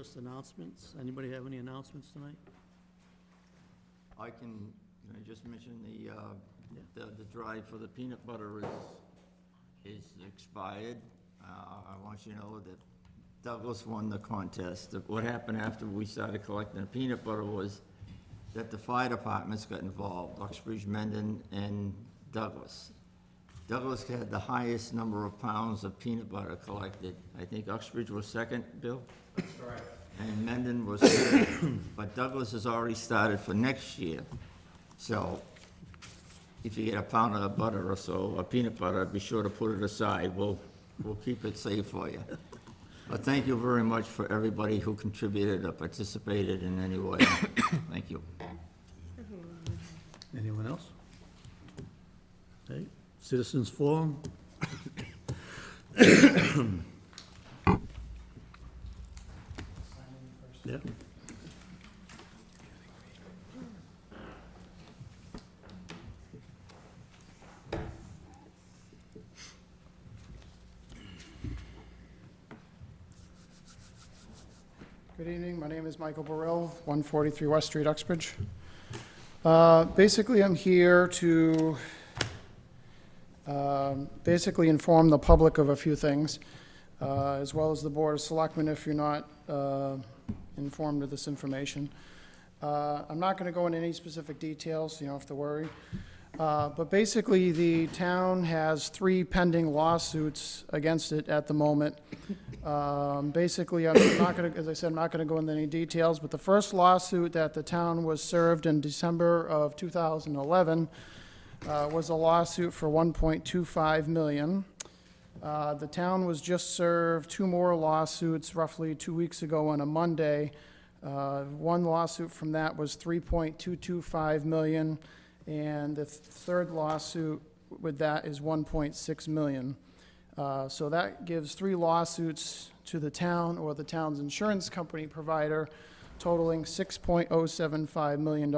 First, announcements. Anybody have any announcements tonight? I just mention the drive for the peanut butter is expired. I want you to know that Douglas won the contest. What happened after we started collecting the peanut butter was that the fire departments got involved, Uxbridge, Mendon, and Douglas. Douglas had the highest number of pounds of peanut butter collected. I think Uxbridge was second, Bill? That's correct. And Mendon was third. But Douglas has already started for next year. So if you get a pound of butter or so, or peanut butter, be sure to put it aside. We'll keep it safe for you. But thank you very much for everybody who contributed or participated in any way. Thank you. Anyone else? Okay, citizens forum. Yeah. Good evening. My name is Michael Baril, 143 West Street, Uxbridge. Basically, I'm here to basically inform the public of a few things, as well as the Board of Selectmen if you're not informed of this information. I'm not going to go into any specific details, you don't have to worry. But basically, the town has 3 pending lawsuits against it at the moment. Basically, I'm not going to, as I said, I'm not going to go into any details, but the first lawsuit that the town was served in December of 2011 was a lawsuit for $1.25 million. The town was just served 2 more lawsuits roughly 2 weeks ago on a Monday. One lawsuit from that was $3.225 million, and the third lawsuit with that is $1.6 million. So that gives 3 lawsuits to the town or the town's insurance company provider, totaling $6.075 million.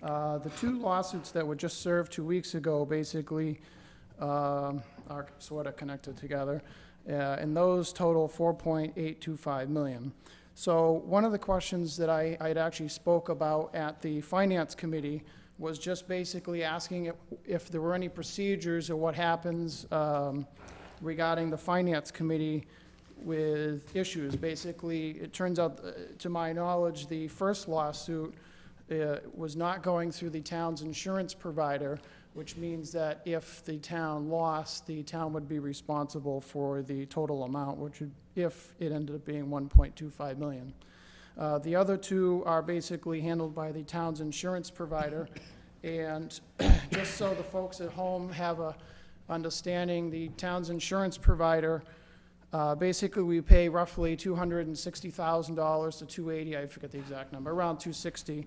The 2 lawsuits that were just served 2 weeks ago basically are sort of connected together, and those total $4.825 million. So one of the questions that I'd actually spoke about at the Finance Committee was just basically asking if there were any procedures or what happens regarding the Finance Committee with issues. Basically, it turns out, to my knowledge, the first lawsuit was not going through the town's insurance provider, which means that if the town lost, the town would be responsible for the total amount, which would, if it ended up being $1.25 million. The other 2 are basically handled by the town's insurance provider. And just so the folks at home have a understanding, the town's insurance provider, basically we pay roughly $260,000 to $280,000, I forget the exact number, around $260,000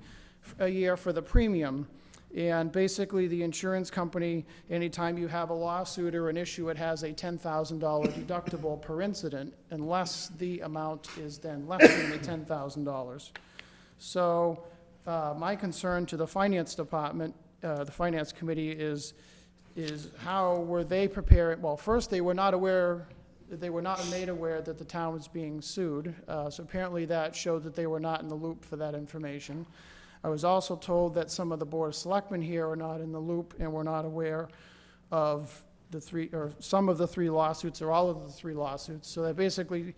a year for the premium. And basically the insurance company, anytime you have a lawsuit or an issue, it has a $10,000 deductible per incident, unless the amount is then less than the $10,000. So my concern to the Finance Department, the Finance Committee, is how were they prepared? Well, first they were not made aware that the town was being sued. So apparently that showed that they were not in the loop for that information. I was also told that some of the Board of Selectmen here are not in the loop and were not aware of the 3, or some of the 3 lawsuits, or all of the 3 lawsuits. So that basically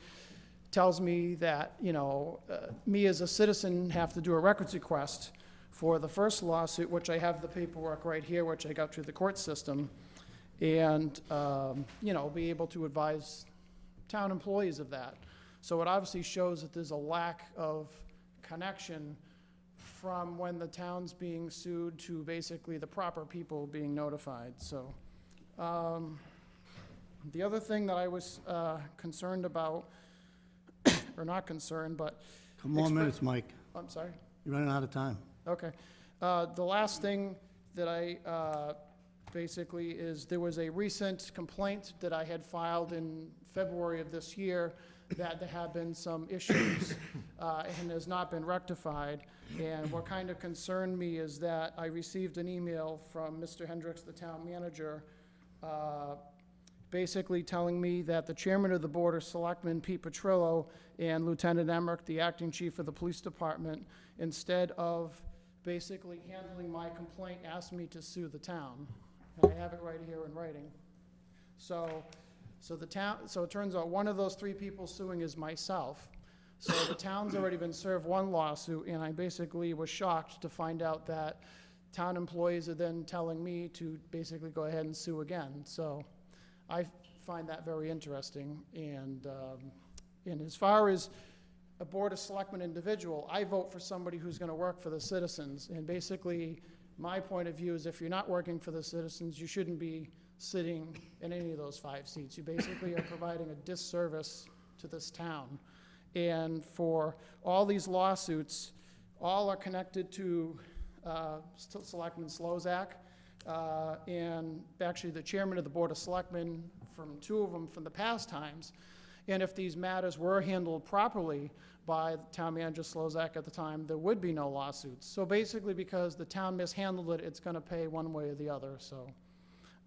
tells me that, you know, me as a citizen have to do a records request for the first lawsuit, which I have the paperwork right here, which I got through the court system, and, you know, be able to advise town employees of that. So it obviously shows that there's a lack of connection from when the town's being sued to basically the proper people being notified. So the other thing that I was concerned about, or not concerned, but... Come more minutes, Mike. I'm sorry? You're running out of time. Okay. The last thing that I basically is there was a recent complaint that I had filed in February of this year that there have been some issues and has not been rectified. And what kind of concerned me is that I received an email from Mr. Hendricks, the town manager, basically telling me that the chairman of the Board of Selectmen, Pete Petrillo, and Lieutenant Emmerich, the acting chief of the police department, instead of basically handling my complaint, asked me to sue the town. And I have it right here in writing. So it turns out one of those three people suing is myself. So the town's already been served one lawsuit, and I basically was shocked to find out that town employees are then telling me to basically go ahead and sue again. So I find that very interesting. And as far as a Board of Selectmen individual, I vote for somebody who's going to work for the citizens. And basically, my point of view is if you're not working for the citizens, you shouldn't be sitting in any of those 5 seats. You basically are providing a disservice to this town. And for all these lawsuits, all are connected to Selectman Szlosek, and actually the chairman of the Board of Selectmen from 2 of them from the past times. And if these matters were handled properly by town manager Szlosek at the time, there would be no lawsuits. So basically, because the town mishandled it, it's going to pay one way or the other. So,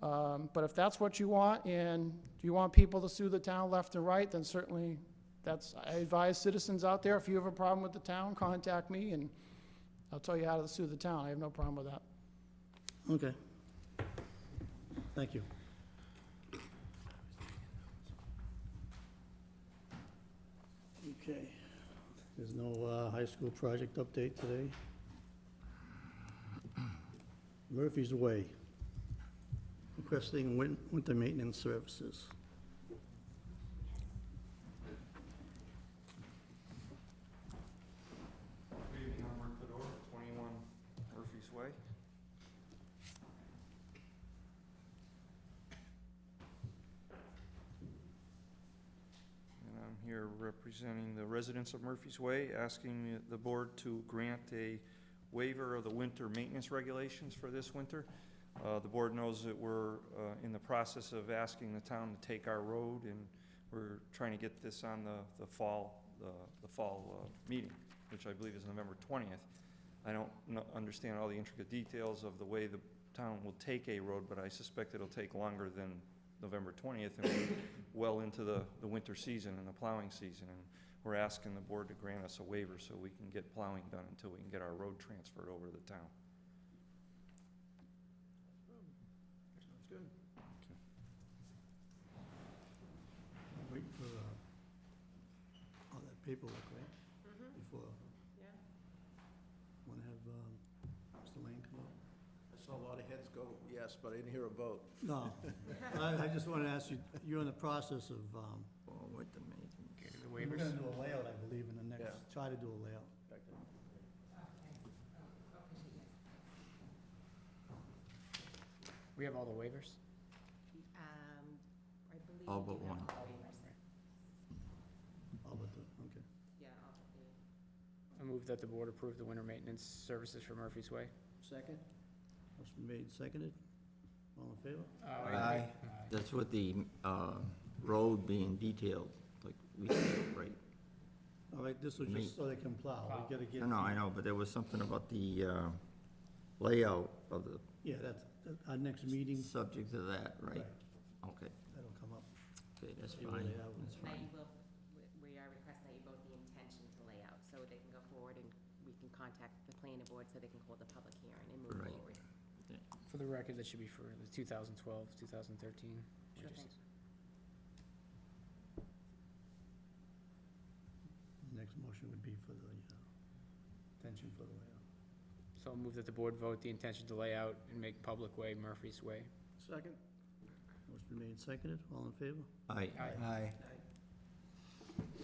but if that's what you want, and you want people to sue the town left and right, then certainly I advise citizens out there, if you have a problem with the town, contact me, and I'll tell you how to sue the town. I have no problem with that. Okay. Thank you. Okay. There's no high school project update today. Murphy's Way, requesting winter maintenance services. Good evening, I'm Mark Fedor, 21 Murphy's Way. And I'm here representing the residents of Murphy's Way, asking the board to grant a waiver of the winter maintenance regulations for this winter. The board knows that we're in the process of asking the town to take our road, and we're trying to get this on the fall meeting, which I believe is November 20th. I don't understand all the intricate details of the way the town will take a road, but I suspect it'll take longer than November 20th, and we're well into the winter season and the plowing season, and we're asking the board to grant us a waiver so we can get plowing done until we can get our road transferred over to the town. Sounds good. Wait for all that paperwork, right? Before, Yeah. want to have Mr. Lane come up? I saw a lot of heads go yes, but I didn't hear a vote. No, I just want to ask you, you're in the process of, Well, with the maintenance. we're going to do a layout, I believe, in the next, Yeah. try to do a layout. We have all the waivers? I believe. All we but do have one. all waivers. All but the, okay. Yeah, all but the. I move that the board approve the winter maintenance services for Murphy's Way. Second? Motion made, seconded. All in favor? Aye. That's with the road being detailed, like we said, right? All right, this was just so they can plow. We gotta get. No, I know, but there was something about the layout of the, Yeah, that's, our next meeting, subject to that, right? Right. Okay, that'll come up. okay, that's See where fine, they are. that's Now fine. you will, we are requesting that you vote the intention to lay out, so they can go forward and we can contact the planning board so they can hold a public hearing and move Right. forward. For the record, that should be for the 2012, 2013. Sure thing. Next motion would be for the intention for the layout. So I'll move that the board vote the intention to lay out and make public way Murphy's Way. Second? Motion made, seconded. All in favor? Aye. Aye.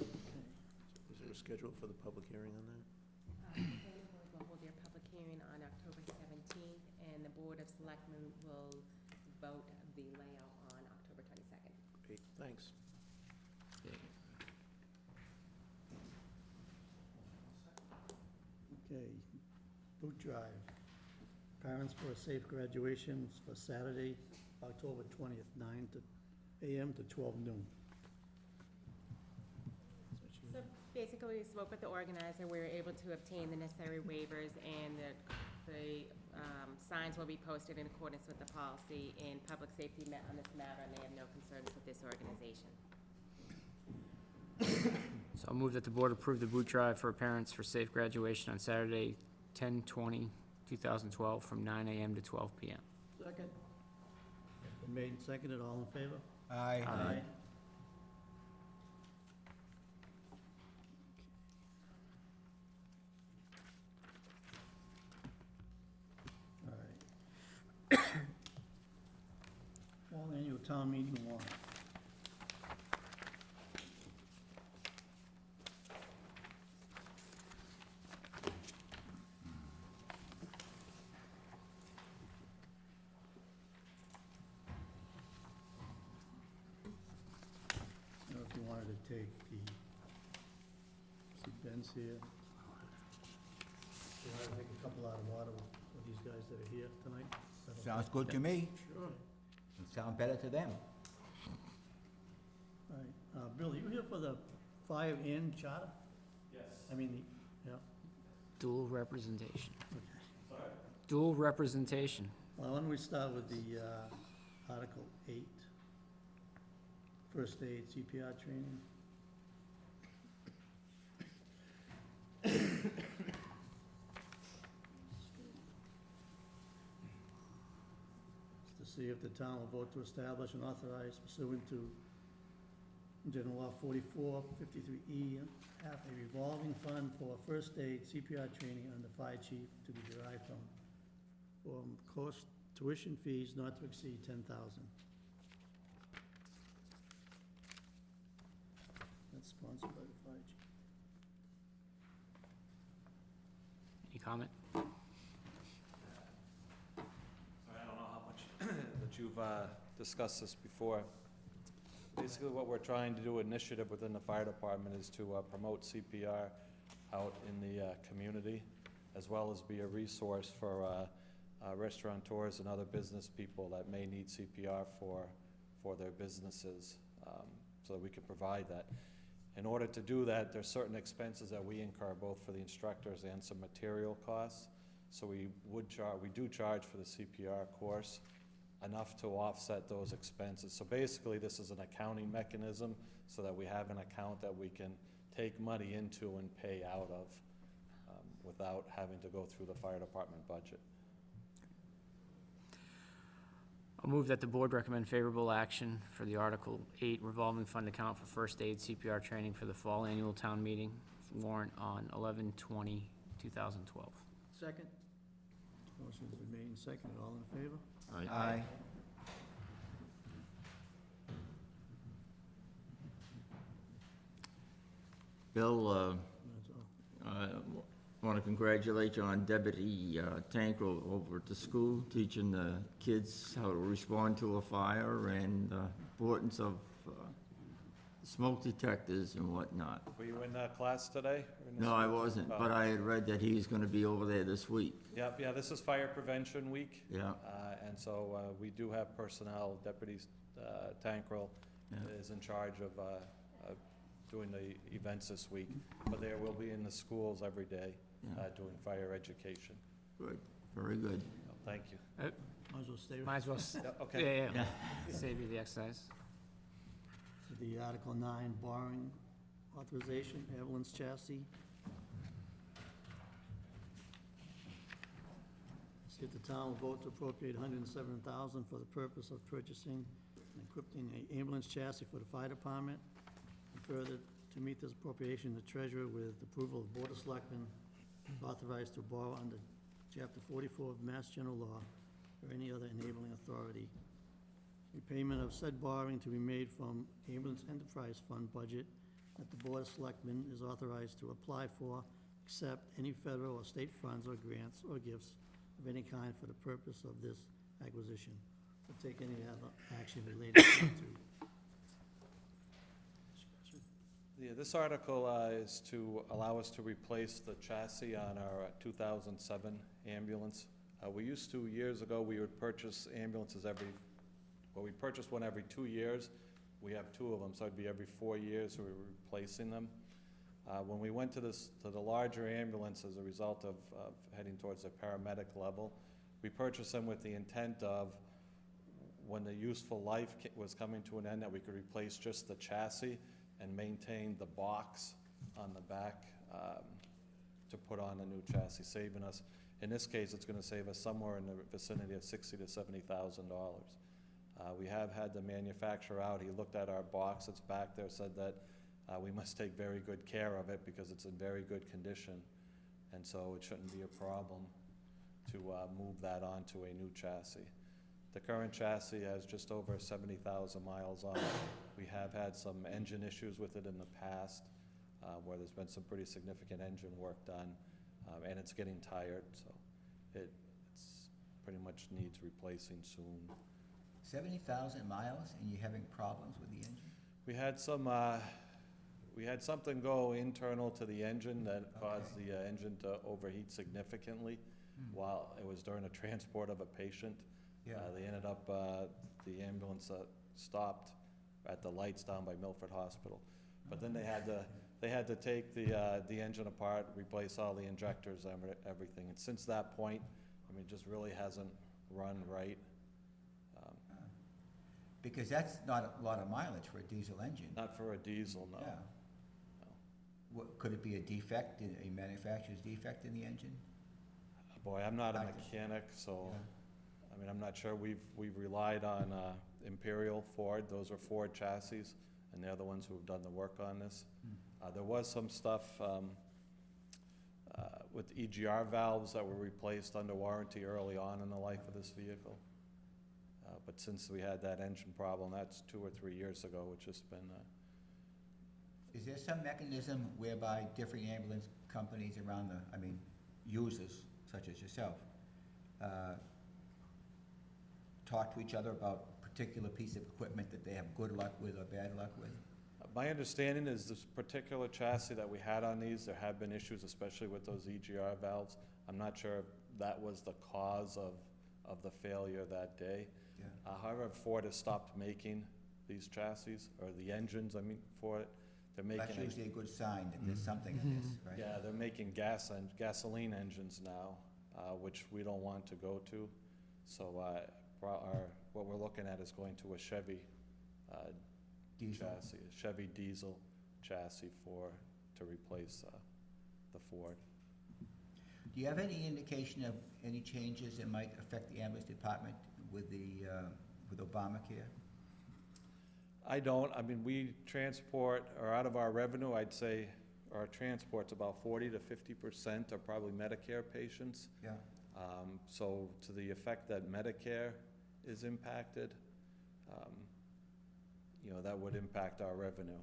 Is there a schedule for the public hearing on that? The planning board will hold their public hearing on October 17th, and the Board of Selectmen will vote the layout on October 22nd. Great, thanks. Okay. Okay, boot drive. Parents for a safe graduation for Saturday, October 20th, 9 a.m. to 12 noon. So basically, we spoke with the organizer, we were able to obtain the necessary waivers, and the The signs will be posted in accordance with the policy, and public safety met on this matter, and they have no concerns with this organization. So I'll move that the board approve the boot drive for parents for safe graduation on Saturday, 10/20/2012, from 9 a.m. to 12 p.m. Second. Been made and seconded, all in favor? Aye. Aye. All right. Fall annual town meeting warrant. I don't know if you wanted to take the, see Ben's here. You wanted to take a couple out of order with these guys that are here tonight? Is that okay? Sounds good to me. Sure. It sounds better to them. All right, Bill, you here for the fire and charter? Yes. I mean, yeah, Dual representation. okay. Dual representation. Well, why don't we start with the Article 8, first aid CPR training. It's to see if the town will vote to establish and authorize pursuant to General Law 4453E, have a revolving fund for first aid CPR training under fire chief to be derived from course tuition fees not to exceed $10,000. That's sponsored by the fire chief. Any comment? I don't know how much that you've discussed this before. Basically, what we're trying to do, initiative within the fire department, is to promote CPR out in the community, as well as be a resource for restaurateurs and other business people that may need CPR for their businesses, so that we can provide that. In order to do that, there's certain expenses that we incur, both for the instructors and some material costs. So we do charge for the CPR course, enough to offset those expenses. So basically, this is an accounting mechanism so that we have an account that we can take money into and pay out of without having to go through the fire department budget. I'll move that the board recommend favorable action for the Article 8 revolving fund account for first aid CPR training for the fall annual town meeting warrant on 11/20/2012. Second. Motion's been made and seconded, all in favor? Aye. Bill, That's all. I want to congratulate you on Deputy Tankro over at the school, teaching the kids how to respond to a fire and the importance of smoke detectors and whatnot. Were you in that class today? Or in the No, I school? wasn't, but I had read that he's going to be over there this week. Yep, yeah, this is Fire Prevention Week. Yeah. And so we do have personnel. Deputy Tankrell Yeah. is in charge of doing the events this week. But they will be in the schools every day Yeah. doing fire education. Good, very good. Thank you. Might as well stay with Might as well, Yeah, okay. yeah. Save you the exercise. the Article 9 borrowing authorization, ambulance chassis. See if the town will vote to appropriate $107,000 for the purpose of purchasing and equipping an ambulance chassis for the fire department. And further, to meet this appropriation, the treasurer, with approval of Board of Selectmen, is authorized to borrow under Chapter 44 of Mass General Law or any other enabling authority. Repayment of said borrowing to be made from Ambulance Enterprise Fund budget that the Board of Selectmen is authorized to apply for, accept any federal or state funds or grants or gifts of any kind for the purpose of this acquisition, or take any other action related to. Yeah, this article is to allow us to replace the chassis on our 2007 ambulance. We used to, years ago, we would purchase ambulances we purchased one every 2 years. We have two of them, so it'd be every 4 years we were replacing them. When we went to the larger ambulance as a result of heading towards the paramedic level, we purchased them with the intent of, when the useful life was coming to an end, that we could replace just the chassis and maintain the box on the back to put on a new chassis, saving us, in this case, it's gonna save us somewhere in the vicinity of $60,000 to $70,000. We have had the manufacturer out, he looked at our box that's back there, said that we must take very good care of it because it's in very good condition, and so it shouldn't be a problem to move that onto a new chassis. The current chassis has just over 70,000 miles on it. We have had some engine issues with it in the past, where there's been some pretty significant engine work done, and it's getting tired, so it's pretty much needs replacing soon. 70,000 miles and you're having problems with the engine? We had some, we had something go internal to the engine that caused the engine to overheat significantly while it was during a transport of a patient. Yeah. They ended up, the ambulance stopped at the lights down by Milford Hospital. But then they had to take the engine apart, replace all the injectors and everything. And since that point, I mean, it just really hasn't run right. Because that's not a lot of mileage for a diesel engine. Not for a diesel, no. Yeah. Could it be a defect, a manufacturer's defect in the engine? Boy, I'm not a Like- mechanic, so, Yeah. I mean, I'm not sure. We've relied on Imperial Ford. Those are Ford chassis, and they're the ones who have done the work on this. There was some stuff with EGR valves that were replaced under warranty early on in the life of this vehicle. But since we had that engine problem, that's 2 or 3 years ago, it's just been... Is there some mechanism whereby different ambulance companies around users, such as yourself, talk to each other about a particular piece of equipment that they have good luck with or bad luck with? My understanding is this particular chassis that we had on these, there have been issues, especially with those EGR valves. I'm not sure if that was the cause of the failure that day. Yeah. However, Ford has stopped making these chassis, or the engines, I mean, for it. They're making... That's usually a good sign that there's something in this, right? Yeah, they're making gasoline engines now, which we don't want to go to. So what we're looking at is going to a Chevy Diesel. chassis, a Chevy diesel chassis to replace the Ford. Do you have any indication of any changes that might affect the ambulance department with Obamacare? I don't. I mean, we transport, or out of our revenue, I'd say our transport's about 40 to 50% are probably Medicare patients. Yeah. So to the effect that Medicare is impacted, that would impact our revenue.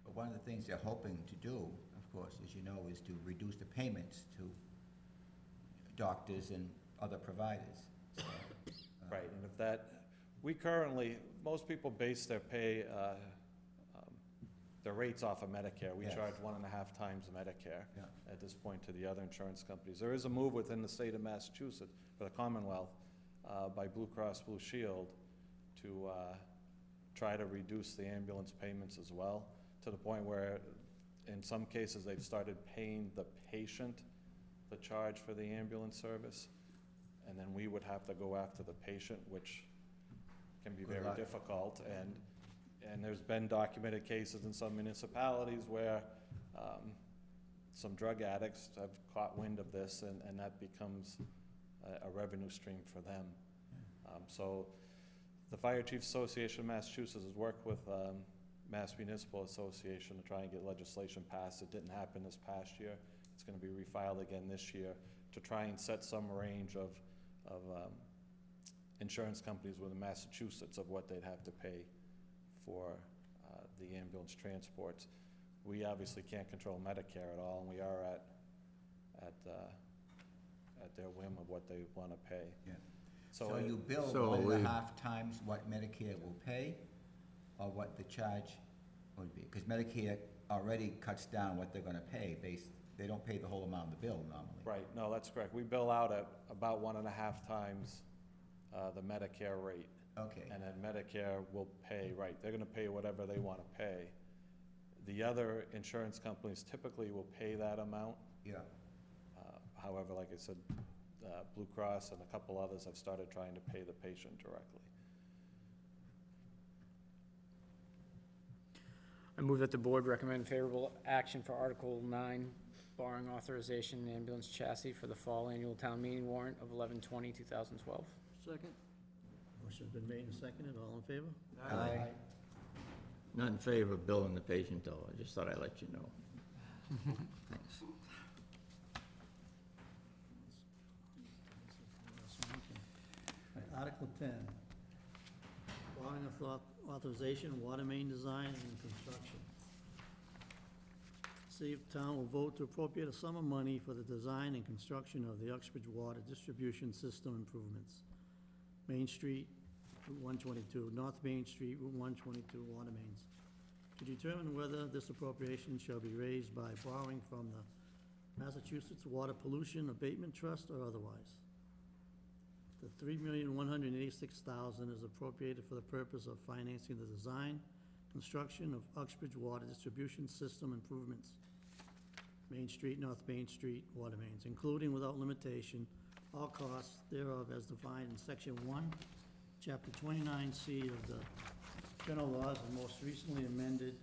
But one of the things they're hoping to do, of course, as you know, is to reduce the payments to doctors and other providers. So, Right, and if that, we currently, most people base their pay, their rates off of Medicare. We Yes. charge 1.5 times Medicare Yeah. at this point to the other insurance companies. There is a move within the state of Massachusetts, for the Commonwealth, by Blue Cross Blue Shield to try to reduce the ambulance payments as well, to the point where in some cases they've started paying the patient the charge for the ambulance service, and then we would have to go after the patient, which can be Good very luck. difficult. And there's been documented cases in some municipalities where some drug addicts have caught wind of this, and that becomes a revenue stream for them. So the Fire Chiefs Association of Massachusetts has worked with Mass Municipal Association to try and get legislation passed. It didn't happen this past year. It's going to be refiled again this year to try and set some range of insurance companies within Massachusetts of what they'd have to pay for the ambulance transports. We obviously can't control Medicare at all, and we are at their whim of what they want to pay. Yeah. So So it- you bill so 1.5 times what Medicare will pay, or what the charge would be? Because Medicare already cuts down what they're gonna pay they don't pay the whole amount of the bill normally. Right, no, that's correct. We bill out at about 1.5 times the Medicare rate. Okay, And then Medicare will pay, right, they're gonna pay whatever they wanna pay. The other insurance companies typically will pay that amount. Yeah. However, like I said, Blue Cross and a couple others have started trying to pay the patient directly. I move that the board recommend favorable action for Article 9, borrowing authorization ambulance chassis for the fall annual town meeting warrant of 11/20/2012. Second. Motion's been made and seconded, all in favor? Aye. Not in favor of billing the patient, though. I just thought I'd let you know. Thanks. All right, Article 10, borrowing authorization, water main design and construction. See if town will vote to appropriate a sum of money for the design and construction of the Uxbridge water distribution system improvements. Main Street, Route 122, North Main Street, Route 122 water mains. To determine whether this appropriation shall be raised by borrowing from the Massachusetts Water Pollution Abatement Trust or otherwise. The $3,186,000 is appropriated for the purpose of financing the design, construction of Uxbridge water distribution system improvements. Main Street, North Main Street water mains, including without limitation all costs thereof as defined in Section 1, Chapter 29C of the General Laws, and most recently amended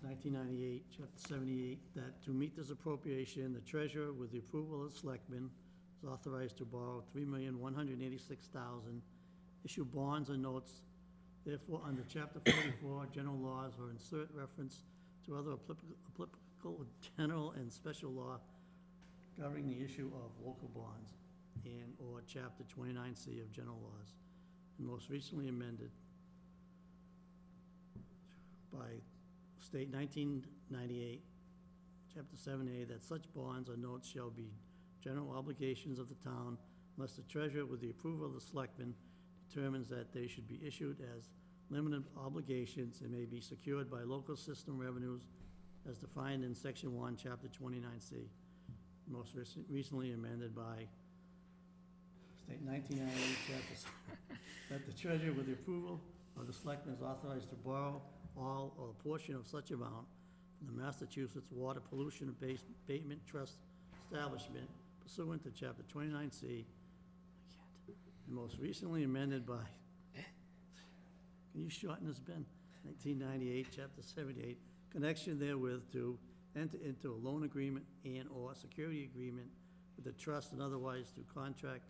1998, Chapter 78, that to meet this appropriation, the treasurer, with the approval of the selectmen, is authorized to borrow $3,186,000, issue bonds and notes, therefore, under Chapter 44, General Laws, or insert reference to other applicable general and special law governing the issue of local bonds, and/or Chapter 29C of General Laws, and most recently amended by State 1998, Chapter 7A, that such bonds or notes shall be general obligations of the town unless the treasurer, with the approval of the selectmen, determines that they should be issued as limited obligations and may be secured by local system revenues as defined in Section 1, Chapter 29C, most recently amended by State 1998, Chapter that the treasurer, with the approval of the selectmen, is authorized to borrow all or a portion of such amount from the Massachusetts Water Pollution Abatement Trust Establishment pursuant to Chapter 29C, and most recently amended by, can you shorten this, Ben? 1998, Chapter 78, connection therewith to enter into a loan agreement and/or security agreement with the trust and otherwise to contract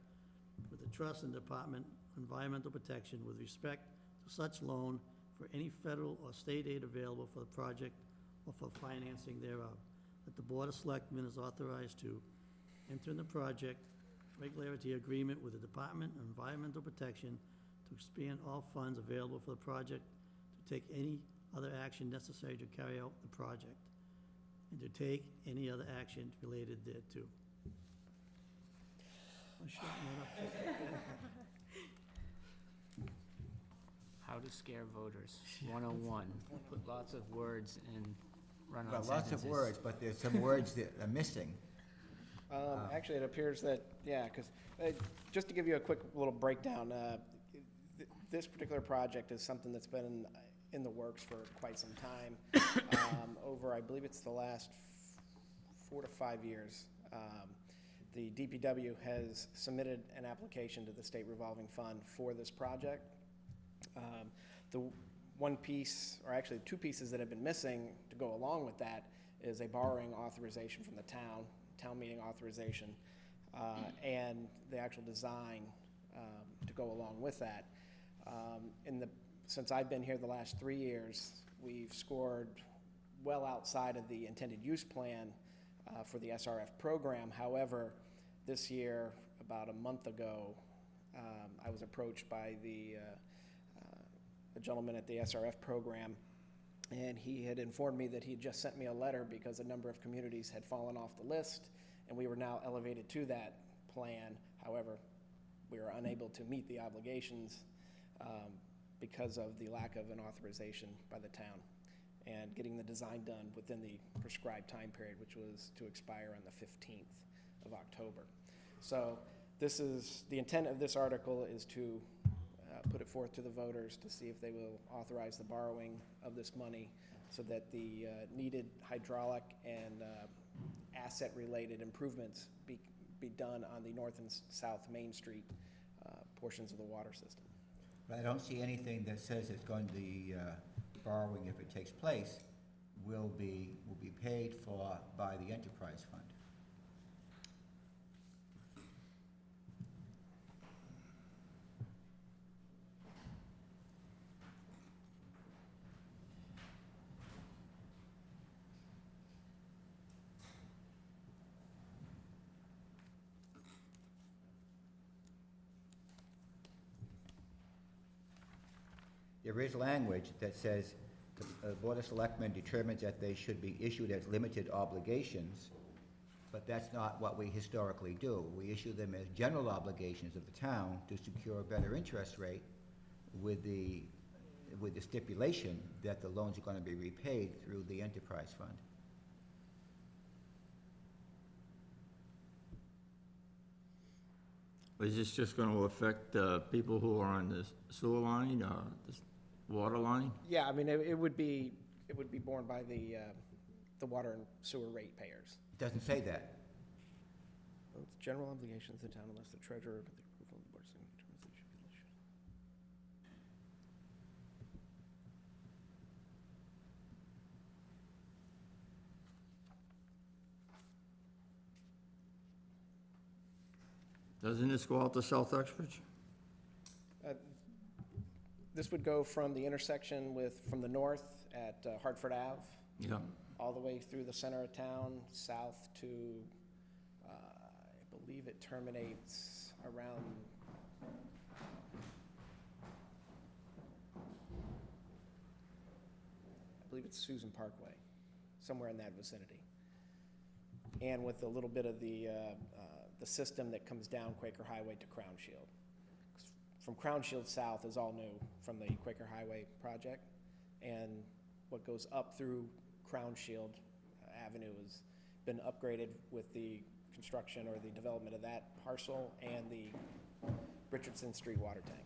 with the trust and Department of Environmental Protection with respect to such loan for any federal or state aid available for the project or for financing thereof. That the Board of Selectmen is authorized to enter in the project regularity agreement with the Department of Environmental Protection to expand all funds available for the project, to take any other action necessary to carry out the project, and to take any other action related thereto. I'll shorten that up just a bit. How to scare voters, 101. Put lots of words and run on Well, sentences. lots of words, but there's some words that are missing. Actually, it appears that, yeah, because, just to give you a quick little breakdown, this particular project is something that's been in the works for quite some time, over, I believe it's the last 4 to 5 years. The DPW has submitted an application to the state revolving fund for this project. The one piece, or actually 2 pieces that have been missing to go along with that is a borrowing authorization from the town meeting authorization, and the actual design to go along with that. Since I've been here the last 3 years, we've scored well outside of the intended use plan for the SRF program. However, this year, about a month ago, I was approached by the gentleman at the SRF program, and he had informed me that he had just sent me a letter because a number of communities had fallen off the list, and we were now elevated to that plan. However, we were unable to meet the obligations because of the lack of an authorization by the town and getting the design done within the prescribed time period, which was to expire on the 15th of October. So this is, the intent of this article is to put it forth to the voters to see if they will authorize the borrowing of this money so that the needed hydraulic and asset-related improvements be done on the north and south Main Street portions of the water system. But I don't see anything that says it's going to be borrowing, if it takes place, will be paid for by the enterprise fund. There is language that says the Board of Selectmen determines that they should be issued as limited obligations, but that's not what we historically do. We issue them as general obligations of the town to secure a better interest rate with the stipulation that the loans are going to be repaid through the enterprise fund. Is this just going to affect people who are on the sewer line or the water line? Yeah, I mean, it would be borne by the water and sewer ratepayers. It doesn't say that. Well, it's general obligations of the town unless the treasurer, with the approval of the board, determines they should be issued. Doesn't this go out to South Uxbridge? This would go from the intersection from the north at Hartford Ave, Yeah. all the way through the center of town, south to, I believe it terminates around, I believe it's Susan Parkway, somewhere in that vicinity. And with a little bit of the system that comes down Quaker Highway to Crown Shield. From Crown Shield south is all new from the Quaker Highway project, and what goes up through Crown Shield Avenue has been upgraded with the construction or the development of that parcel and the Richardson Street water tank.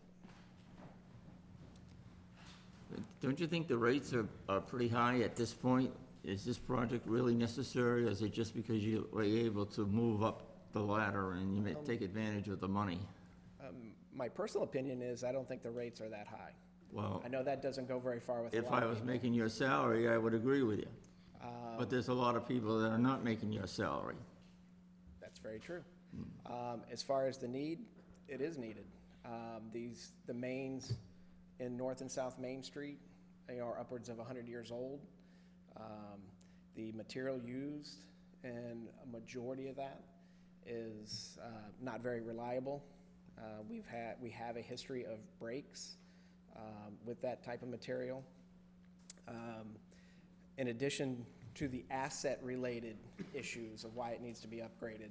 Don't you think the rates are pretty high at this point? Is this project really necessary, or is it just because you were able to move up the ladder and you may take advantage of the money? My personal opinion is I don't think the rates are that high. Well, I know that doesn't go very far with a if lot I of was people. making your salary, I would agree with you. But there's a lot of people that are not making your salary. That's very true. As far as the need, it is needed. The mains in North and South Main Street, they are upwards of 100 years old. The material used, and a majority of that is not very reliable. We have a history of breaks with that type of material. In addition to the asset-related issues of why it needs to be upgraded,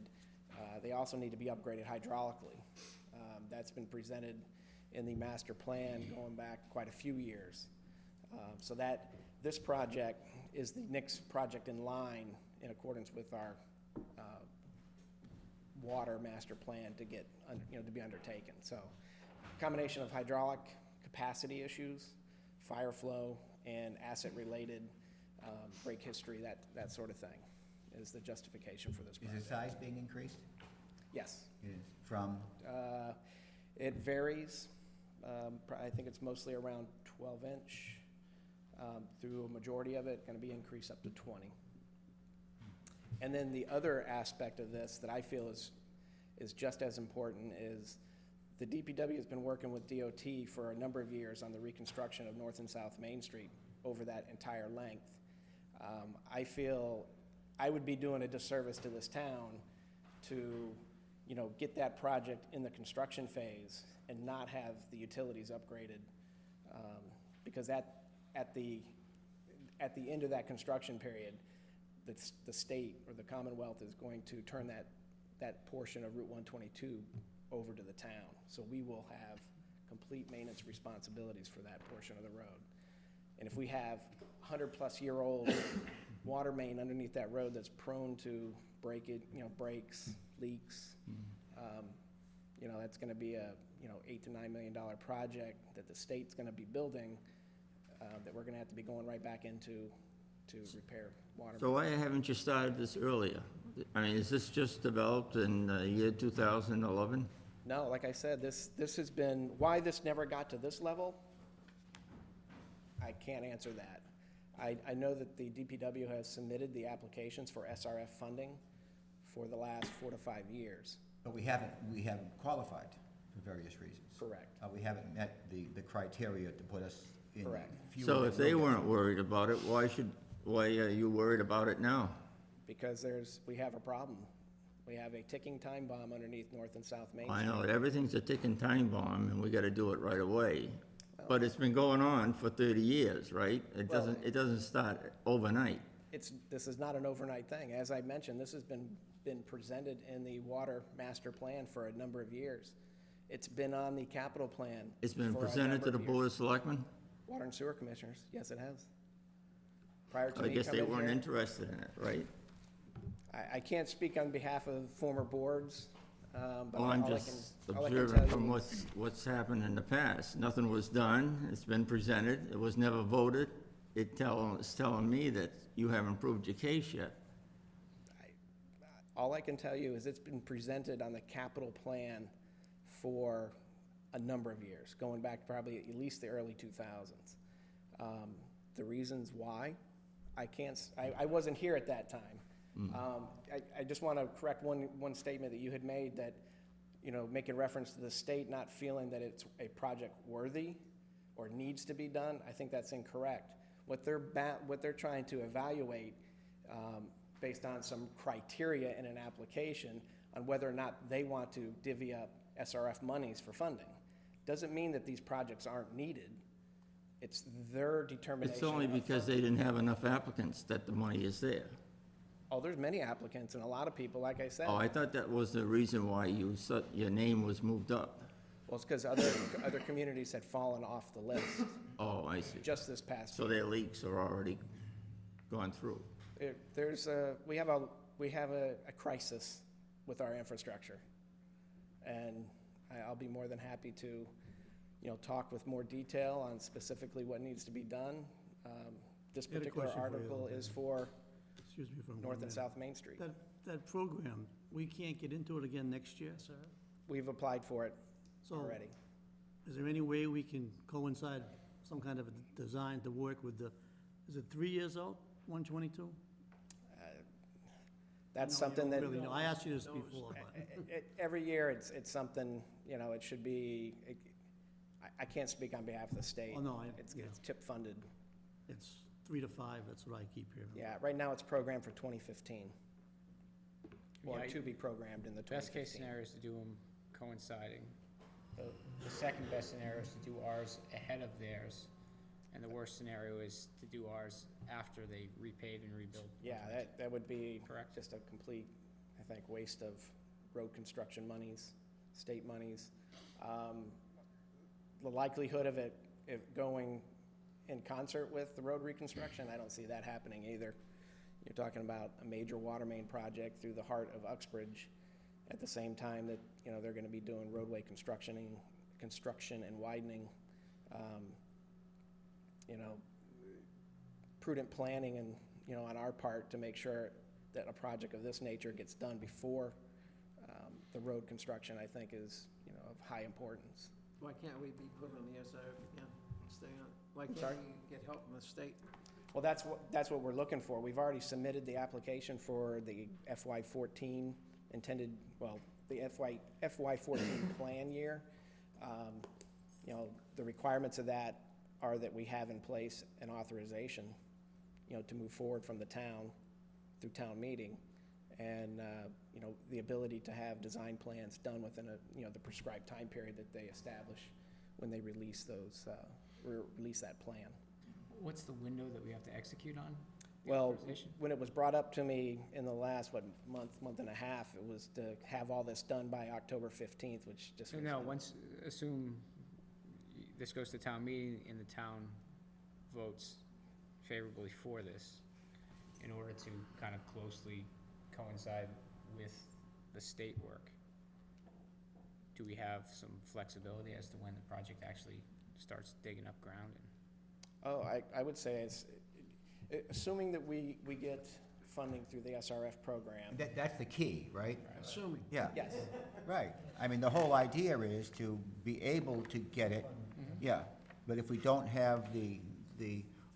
they also need to be upgraded hydraulically. That's been presented in the master plan going back quite a few years. So that this project is the next project in line in accordance with our water master plan to get, to be undertaken. So combination of hydraulic capacity issues, fire flow, and asset-related break history, that sort of thing is the justification for this Is project. the size being increased? Yes. It is from, It varies. I think it's mostly around 12-inch. Through a majority of it, going to be increased up to 20. And then the other aspect of this that I feel is just as important is the DPW has been working with DOT for a number of years on the reconstruction of North and South Main Street over that entire length. I feel I would be doing a disservice to this town to, get that project in the construction phase and not have the utilities upgraded, because at the end of that construction period, the state or the Commonwealth is going to turn that portion of Route 122 over to the town. So we will have complete maintenance responsibilities for that portion of the road. And if we have 100-plus-year-old water main underneath that road that's prone to breaks, leaks, that's going to be a $8 to $9 million project that the state's going to be building. that we're gonna have to be going right back into to repair water. So why haven't you started this earlier? I mean, is this just developed in the year 2011? No, like I said, this has been, why this never got to this level, I can't answer that. I know that the DPW has submitted the applications for SRF funding for the last 4 to 5 years. But we haven't qualified for various reasons. Correct. We haven't met the criteria to put us in. Correct. fewer So than if they no weren't worried about it, why are you worried about it now? Because we have a problem. We have a ticking time bomb underneath North and South Main I Street. know, everything's a ticking time bomb, and we gotta do it right away. But it's been going on for 30 years, right? It doesn't start overnight. This is not an overnight thing. As I mentioned, this has been presented in the Water Master Plan for a number of years. It's been on the capital plan. It's been for a presented number to the of years. Board of Selectmen? Water and Sewer Commissioners, yes, it has. Prior to I me guess they coming weren't here, interested in it, right? I can't speak on behalf of former boards, but Well, all I'm I just can tell observing from you, what's happened in the past. Nothing was done, it's been presented, it was never voted. It's telling me that you haven't proved your case yet. all I can tell you is it's been presented on the capital plan for a number of years, going back probably at least the early 2000s. The reasons why, I wasn't here at that time. I just want to correct one statement that you had made that, making reference to the state not feeling that it's a project worthy or needs to be done. I think that's incorrect. What they're trying to evaluate, based on some criteria in an application on whether or not they want to divvy up SRF monies for funding, doesn't mean that these projects aren't needed. It's their determination. It's only of because they didn't have enough applicants that the money is there. Oh, there's many applicants and a lot of people, like I said. Oh, I thought that was the reason why your name was moved up. Well, it's because other communities had fallen off the list Oh, I see. just this past So year. their leaks are already gone through. We have a crisis with our infrastructure. And I'll be more than happy to, talk with more detail on specifically what needs to be done. This I had a particular question for you. article is for Excuse me for a North moment. and South Main Street. That program, we can't get into it again next year, sir? We've applied for it So, already. is there any way we can coincide some kind of a design to work with is it 3 years out, 122? That's No, something you that, don't really know. I asked you this before, but. every year, it's something, it should be, I can't speak on behalf of the state. Oh, no, It's yeah. tip funded. It's 3 to 5, that's what I keep hearing. Yeah, right now it's programmed for 2015. Or Yeah, to be programmed in the 2015. Best case scenario is to do them coinciding. The second best scenario is to do ours ahead of theirs, and the worst scenario is to do ours after they repave and rebuild. Yeah, that would be Correct. just a complete, I think, waste of road construction monies, state monies. The likelihood of it going in concert with the road reconstruction, I don't see that happening either. You're talking about a major water main project through the heart of Uxbridge at the same time that, they're gonna be doing roadway construction and widening. Prudent planning and, on our part to make sure that a project of this nature gets done before the road construction, I think is, of high importance. Why can't we be put on the SRF again, stay on? Why sorry? can't we get help from the state? Well, that's what we're looking for. We've already submitted the application for the FY14 intended, the FY14 plan year. The requirements of that are that we have in place an authorization, to move forward from the town through town meeting. And, the ability to have design plans done within the prescribed time period that they establish when they release release that plan. What's the window that we have to execute on? The Well, authorization? when it was brought up to me in the last, month and a half, it was to have all this done by October 15th, which just. So now, assume this goes to town meeting and the town votes favorably for this in order to kind of closely coincide with the state work. Do we have some flexibility as to when the project actually starts digging up ground? Oh, I would say assuming that we get funding through the SRF program. That's the key, right? Assuming. Yeah. Yes. Right. I mean, the whole idea is to be able to get it, yeah. But if we don't have the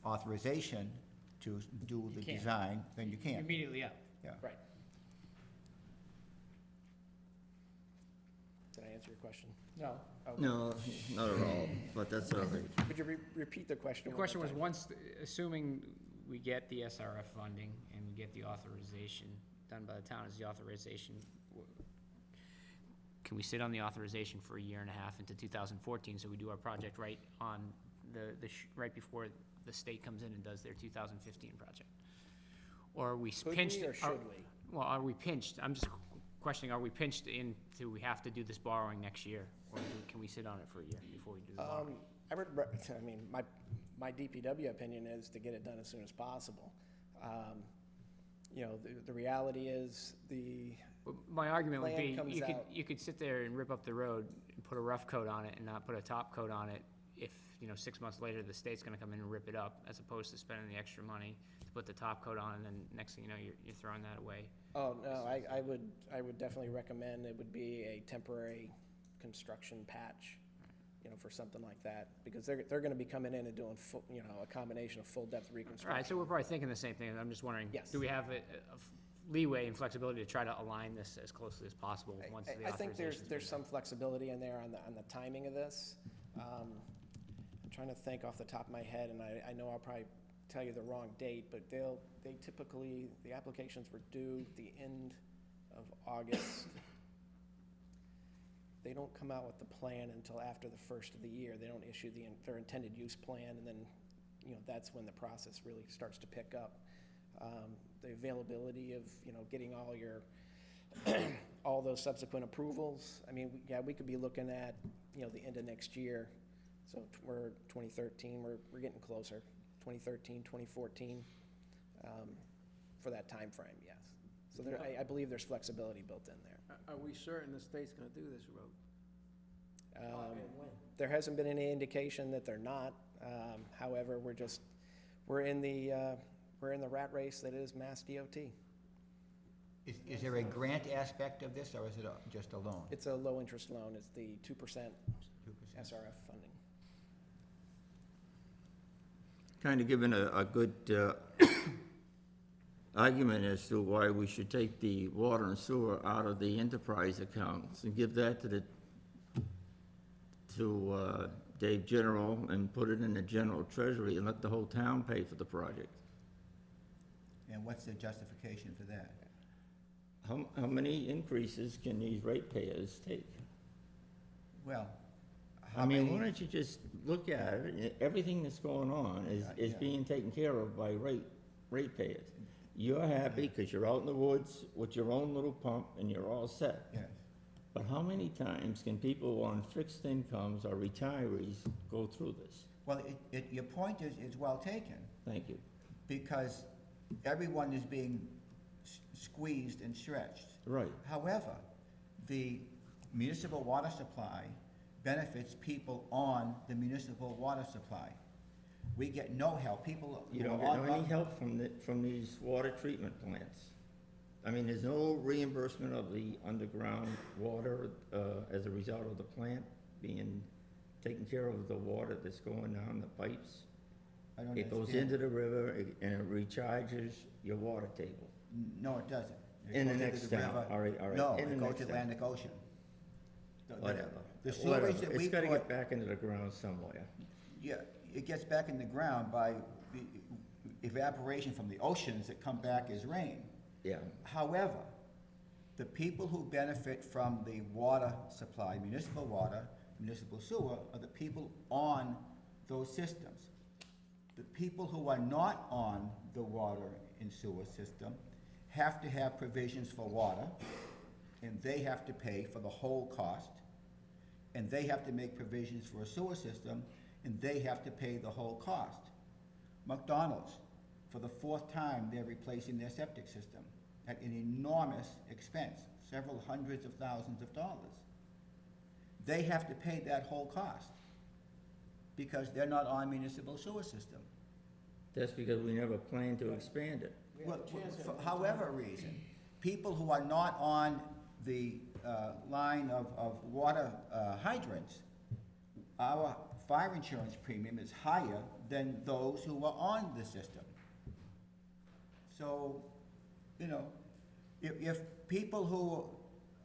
authorization to do the can't. design, then you can't. Immediately up. Yeah. Right. Did I answer your question? No. Okay. No, not at all, but that's all right. Could you repeat the question? The one question more was, time? once, assuming we get the SRF funding and we get the authorization done by the town, is the authorization, can we sit on the authorization for a year and a half into 2014, so we do our project right on right before the state comes in and does their 2015 project? Or are we Could pinched? we or should we? Well, are we pinched? I'm just questioning, are we pinched into, we have to do this borrowing next year? Or can we sit on it for a year before we do the borrowing? I mean, my DPW opinion is to get it done as soon as possible. You know, the reality is But my argument would plan be, comes out- you could sit there and rip up the road and put a rough coat on it and not put a top coat on it if, 6 months later, the state's gonna come in and rip it up, as opposed to spending the extra money to put the top coat on, and then next thing you know, you're throwing that away. Oh, no, I would definitely recommend it would be a temporary construction patch, for something like that, because they're gonna be coming in and doing full, a combination of full depth All right, reconstruction. so we're probably thinking the same thing, I'm just wondering, Yes. do we have a leeway and flexibility to try to align this as closely as possible once the I think authorization's there's been some flexibility in there on the timing of this. I'm trying to think off the top of my head, and I know I'll probably tell you the wrong date, but they typically, the applications were due the end of August. They don't come out with the plan until after the first of the year. They don't issue their intended use plan, and then, that's when the process really starts to pick up. The availability of, getting all your, all those subsequent approvals, I mean, we could be looking at, the end of next year. So we're 2013, we're getting closer, 2013, 2014, for that time frame, yes. So I believe there's flexibility built in there. Are we certain the state's gonna do this road? There hasn't been any indication that they're not. However, we're in the rat race that is Mass DOT. Is there a grant aspect of this, or is it just a loan? It's a low-interest loan. It's the 2% 2%. SRF funding. Kind of given a good argument as to why we should take the water and sewer out of the enterprise accounts and give that to Dave General and put it in the general treasury and let the whole town pay for the project. And what's the justification for that? How many increases can these ratepayers take? Well, I mean, why don't you just look at it, everything that's going on is Yeah. being taken care of by ratepayers. You're happy because you're out in the woods with your own little pump and you're all set. Yes. But how many times can people on fixed incomes or retirees go through this? Well, your point is well taken, Thank you. because everyone is being squeezed and stretched. Right. However, the municipal water supply benefits people on the municipal water supply. We get no help. People You who don't are get on. any help from these water treatment plants. I mean, there's no reimbursement of the underground water, as a result of the plant being taking care of the water that's going down the pipes. I don't It goes understand. into the river and it recharges your water table. No, it doesn't. It In the goes into next the town. river. All right, No, in the it goes next to town. Atlantic Ocean. Whatever. The Whatever. sewage that we It's gotta put, get back into the ground somewhere. yeah, it gets back in the ground by the evaporation from the oceans that come back as rain. Yeah. However, the people who benefit from the water supply, municipal sewer, are the people on those systems. The people who are not on the water and sewer system have to have provisions for water, and they have to pay for the whole cost. And they have to make provisions for a sewer system, and they have to pay the whole cost. McDonald's, for the 4th time, they're replacing their septic system at an enormous expense, several hundreds of thousands of dollars. They have to pay that whole cost because they're not on municipal sewer system. That's because we never planned to expand it. Well, for however reason, people who are not on the line of water hydrants, our fire insurance premium is higher than those who are on the system. So, you know, if people who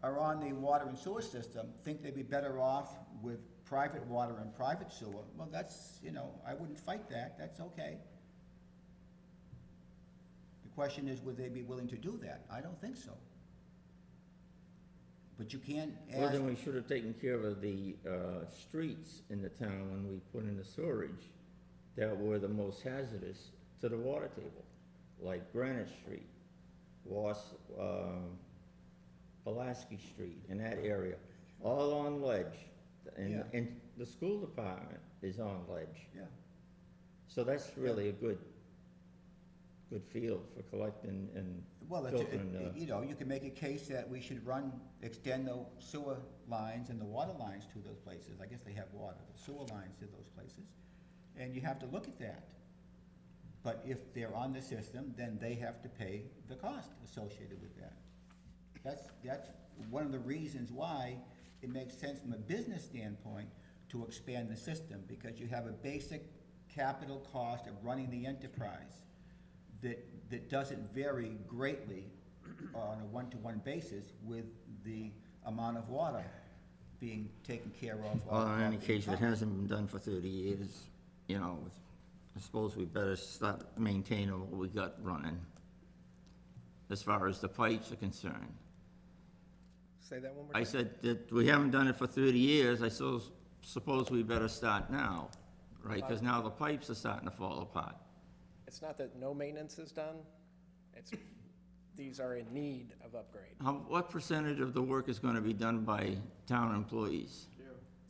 are on the water and sewer system think they'd be better off with private water and private sewer, well, that's, you know, I wouldn't fight that, that's okay. The question is, would they be willing to do that? I don't think so. But you can't Well, ask, then we should have taken care of the streets in the town when we put in the sewerage that were the most hazardous to the water table, like Granite Street, Pulaski Street, in that area, all on ledge. Yeah. And the school department is on ledge. yeah. So that's really a good field for collecting and Well, filtering. you know, you can make a case that we should extend the sewer lines and the water lines to those places. I guess they have water, the sewer lines to those places. And you have to look at that. But if they're on the system, then they have to pay the cost associated with that. That's one of the reasons why it makes sense from a business standpoint to expand the system, because you have a basic capital cost of running the enterprise that doesn't vary greatly on a one-to-one basis with the amount of water being taken care of. Well, in any case, it hasn't been done for 30 years, you know, I suppose we better start maintaining what we got running, as far as the pipes are concerned. Say that one more I time. said that we haven't done it for 30 years, I suppose we better start now, right? Because now the pipes are starting to fall apart. It's not that no maintenance is done, it's, these are in need of upgrade. What percentage of the work is gonna be done by town employees?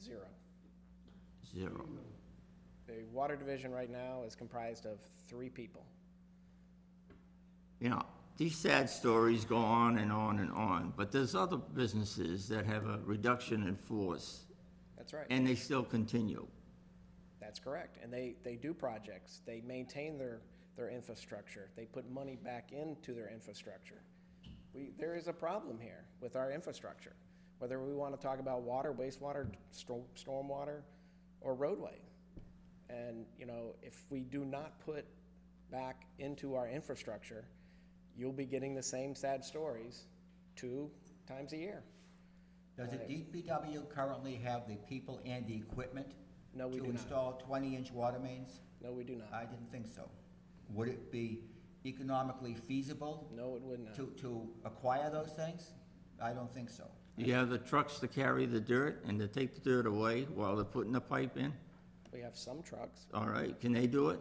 Zero. Zero. The water division right now is comprised of 3 people. You know, these sad stories go on and on and on, but there's other businesses that have a reduction in force, That's right. and they still continue. That's correct. And they do projects. They maintain their infrastructure. They put money back into their infrastructure. There is a problem here with our infrastructure, whether we want to talk about water, wastewater, stormwater, or roadway. And, you know, if we do not put back into our infrastructure, you'll be getting the same sad stories 2 times a year. Does the DPW currently have the people and the equipment No, we to do not. install 20-inch water mains? No, we do not. I didn't think so. Would it be economically feasible No, it would not. to acquire those things? I don't think so. You have the trucks to carry the dirt and to take the dirt away while they're putting the pipe in? We have some trucks. All right, can they do it?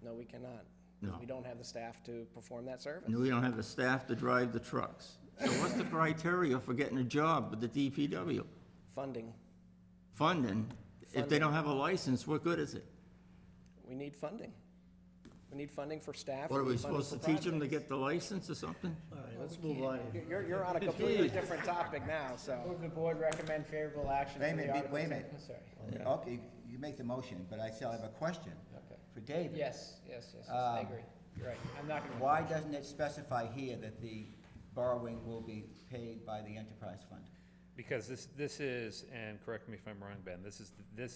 No, we cannot. No. We don't have the staff to perform that service. And we don't have the staff to drive the trucks. So what's the criteria for getting a job with the DPW? Funding. Funding? If they don't have a license, what good is it? We need funding. We need funding for staff. What, are We we need funding supposed to for teach them to projects. get the license or something? All right, let's move on. You're on a completely different topic now, so. Move the board recommend favorable action Wait a for the minute, article. wait a minute. Sorry. Yeah. Okay, you make the motion, but I still have a question Okay. for David. Yes, I agree. You're right. I'm not gonna. Why doesn't it specify here that the borrowing will be paid by the enterprise fund? Because this is, and correct me if I'm wrong, Ben, this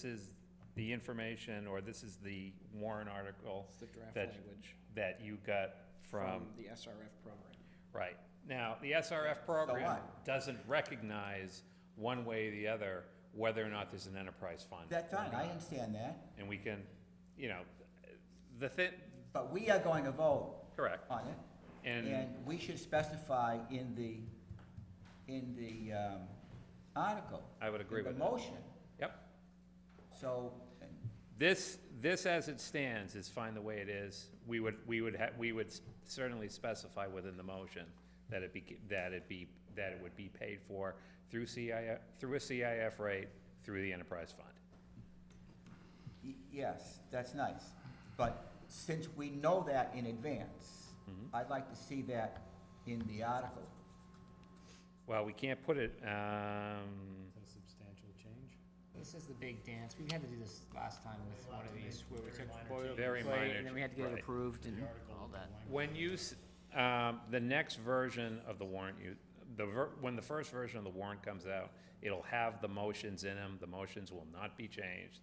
is the information, or this is the warrant article It's the draft that, language that you got from, the SRF program. right. Now, the SRF program what? doesn't recognize one way or the other whether or not there's an enterprise fund. That's fine, I understand that, And we can, you know, the thing, but we are going to vote correct. on it, And and we should specify in the article. I would agree in with the that. motion. Yep. So, This as it stands is fine the way it is. We would certainly specify within the motion that it would be paid for through a CIF rate through the enterprise fund. yes, that's nice, but since we know that in advance, I'd like to see that in the article. Well, we can't put it, A substantial change? This is the big dance. We had to do this last time with one of these where we took boilerplate Very minor, and then we had to get it right. approved and all that. When you, the next version of the warrant, when the first version of the warrant comes out, it'll have the motions in them. The motions will not be changed.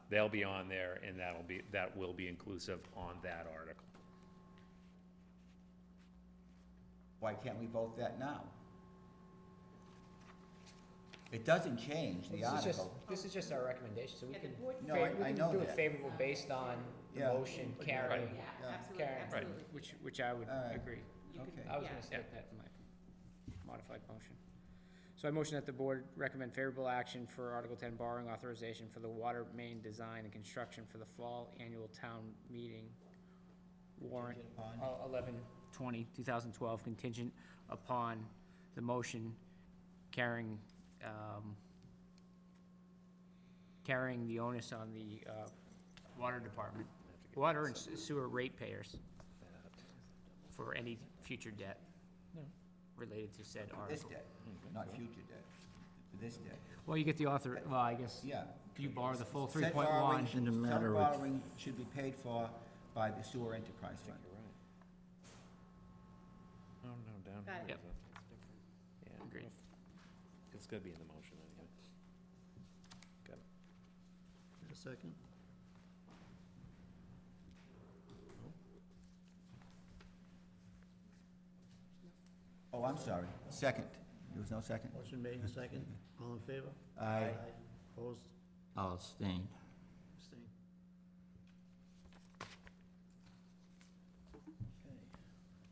They'll be on there, and that will be inclusive on that article. Why can't we vote that now? It doesn't change the article. This is just our recommendation, so we Yeah, can, the board. No, I know do it that. favorable based on the Yeah. motion carrying, Yeah, absolutely, carrying, absolutely. which I would All right. agree. You could- Okay. I was yeah. gonna stick that in my modified motion. So I motion that the board recommend favorable action for Article 10 borrowing authorization for the water main design and construction for the fall annual town meeting warrant Contingent upon? 11/20/2012 contingent upon the motion carrying, carrying the onus on the water department, water and sewer ratepayers for any future debt related to said This article. debt, not future debt, for this debt. Well, you get the author, well, I guess Yeah. you borrow the full Said 3.1. borrowing- In the matter Some of- borrowing should be paid for by the sewer enterprise fund. Oh, no, down Got here. it. Yep. Yeah. Agreed. It's gonna be in the motion anyway. Got it. A second? Oh, I'm sorry, second. There was no second? Motion made and second. All in favor? Aye. Opposed? I'll abstain. Abstained.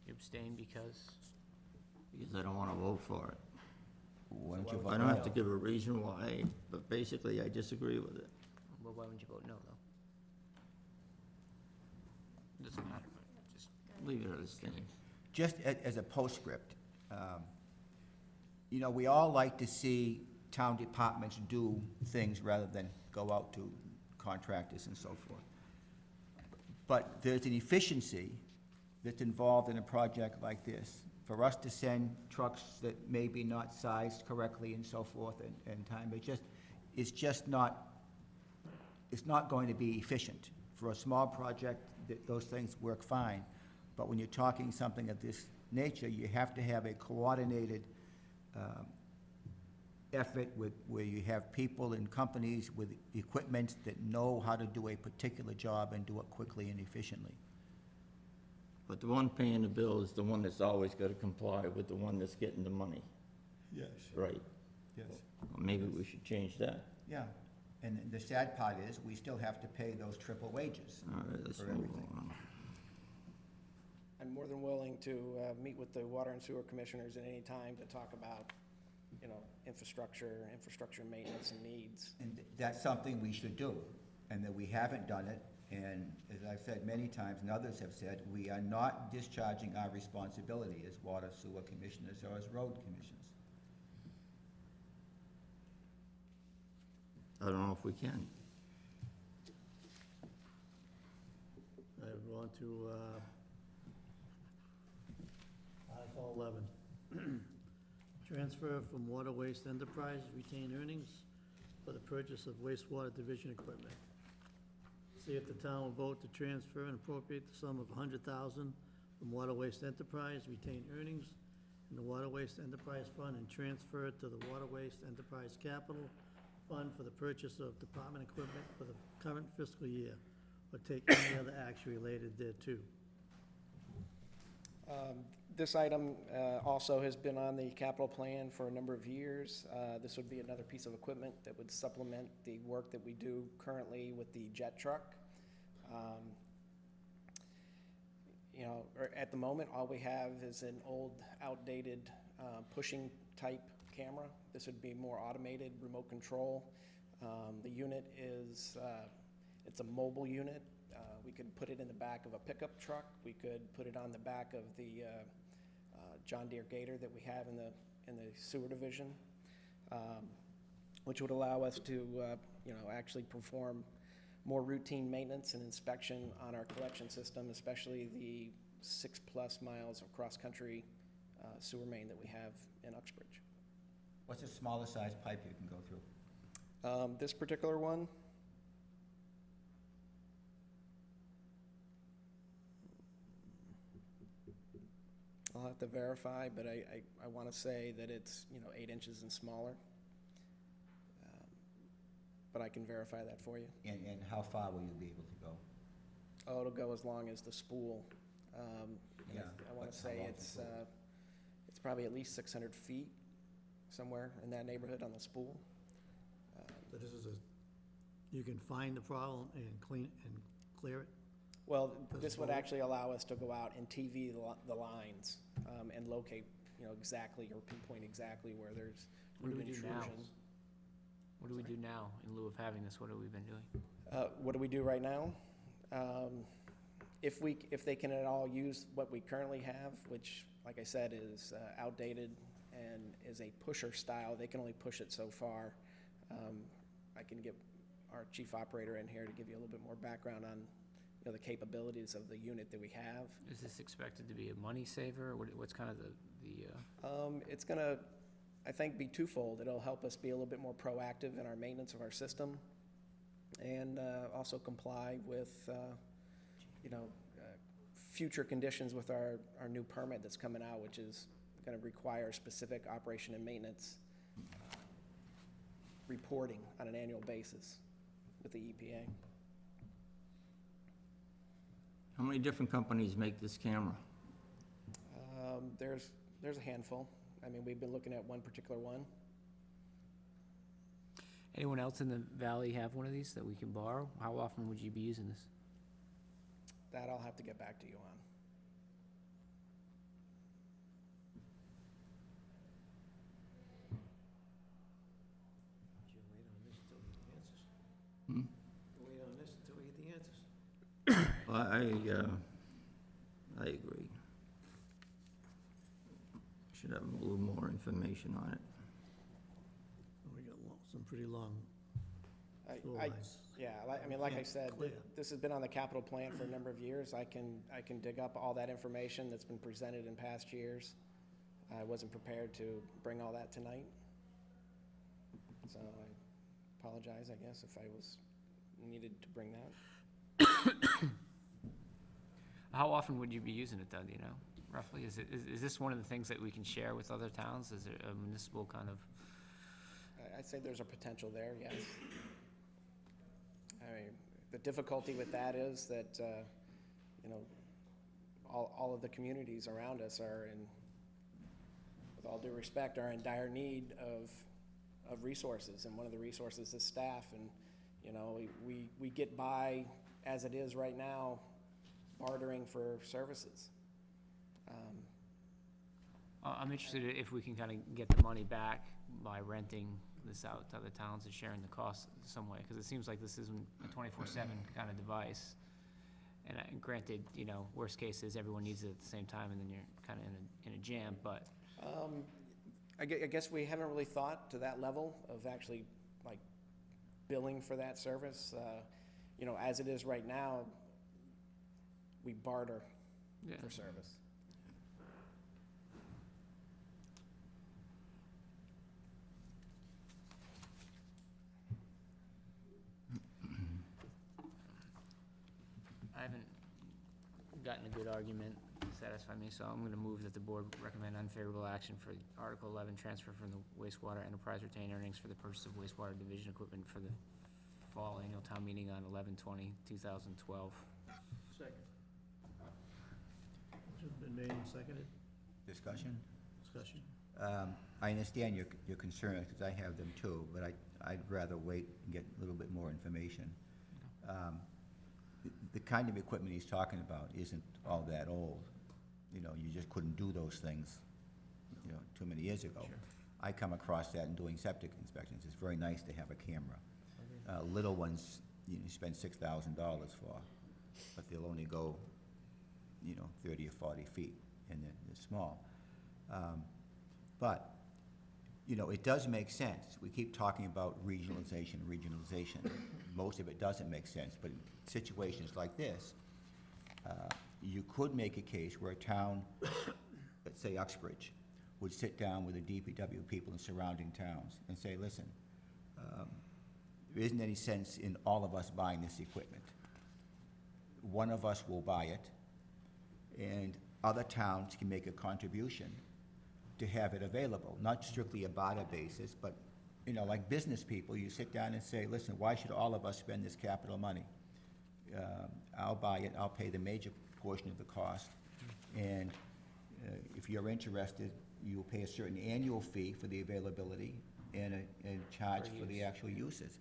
You abstain because, Because I don't want to vote for it. Why don't you I vote don't have no? to give a reason why, but basically I disagree with it. well, why wouldn't you vote no, though? Doesn't matter, but just, Leave it at abstain. Just as a postscript, you know, we all like to see town departments do things rather than go out to contractors and so forth. But there's an efficiency that's involved in a project like this. For us to send trucks that may be not sized correctly and so forth in time, it's just not, it's not going to be efficient. For a small project, those things work fine. But when you're talking something of this nature, you have to have a coordinated effort where you have people and companies with equipment that know how to do a particular job and do it quickly and efficiently. But the one paying the bill is the one that's always got to comply with the one that's getting the money, Yes. right? Yes. Well, maybe we should change that. Yeah, and the sad part is, we still have to pay those triple wages. All right, let's For move everything. on. I'm more than willing to meet with the water and sewer commissioners at any time to talk about, you know, infrastructure maintenance and needs. And that's something we should do, and that we haven't done it. And as I've said many times, and others have said, we are not discharging our responsibility as water sewer commissioners or as road commissioners. I don't know if we can. I go on to, Article 11. Transfer from Water Waste Enterprise retained earnings for the purchase of wastewater division equipment. See if the town will vote to transfer and appropriate the sum of $100,000 from Water Waste Enterprise retained earnings in the Water Waste Enterprise Fund and transfer it to the Water Waste Enterprise Capital Fund for the purchase of department equipment for the current fiscal year, or take any other action related thereto. This item also has been on the capital plan for a number of years. This would be another piece of equipment that would supplement the work that we do currently with the jet truck. You know, at the moment, all we have is an old, outdated pushing type camera. This would be more automated, remote control. The unit is, it's a mobile unit. We could put it in the back of a pickup truck. We could put it on the back of the John Deere Gator that we have in the sewer division, which would allow us to, you know, actually perform more routine maintenance and inspection on our collection system, especially the 6+ miles of cross-country sewer main that we have in Uxbridge. What's the smallest size pipe you can go through? This particular one, I'll have to verify, but I want to say that it's, 8 inches and smaller. But I can verify that for you. And how far will you be able to go? Oh, it'll go as long as the spool. And Yeah, I want but to how say long's the spool? it's probably at least 600 feet, somewhere in that neighborhood on the spool. So this is you can find the problem and clear it? Well, Does this it would hold? actually allow us to go out and TV the lines, and locate, exactly, or pinpoint exactly where there's What do root we do now? intrusion. What do we do now in lieu of having this? What have we been doing? What do we do right now? If they can at all use what we currently have, which, like I said, is outdated and is a pusher style, they can only push it so far. I can get our chief operator in here to give you a little bit more background on, the capabilities of the unit that we have. Is this expected to be a money saver? What's kind of the It's gonna, I think, be twofold. It'll help us be a little bit more proactive in our maintenance of our system, and also comply with, future conditions with our new permit that's coming out, which is gonna require specific operation and maintenance reporting on an annual basis with the EPA. How many different companies make this camera? There's a handful. I mean, we've been looking at one particular one. anyone else in the valley have one of these that we can borrow? How often would you be using this? That I'll have to get back to you on. Should wait on this until we get the answers. Well, I agree. Should have a little more information on it. We got some pretty long flow I lines. Yeah, like I Can't said, clear. this has been on the capital plan for a number of years. I can dig up all that information that's been presented in past years. I wasn't prepared to bring all that tonight. So I apologize, I guess, if I was needed to bring that. How often would you be using it, though, do you know, roughly? Is this one of the things that we can share with other towns? Is it a municipal kind of? I'd say there's a potential there, yes. I mean, the difficulty with that is that, all of the communities around us are in, with all due respect, are in dire need of resources, and one of the resources is staff, and, we get by as it is right now, bartering for services. I'm interested if we can kind of get the money back by renting this out to other towns and sharing the cost some way, because it seems like this isn't a 24/7 kind of device. And granted, worst case is everyone needs it at the same time, and then you're kind of in a jam, but. I guess we haven't really thought to that level of actually, like, billing for that service. As it is right now, we barter Yeah. for service. I haven't gotten a good argument to satisfy me, so I'm gonna move that the board recommend unfavorable action for Article 11, transfer from the wastewater enterprise retained earnings for the purchase of wastewater division equipment for the fall annual town meeting on 11/20/2012. Second. Motion's been made and seconded. Discussion? Discussion. I understand your concerns, because I have them too, but I'd rather wait and get a little bit more information. The kind of equipment he's talking about isn't all that old. You just couldn't do those things, too many years ago. Sure. I come across that in doing septic inspections. It's very nice to have a camera. Little ones, you spend $6,000 for, but they'll only go, 30 or 40 feet, and they're small. But, it does make sense. We keep talking about regionalization. Most of it doesn't make sense, but in situations like this, you could make a case where a town, let's say Uxbridge, would sit down with the DPW people in surrounding towns and say, listen, there isn't any sense in all of us buying this equipment. One of us will buy it, and other towns can make a contribution to have it available, not strictly a barter basis, but, you know, like business people, you sit down and say, listen, why should all of us spend this capital money? I'll buy it, I'll pay the major portion of the cost, and if you're interested, you'll pay a certain annual fee for the availability and a charge for the actual uses.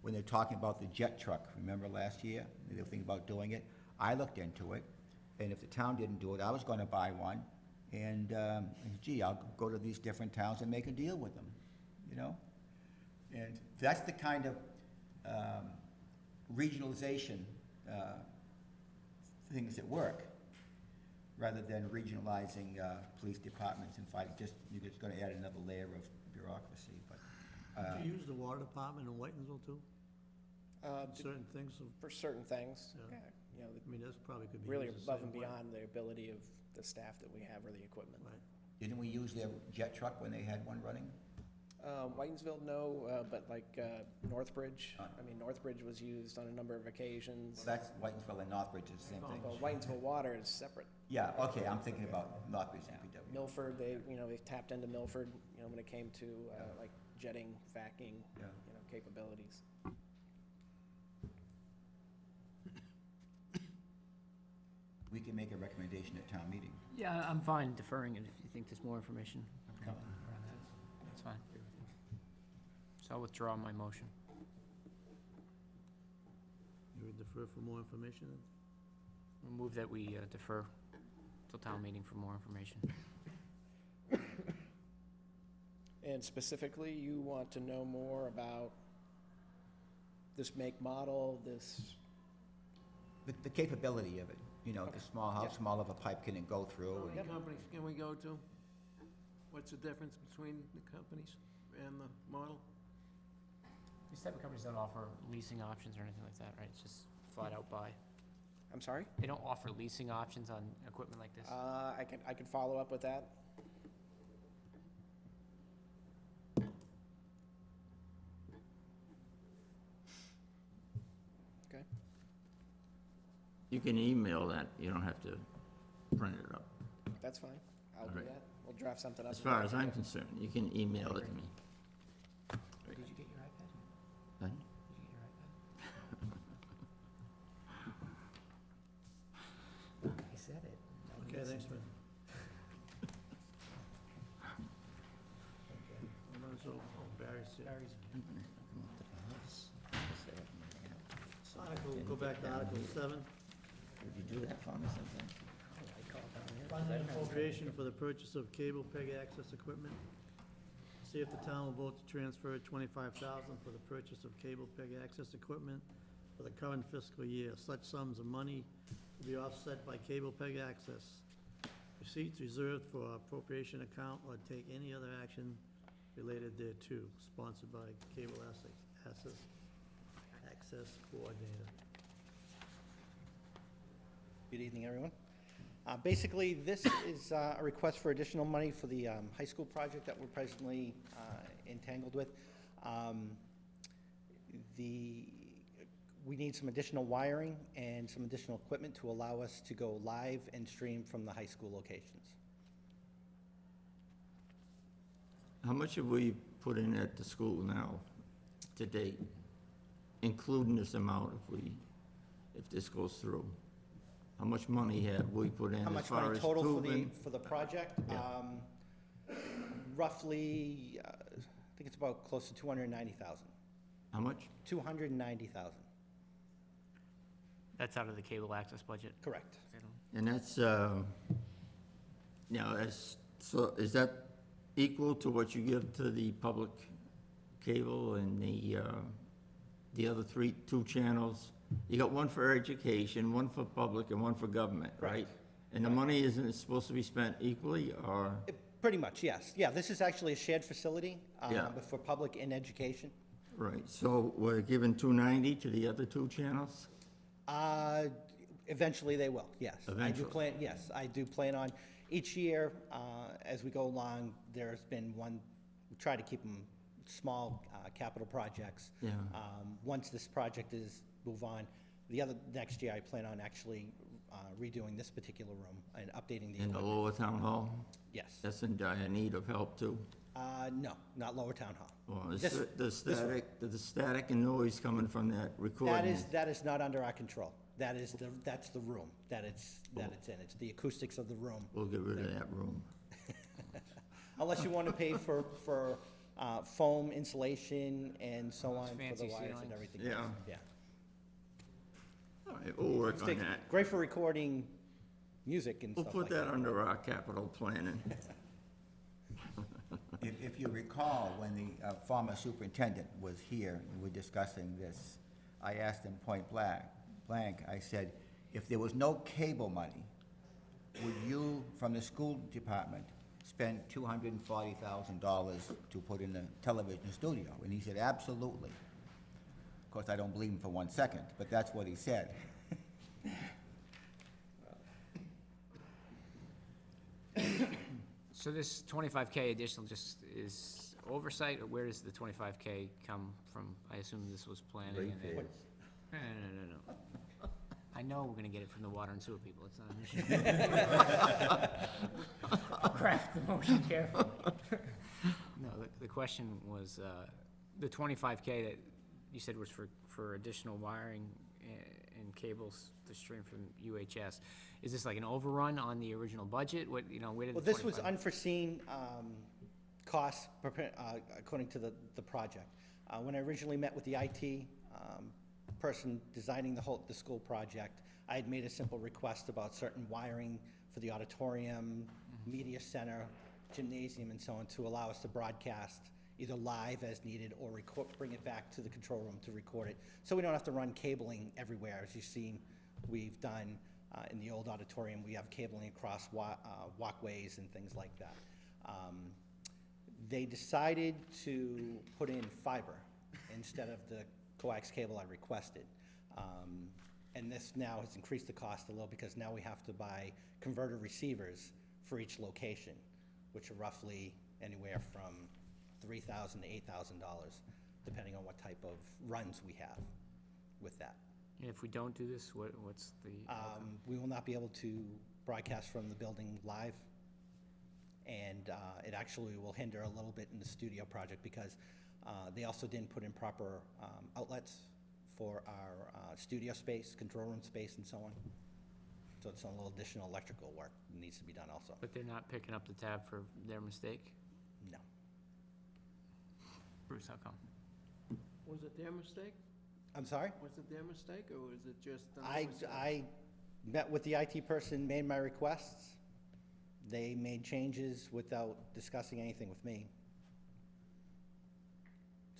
When they're talking about the jet truck, remember last year, they were thinking about doing it? I looked into it, and if the town didn't do it, I was gonna buy one, and gee, I'll go to these different towns and make a deal with them, you know? And that's the kind of regionalization things that work, rather than regionalizing police departments and fighting. You're just gonna add another layer of bureaucracy, but. Do you use the water department in Whitensville too? Certain things, For certain things, Yeah. yeah, you know, I mean, that's probably could be really used the above same and way. beyond the ability of the staff that we have or the equipment. Right. Didn't we use their jet truck when they had one running? Whitensville, no, but like Northbridge, I mean, Northbridge was used on a number of occasions. Well, that's Whitensville and Northbridge, is the same thing. Well, Whitensville Water is separate. Yeah, okay, I'm thinking about Northbridge DPW. Milford, they tapped into Milford, when it came to like jetting, vacuuming, Yeah. capabilities. We can make a recommendation at town meeting. Yeah, I'm fine deferring it if you think there's more information coming around that. That's fine. So I'll withdraw my motion. You would defer for more information then? We'll move that we defer till town meeting for more information. And specifically, you want to know more about this make model, this, The capability of it, the small, how small of a pipe can it go through? How and- many companies can we go to? What's the difference between the companies and the model? These type of companies don't offer leasing options or anything like that, right? It's just flat out buy. I'm sorry? They don't offer leasing options on equipment like this? I can follow up with that. Okay. You can email that, you don't have to print it up. That's fine. I'll do All right. that. We'll draft something up. As far as I'm concerned, you can email it to me. Did you get your iPad? Huh? Did you get your iPad? I said it. Okay, thanks, man. So, Barry's here. Article, go back to Article 7. Would you do that for me sometime? Funding appropriation for the purchase of cable peg access equipment. See if the town will vote to transfer $25,000 for the purchase of cable peg access equipment for the current fiscal year. Such sums of money to be offset by cable peg access. Receipts reserved for appropriation account or take any other action related thereto. Sponsored by Cable Access Coordinator. Good evening, everyone. Basically, this is a request for additional money for the high school project that we're presently entangled with. We need some additional wiring and some additional equipment to allow us to go live and stream from the high school locations. How much have we put in at the school now, to date, including this amount if this goes through? How much money have we put in How as much far money as total tubing? for the project? Yeah. Roughly, I think it's about close to 290,000. How much? 290,000, That's out of the cable access budget? correct. And that's, so is that equal to what you give to the public cable and the other two channels? You got one for education, one for public, and one for government, right? Right. And the money isn't supposed to be spent equally, or? Pretty much, yes. Yeah, this is actually a shared facility Yeah. for public and education. Right, so we're giving 290 to the other two channels? Eventually they will, yes. Eventually. I do plan on, each year, as we go along, there's been one, we try to keep them small capital projects. Yeah. Once this project is move on, next year I plan on actually redoing this particular room and updating the In the equipment. lower town hall? Yes. That's in dire need of help too. No, not Lower Town Hall. Well, This- the static and noise coming from that recording. That is not under our control. That's the room that it's in. It's the acoustics of the room. We'll get rid of that room. Unless you want to pay for foam insulation and so on for the Fancy wires and ceilings. everything. Yeah. else. Yeah. All right, we'll work on that. Great for recording music and We'll stuff put like that that. under our capital planning. If you recall, when the former superintendent was here and we're discussing this, I asked him point blank, I said, if there was no cable money, would you, from the school department, spend $240,000 to put in a television studio? And he said, absolutely. Of course, I don't believe him for 1 second, but that's what he said. So this 25K additional just is oversight, or where does the 25K come from? I assume this was planning and then... No. I know we're gonna get it from the water and sewer people, it's not an issue. I'll craft the motion carefully. No, the question was, the 25K that you said was for additional wiring and cables to stream from UHS. Is this like an overrun on the original budget? Where did the 25? Well, this was unforeseen costs according to the project. When I originally met with the IT person designing the school project, I had made a simple request about certain wiring for the auditorium, media center, gymnasium, and so on, to allow us to broadcast either live as needed or bring it back to the control room to record it. So we don't have to run cabling everywhere. As you've seen, we've done in the old auditorium, we have cabling across walkways and things like that. They decided to put in fiber instead of the coax cable I requested. And this now has increased the cost a little because now we have to buy converter receivers for each location, which are roughly anywhere from $3,000 to $8,000, depending on what type of runs we have with that. And if we don't do this, what's the outcome? We will not be able to broadcast from the building live, and it actually will hinder a little bit in the studio project because they also didn't put in proper outlets for our studio space, control room space, and so on. So it's a little additional electrical work that needs to be done also. But they're not picking up the tab for their mistake? No. Bruce, how come? Was it their mistake? I'm sorry? Was it their mistake, or was it just? I met with the IT person, made my requests. They made changes without discussing anything with me.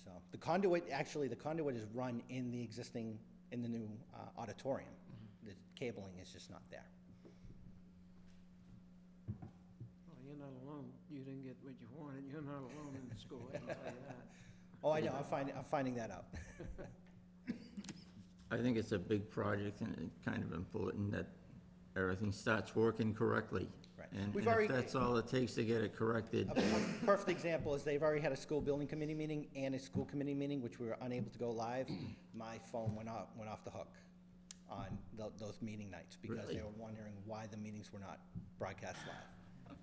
So the conduit is run in the new auditorium. The cabling is just not there. Well, you're not alone. You didn't get what you wanted. You're not alone in the school, I can tell you that. Oh, I know, I'm finding that out. I think it's a big project and it's kind of important that everything starts working correctly. Right. And We've if already- that's all it takes to get it corrected, A perfect example is they've already had a school building committee meeting and a school committee meeting, which we were unable to go live. My phone went off the hook on those meeting nights because Really? they were wondering why the meetings were not broadcast live.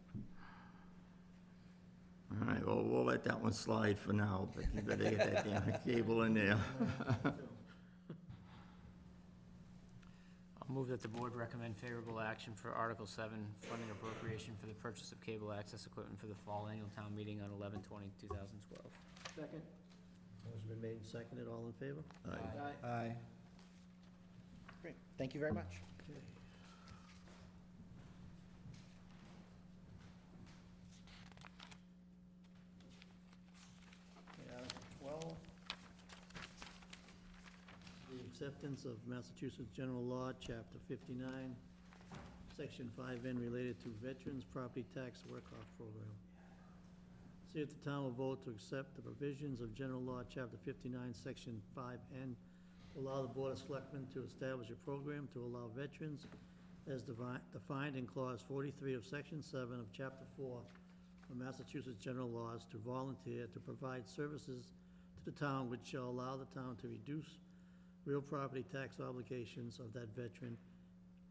all right, well, we'll let that one slide for now, but you better get that damn cable in there. I'll move that the board recommend favorable action for Article 7, funding appropriation for the purchase of cable access equipment for the fall annual town meeting on 11/20/2012. Second? Motion been made and seconded, all in favor? All right. Aye. Aye. Great, thank you very much. Okay. Article 12. The acceptance of Massachusetts General Law, Chapter 59, Section 5N related to Veterans Property Tax Work-Off Program. See if the town will vote to accept the provisions of General Law, Chapter 59, Section 5N, to allow the Board of Selectmen to establish a program to allow veterans as defined in Clause 43 of Section 7 of Chapter 4 of Massachusetts general laws to volunteer to provide services to the town which shall allow the town to reduce real property tax obligations of that veteran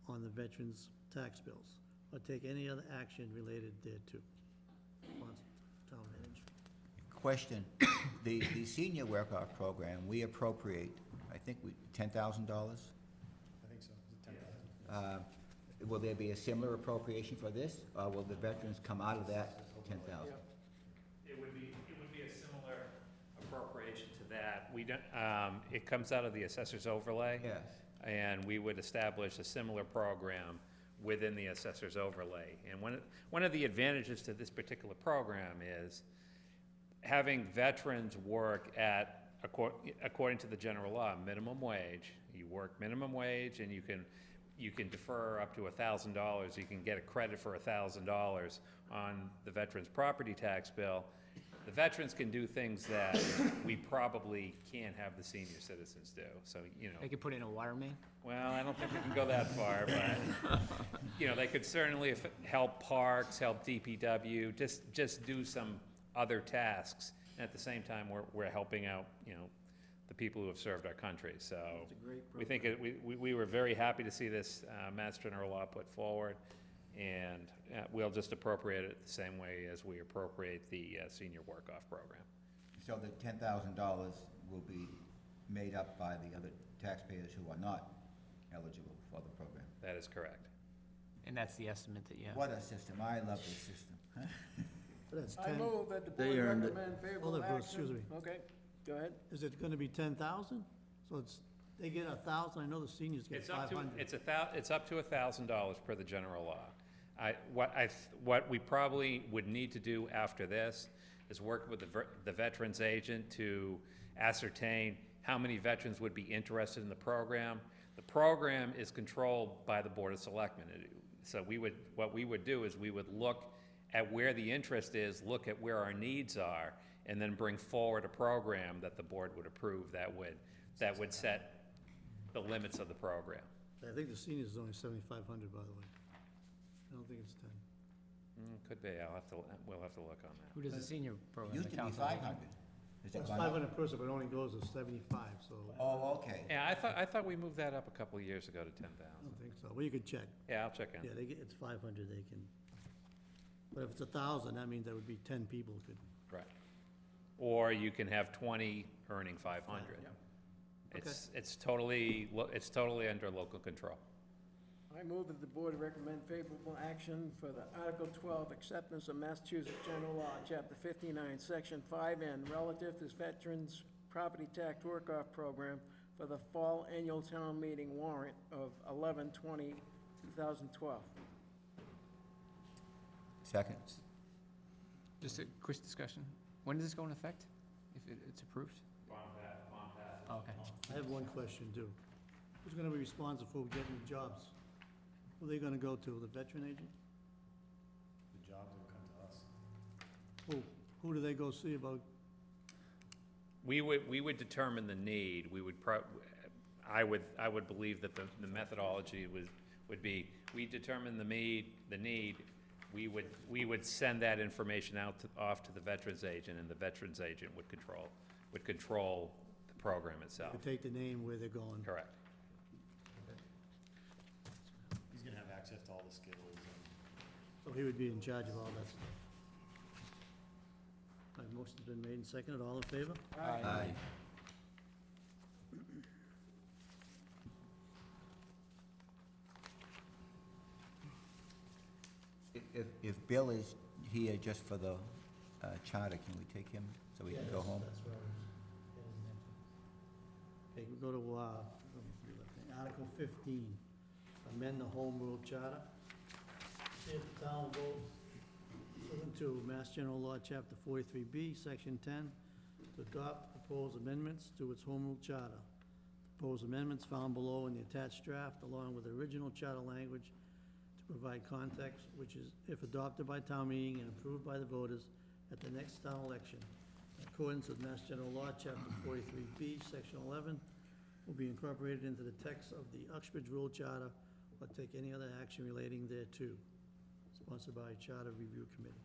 on the veteran's tax bills, or take any other action related thereto. Sponsor, Town manager. Question, the senior work-off program, we appropriate, I think, $10,000? I think so. Is it 10,000? Will there be a similar appropriation for this, or will the veterans come out of that 10,000? It would be a similar appropriation to that. We don't, it comes out of the assessor's overlay. Yes. And we would establish a similar program within the assessor's overlay. And one of the advantages to this particular program is having veterans work at, according to the general law, minimum wage. You work minimum wage, and you can defer up to $1,000. You can get a credit for $1,000 on the veteran's property tax bill. The veterans can do things that we probably can't have the senior citizens do. So, you know. They could put in a water main? Well, I don't think we can go that far, but, you know, they could certainly help parks, help DPW, just do some other tasks. And at the same time, we're helping out, you know, the people who have served our country. So It's a great we think we were very happy to see this Mass General Law put forward, and we'll just appropriate it the same way as we appropriate the senior work-off program. So the $10,000 will be made up by the other taxpayers who are not eligible for the program? That is correct. And that's the estimate that you have? What a system, I love this system. That's I 10. move that the They board earned it. recommend favorable Hold it, Bruce, action. excuse me. Okay, go ahead. Is it gonna be 10,000? So they get 1,000, I know the seniors get It's up to, 500. it's up to $1,000 per the general law. What we probably would need to do after this is work with the veterans agent to ascertain how many veterans would be interested in the program. The program is controlled by the Board of Selectmen. So what we would do is we would look at where the interest is, look at where our needs are, and then bring forward a program that the board would approve that would set the limits of the program. I think the seniors is only 7,500, by the way. I don't think it's 10. Could be, we'll have to look on that. Who does the senior program? Used The to be council on 500. aging? Is it It's gone up? 500 person, but it only goes to 75, so Oh, okay. Yeah, I thought we moved that up a couple of years ago to 10,000. I don't think so. Well, you could check. Yeah, I'll check in. Yeah, it's 500, they can, but if it's 1,000, that means that would be 10 people could. Right. Or you can have 20 earning 500. Yeah. It's totally under local control. I move that the board recommend favorable action for the Article 12, acceptance of Massachusetts General Law, Chapter 59, Section 5N, relative to Veterans Property Tax Work-Off Program for the fall annual town meeting warrant of 11/20/2012. Second. Just a quick discussion. When does this go into effect, if it's approved? Oh, okay. I have one question, too. Who's gonna be responsible for getting the jobs? Who are they gonna go to, the veteran agent? The jobs will come to us. Who do they go see about, We would determine the need. We would I would believe that the methodology would be, we determine the need, we would send that information off to the veterans agent, and the veterans agent would control the program itself. to take the name where they're going? Correct. He's gonna have access to all the skills and So he would be in charge of all that stuff. All right, motion's been made and seconded, all in favor? Aye. If Bill is here just for the charter, can we take him so we can go home? That's where I was heading into. Okay, we go to, Article 15, amend the home rule charter. If the town votes pursuant to Mass General Law, Chapter 43B, Section 10, to adopt proposed amendments to its home rule charter. Proposed amendments found below in the attached draft, along with the original charter language, to provide context, which is, if adopted by town meeting and approved by the voters at the next town election, in accordance with Mass General Law, Chapter 43B, Section 11, will be incorporated into the text of the Uxbridge Rule Charter or take any other action relating thereto. Sponsored by Charter Review Committee.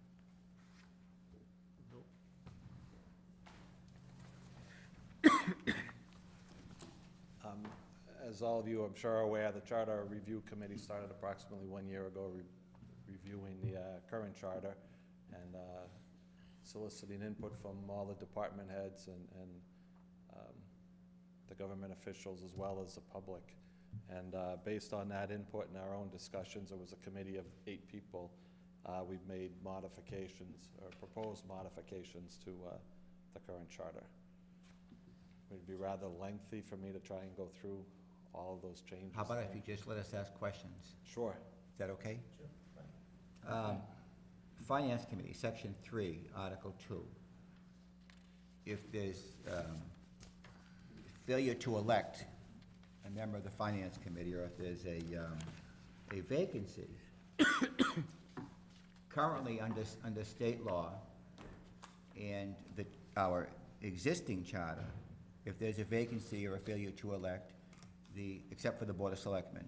As all of you, I'm sure, are aware, the Charter Review Committee started approximately 1 year ago reviewing the current charter and soliciting input from all the department heads and the government officials as well as the public. And based on that input and our own discussions, it was a committee of 8 people. We've made modifications or proposed modifications to the current charter. It'd be rather lengthy for me to try and go through all of those changes. How about if you just let us ask questions? Sure. Is that okay? Sure. Finance Committee, Section 3, Article 2. If there's failure to elect a member of the Finance Committee, or if there's a vacancy, currently under state law and our existing charter, if there's a vacancy or a failure to elect, except for the Board of Selectmen,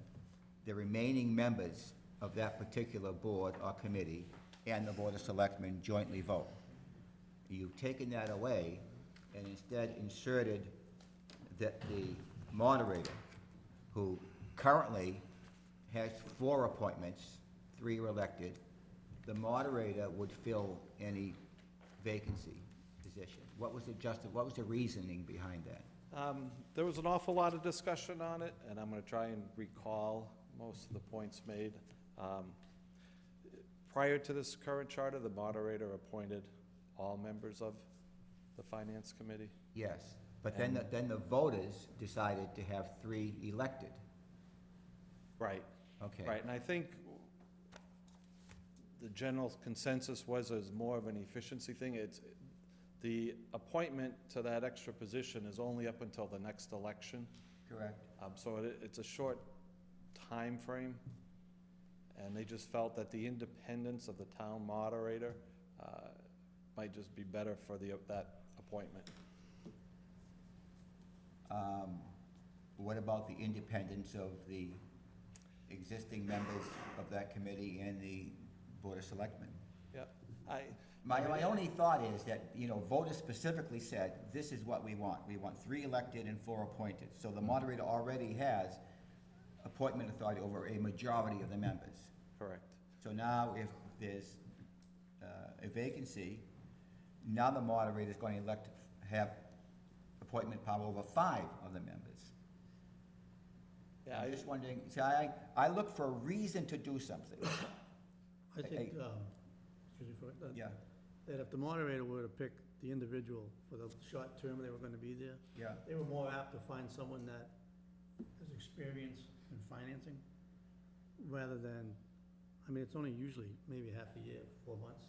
the remaining members of that particular board or committee and the Board of Selectmen jointly vote. You've taken that away and instead inserted that the moderator, who currently has 4 appointments, 3 are elected, the moderator would fill any vacancy position. What was the reasoning behind that? There was an awful lot of discussion on it, and I'm going to try and recall most of the points made. Prior to this current charter, the moderator appointed all members of the Finance Committee. Yes, but then the voters decided to have 3 elected. Right. Okay. Right, and I think the general consensus was more of an efficiency thing. The appointment to that extra position is only up until the next election. Correct. So it's a short time frame, and they just felt that the independence of the town moderator might just be better for that appointment. What about the independence of the existing members of that committee and the Board of Selectmen? Yeah, My only thought is that, voters specifically said, this is what we want. We want 3 elected and 4 appointed. So the moderator already has appointment authority over a majority of the members. Correct. So now if there's a vacancy, now the moderator is going to have appointment power over 5 of the members. Yeah, I'm just wondering, see, I look for a reason to do something. I think, excuse me for that. Yeah, That if the moderator were to pick the individual for the short term they were gonna be there, yeah. they were more apt to find someone that has experience in financing, rather than, it's only usually maybe half a year, 4 months.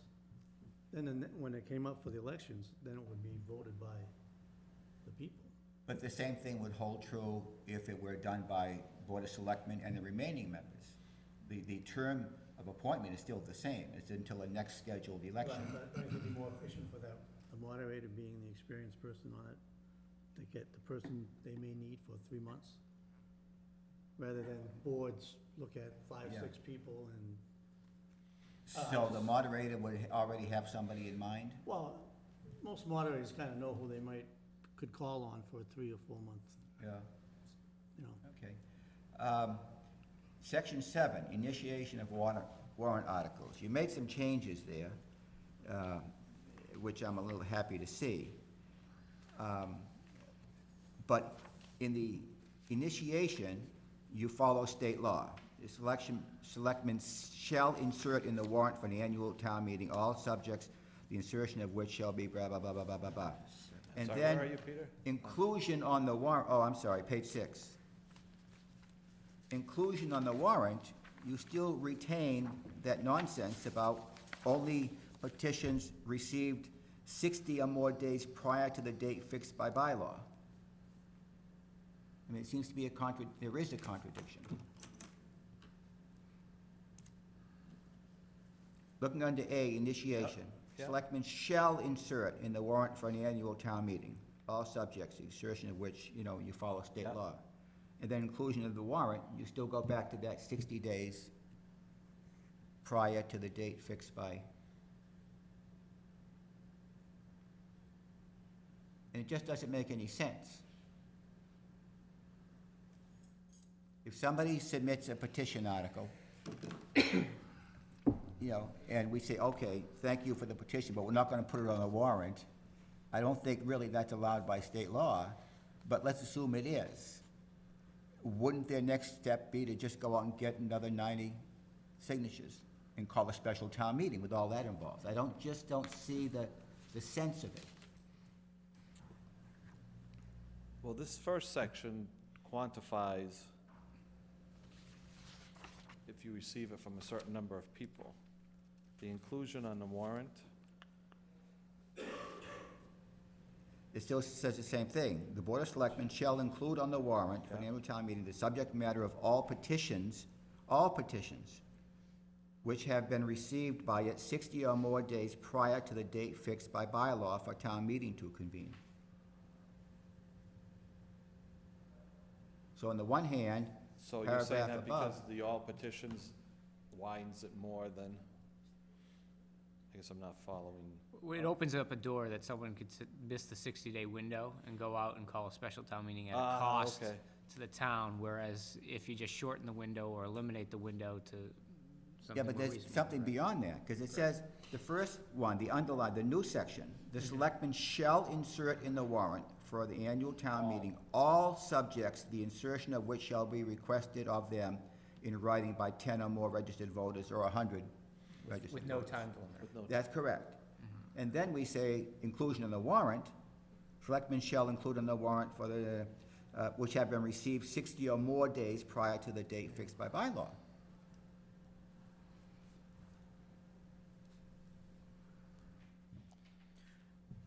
Then when it came up for the elections, then it would be voted by the people. But the same thing would hold true if it were done by Board of Selectmen and the remaining members. The term of appointment is still the same. It's until the next scheduled election. But I think it'd be more efficient for the moderator being the experienced person on it, to get the person they may need for 3 months, rather than boards look at 5, Yeah. 6 people and. So the moderator would already have somebody in mind? Well, most moderators kind of know who they could call on for a 3 or 4 month, Yeah, you know. okay. Section 7, initiation of warrant articles. You made some changes there, which I'm a little happy to see. But in the initiation, you follow state law. The selectmen shall insert in the warrant for the annual town meeting all subjects, the insertion of which shall be blah, blah, blah, blah, blah, blah, blah. And Sorry, then where are you, Peter? inclusion on the warrant, I'm sorry, page 6. Inclusion on the warrant, you still retain that nonsense about only petitions received 60 or more days prior to the date fixed by bylaw. It seems to be there is a contradiction. Looking under A, initiation. Yep. Selectmen shall insert in the warrant for an annual town meeting, all subjects, the insertion of which, you follow state Yep. law. And then inclusion of the warrant, you still go back to that 60 days prior to the date fixed by. And it just doesn't make any sense. if somebody submits a petition article, you know, and we say, okay, thank you for the petition, but we're not gonna put it on a warrant, I don't think really that's allowed by state law, but let's assume it is. Wouldn't their next step be to just go out and get another 90 signatures and call a special town meeting with all that involved? I just don't see the sense of it. Well, this first section quantifies if you receive it from a certain number of people. The inclusion on the warrant, It still says the same thing. The Board of Selectmen shall include on the warrant for the annual town meeting the subject matter of all petitions, which have been received by it 60 or more days prior to the date fixed by bylaw for town meeting to convene. So on the one hand, so you're saying paragraph that because above, the all petitions widens it more than, I guess I'm not following. It opens up a door that someone could miss the 60-day window and go out and call a special town meeting at a cost Okay. to the town, whereas if you just shorten the window or eliminate the window to yeah, something but more there's reasonable. something beyond that, because it says, the first one, the underline, the new section, the selectmen shall insert in the warrant for the annual town meeting all subjects, the insertion of which shall be requested of them in writing by 10 or more registered voters or 100 registered With no voters. time limit. That's correct. And then we say, inclusion in the warrant, selectmen shall include in the warrant for the, which have been received 60 or more days prior to the date fixed by bylaw.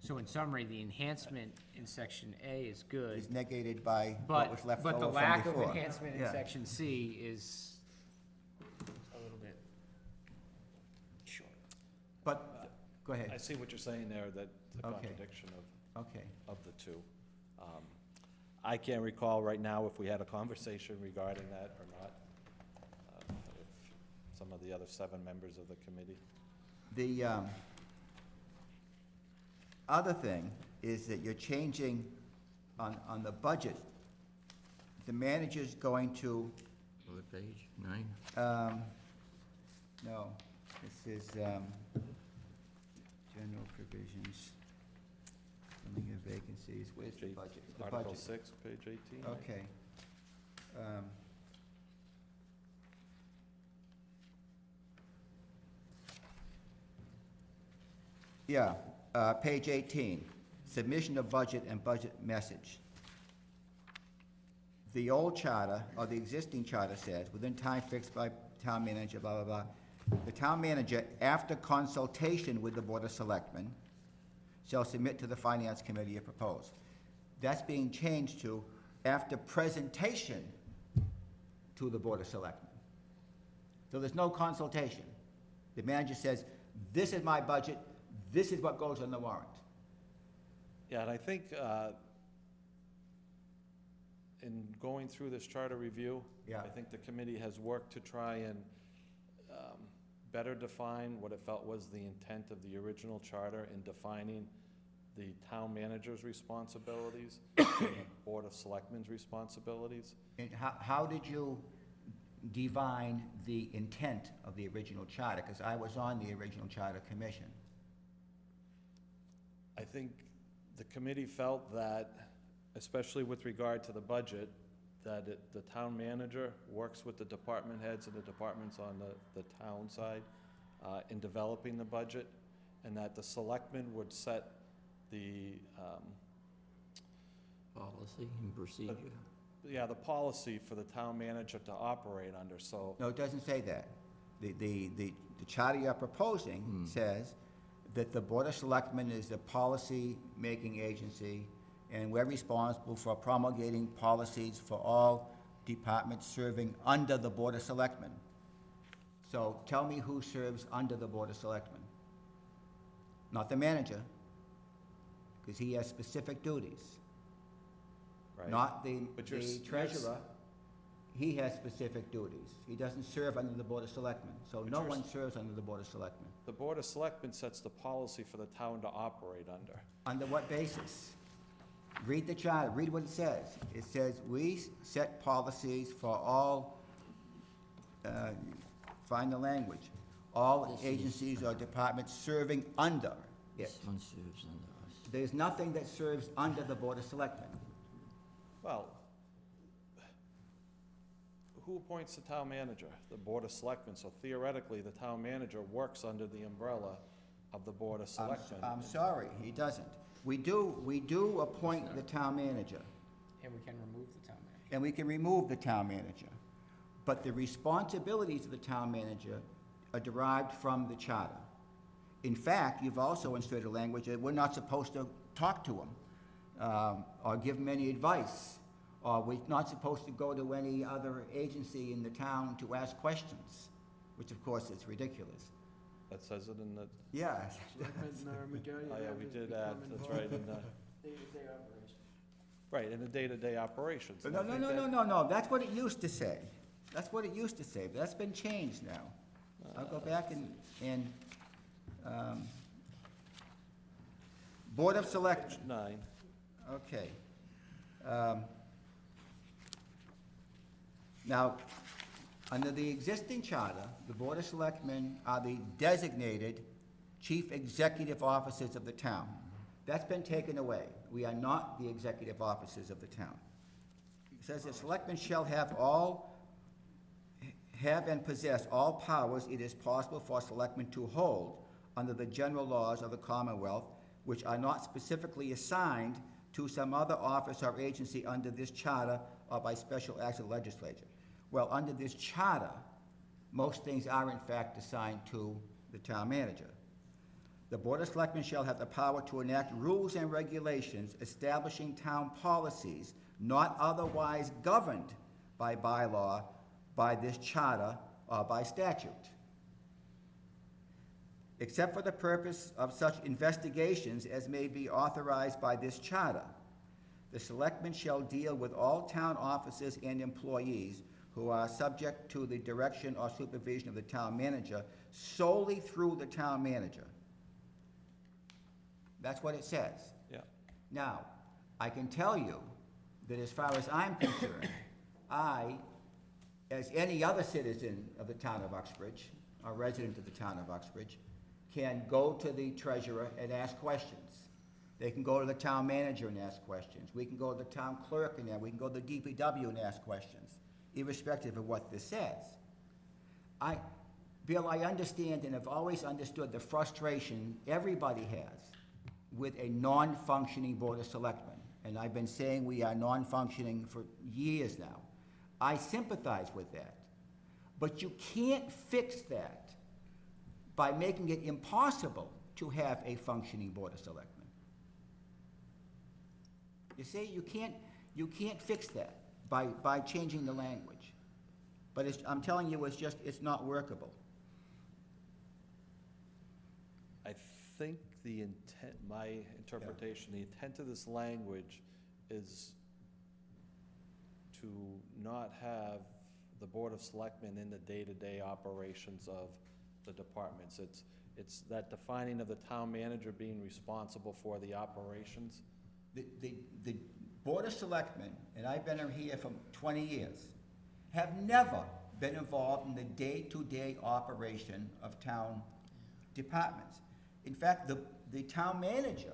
So in summary, the enhancement in section A is good, Is negated by what was left over but from the before. lack of enhancement in Yeah. section C is a little bit short. But, go I ahead. see what you're saying there, that the Okay. contradiction Okay. of the two. I can't recall right now if we had a conversation regarding that or not. If some of the other 7 members of the committee. The other thing is that you're changing on the budget. The manager's going to, What page, 9? no, this is, general provisions, filling of vacancies, where's the budget? The Article budget. 6, page 18. Okay. Yeah, page 18, submission of budget and budget message. The old charter, or the existing charter says, within time fixed by town manager, blah, blah, blah. The town manager, after consultation with the Board of Selectmen, shall submit to the Finance Committee a proposed. That's being changed to after presentation to the Board of Selectmen. So there's no consultation. The manager says, this is my budget, this is what goes on the warrant. Yeah, and I think in going through this charter review, Yeah. I think the committee has worked to try and better define what it felt was the intent of the original charter in defining the town manager's responsibilities and the Board of Selectmen's responsibilities. And how did you divine the intent of the original charter? Because I was on the original charter commission. I think the committee felt that, especially with regard to the budget, that the town manager works with the department heads and the departments on the town side in developing the budget, and that the selectmen would set the, Policy and procedure. the policy for the town manager to operate under, so. No, it doesn't say that. The charter you're proposing says that the Board of Selectmen is the policy-making agency, and we're responsible for promulgating policies for all departments serving under the Board of Selectmen. So tell me who serves under the Board of Selectmen? Not the manager, because he has specific duties. Right. Not the But you're treasurer, he has specific duties. He doesn't serve under the Board of Selectmen, so But no you're one serves under the Board of Selectmen. The Board of Selectmen sets the policy for the town to operate under. Under what basis? Read the charter, read what it says. It says, we set policies for all, find the language, all agencies or departments serving under it. This one serves under us. There's nothing that serves under the Board of Selectmen. Well, who appoints the town manager? The Board of Selectmen, so theoretically, the town manager works under the umbrella of the Board of Selectmen. I'm sorry, he doesn't. We do appoint the town manager, And we can remove the town manager. and we can remove the town manager. But the responsibilities of the town manager are derived from the charter. In fact, you've also inserted language that we're not supposed to talk to him, or give him any advice, or we're not supposed to go to any other agency in the town to ask questions, which of course is ridiculous. That says it in the, Yeah. Selectmen, majority oh of yeah, them we is did add, becoming that's right, in the, day-to-day operation. right, in the day-to-day operations. And No, I no, think no, that- no, no, no, that's what it used to say. That's what it used to say, but that's been changed now. I'll go back and, Board of Select, 9. okay. Now, under the existing charter, the Board of Selectmen are the designated chief executive officers of the town. That's been taken away. We are not the executive officers of the town. It says the selectmen shall have and possess all powers it is possible for selectmen to hold under the general laws of the Commonwealth, which are not specifically assigned to some other office or agency under this charter or by special acts of the legislature. Well, under this charter, most things are in fact assigned to the town manager. The Board of Selectmen shall have the power to enact rules and regulations establishing town policies not otherwise governed by bylaw, by this charter, or by statute, except for the purpose of such investigations as may be authorized by this charter. The selectmen shall deal with all town officers and employees who are subject to the direction or supervision of the town manager solely through the town manager. That's what it says. Yeah. Now, I can tell you that as far as I'm concerned, I, as any other citizen of the town of Uxbridge, or resident of the town of Uxbridge, can go to the treasurer and ask questions. They can go to the town manager and ask questions. We can go to the town clerk and we can go to the DPW and ask questions, irrespective of what this says. Bill, I understand and have always understood the frustration everybody has with a non-functioning Board of Selectmen. And I've been saying we are non-functioning for years now. I sympathize with that. But you can't fix that by making it impossible to have a functioning Board of Selectmen. You see, you can't fix that by changing the language. But I'm telling you, it's not workable. I think the intent, my interpretation, the intent of this language is to not have the Board of Selectmen in the day-to-day operations of the departments. It's that defining of the town manager being responsible for the operations. The Board of Selectmen, and I've been here for 20 years, have never been involved in the day-to-day operation of town departments. In fact, the town manager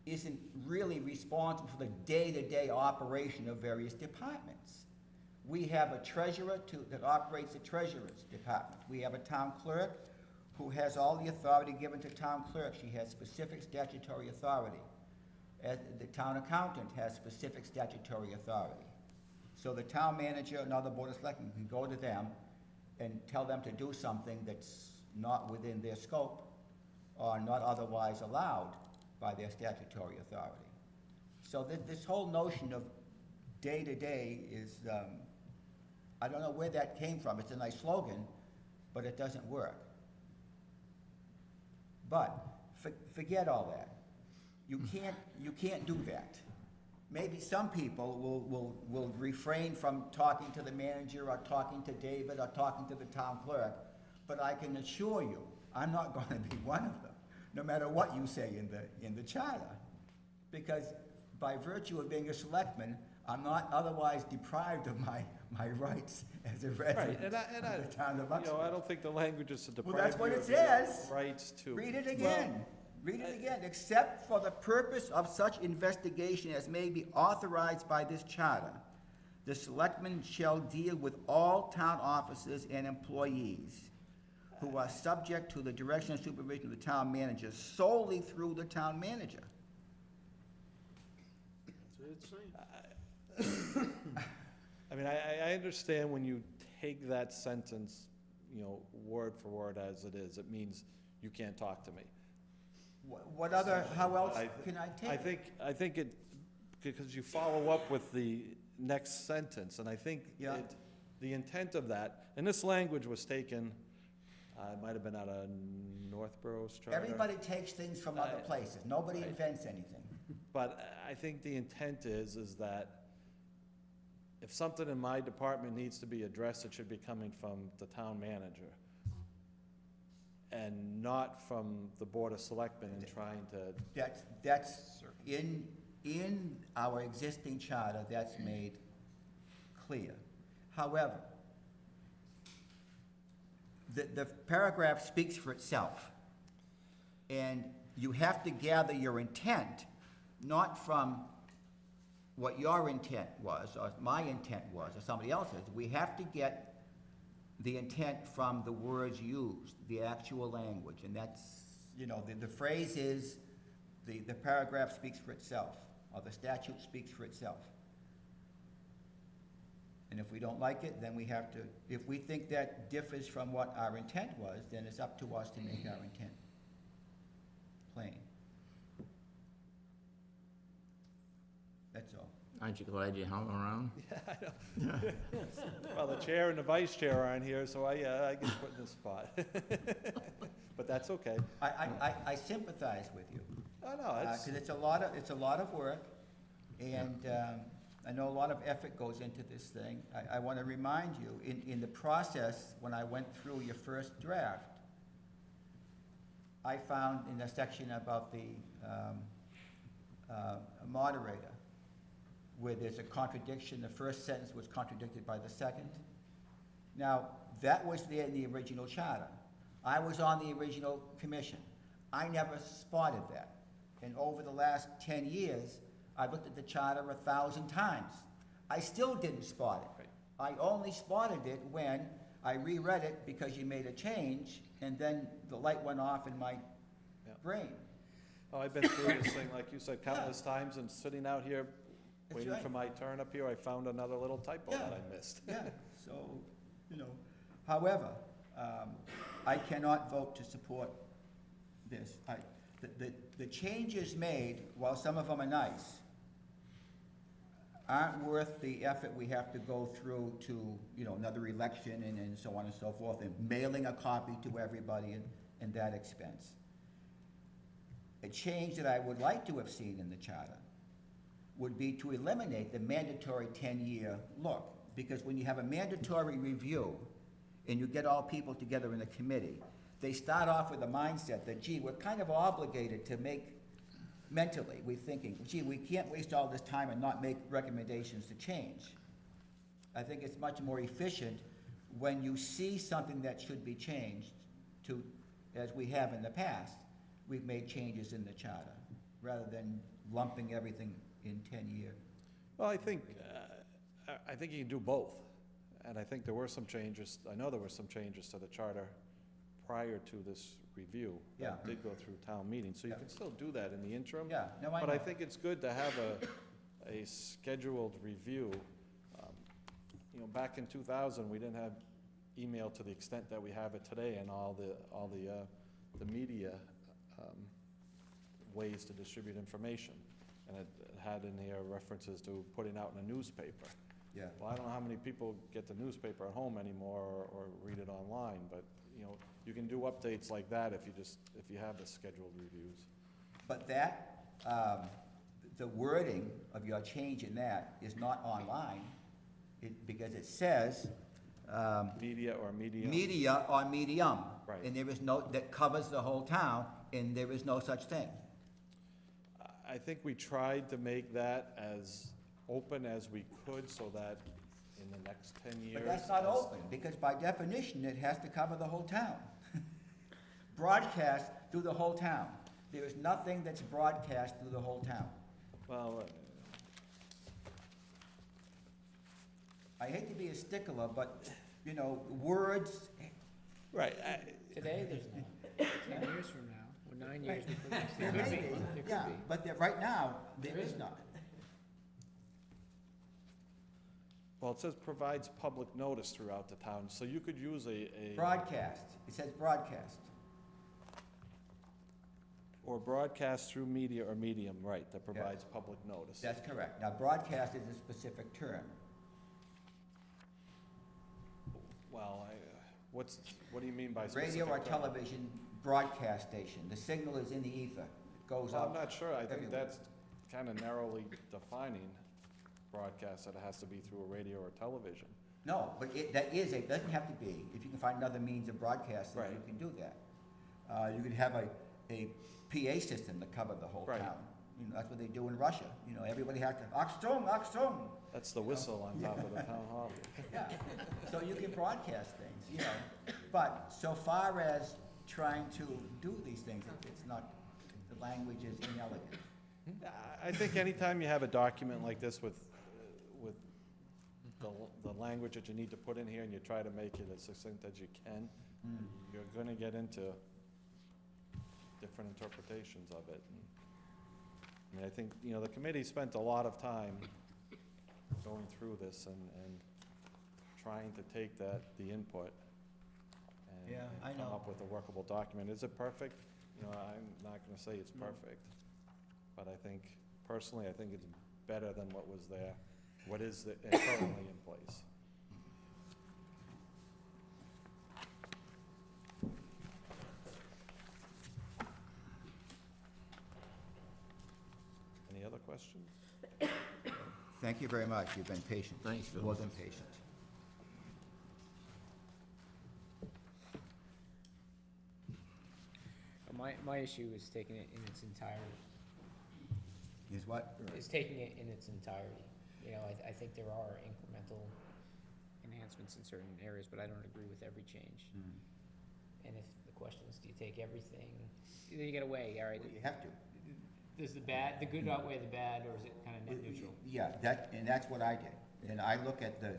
isn't really responsible for the day-to-day operation of various departments. We have a treasurer that operates the treasurer's department. We have a town clerk who has all the authority given to town clerk. She has specific statutory authority. The town accountant has specific statutory authority. So the town manager and other Board of Selectmen can go to them and tell them to do something that's not within their scope or not otherwise allowed by their statutory authority. So this whole notion of day-to-day is, I don't know where that came from. It's a nice slogan, but it doesn't work. But forget all that. You can't do that. Maybe some people will refrain from talking to the manager or talking to David or talking to the town clerk, but I can assure you, I'm not going to be one of them, no matter what you say in the charter. because by virtue of being a selectman, I'm not otherwise deprived of my rights as a resident and of the town of you know, I Uxbridge. don't think the language is to Well, deprive that's what you it of your says. rights to. Read it again. Read it again. Except for the purpose of such investigation as may be authorized by this charter, the selectmen shall deal with all town officers and employees who are subject to the direction and supervision of the town manager solely through the town manager. That's what it's saying. I mean, I understand when you take that sentence, you know, word for word as it is, it means you can't talk to me. What other, how else I- can I take it? I think it, because you follow up with the next sentence, and I think Yeah. the intent of that, and this language was taken, it might have been out of Northborough's charter. Everybody takes things from other places. Nobody right. invents anything. But I think the intent is that if something in my department needs to be addressed, it should be coming from the town manager and not from the Board of Selectmen and trying to. That's in our existing charter, that's made clear. However, the paragraph speaks for itself. And you have to gather your intent, not from what your intent was, or my intent was, or somebody else's. We have to get the intent from the words used, the actual language, and that's, you know, the phrase is, the paragraph speaks for itself, or the statute speaks for itself. And if we don't like it, then we have to, if we think that differs from what our intent was, then it's up to us to make our intent plain. That's all. Aren't you glad you hung around? Well, the chair and the vice chair aren't here, so I get put in this spot. But that's okay. I sympathize with you. Oh, no, it's, Because it's a lot of work, and I know a lot of effort goes into this thing. I want to remind you, in the process, when I went through your first draft, I found in the section about the moderator, where there's a contradiction, the first sentence was contradicted by the second. Now, that was there in the original charter. I was on the original commission. I never spotted that. And over the last 10 years, I've looked at the charter 1,000 times. I still didn't spot it. I only spotted it when I reread it because you made a change, and then the light went off in my brain. oh, I've been through this thing, like you said, countless times, and sitting out here, That's waiting right. for my turn up here, I found another little typo that I missed. Yeah, so, you know, however, I cannot vote to support this. The changes made, while some of them are nice, aren't worth the effort we have to go through to, you know, another election and so on and so forth, and mailing a copy to everybody and that expense. A change that I would like to have seen in the charter would be to eliminate the mandatory 10-year look, because when you have a mandatory review and you get all people together in a committee, they start off with a mindset that, gee, we're kind of obligated to make, mentally, we're thinking, gee, we can't waste all this time and not make recommendations to change. I think it's much more efficient when you see something that should be changed to, as we have in the past, we've made changes in the charter, rather than lumping everything in 10-year. Well, I think you can do both. And I think there were some changes, I know there were some changes to the charter prior to this review. That Yeah. did go through town meeting, so you Yeah. can still do that in the interim. Yeah, no, I know. But I think it's good to have a scheduled review. You know, back in 2000, we didn't have email to the extent that we have it today, and all the media ways to distribute information. And it had in here references to putting out in a newspaper. Yeah. Well, I don't know how many people get the newspaper at home anymore or read it online, but, you know, you can do updates like that if you have the scheduled reviews. But that, the wording of your change in that is not online, because it says, Media or medium. media or medium. Right. And there is no, that covers the whole town, and there is no such thing. I think we tried to make that as open as we could so that in the next 10 years. But that's not as- open, because by definition, it has to cover the whole town. Broadcast through the whole town. There is nothing that's broadcast through the whole town. Well, I hate to be a stickler, but, you know, words, right, Today, there's none. 10 years from now, or 9 years before next, there there may could be, be. There yeah, could be. but right now, there is not. well, it says provides public notice throughout the town, so you could use a. Broadcast, it says broadcast. Or broadcast through media or medium, right, that provides public notice. That's correct. Now, broadcast is a specific term. Well, what do you mean by specific? Radio or term? television broadcast station. The signal is in the ether. It goes Well, out. I'm not sure, I think everywhere. that's kind of narrowly defining broadcast, that it has to be through a radio or television. No, but it doesn't have to be. If you can find other means of broadcasting, you Right. can do that. You could have a PA system to cover the whole Right. town. You know, that's what they do in Russia. You know, everybody has to, Achtung, Achtung. That's the whistle on top of the town hall. Yeah, so you can broadcast things, you know. But so far as trying to do these things, it's not, the language is inelegant. I think anytime you have a document like this with the language that you need to put in here and you try to make it as succinct as you can, you're gonna get into different interpretations of it. I mean, I think, you know, the committee spent a lot of time going through this and trying to take the input and Yeah, I and come know. up with a workable document. Is it perfect? You know, I'm not gonna say it's perfect, but I think, personally, I think it's better than what was there, what is currently in place. Any other questions? Thank you very much. You've been patient. Thanks, Phil. More than patient. My issue is taking it in its entirety, Is what? is taking it in its entirety. You know, I think there are incremental enhancements in certain areas, but I don't agree with every change. And if the question is, do you take everything, then you gotta weigh, all right, Well, you have to. does the good outweigh the bad, or is it kinda net neutral? Yeah, that's what I did. And I look at the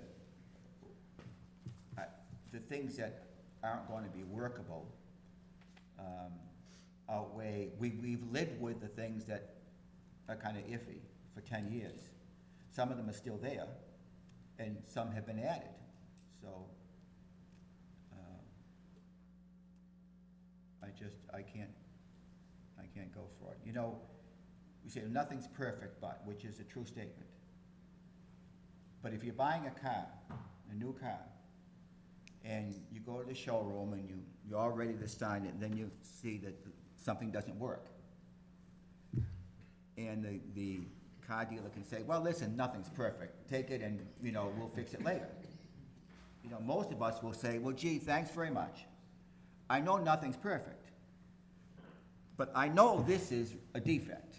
things that aren't going to be workable outweigh, we've lived with the things that are kind of iffy for 10 years. Some of them are still there, and some have been added. So, I can't go for it. You know, we say nothing's perfect, but, which is a true statement. But if you're buying a car, a new car, and you go to the showroom and you're all ready to sign it, and then you see that something doesn't work. And the car dealer can say, well, listen, nothing's perfect. Take it and, you know, we'll fix it later. You know, most of us will say, well, gee, thanks very much. I know nothing's perfect, but I know this is a defect.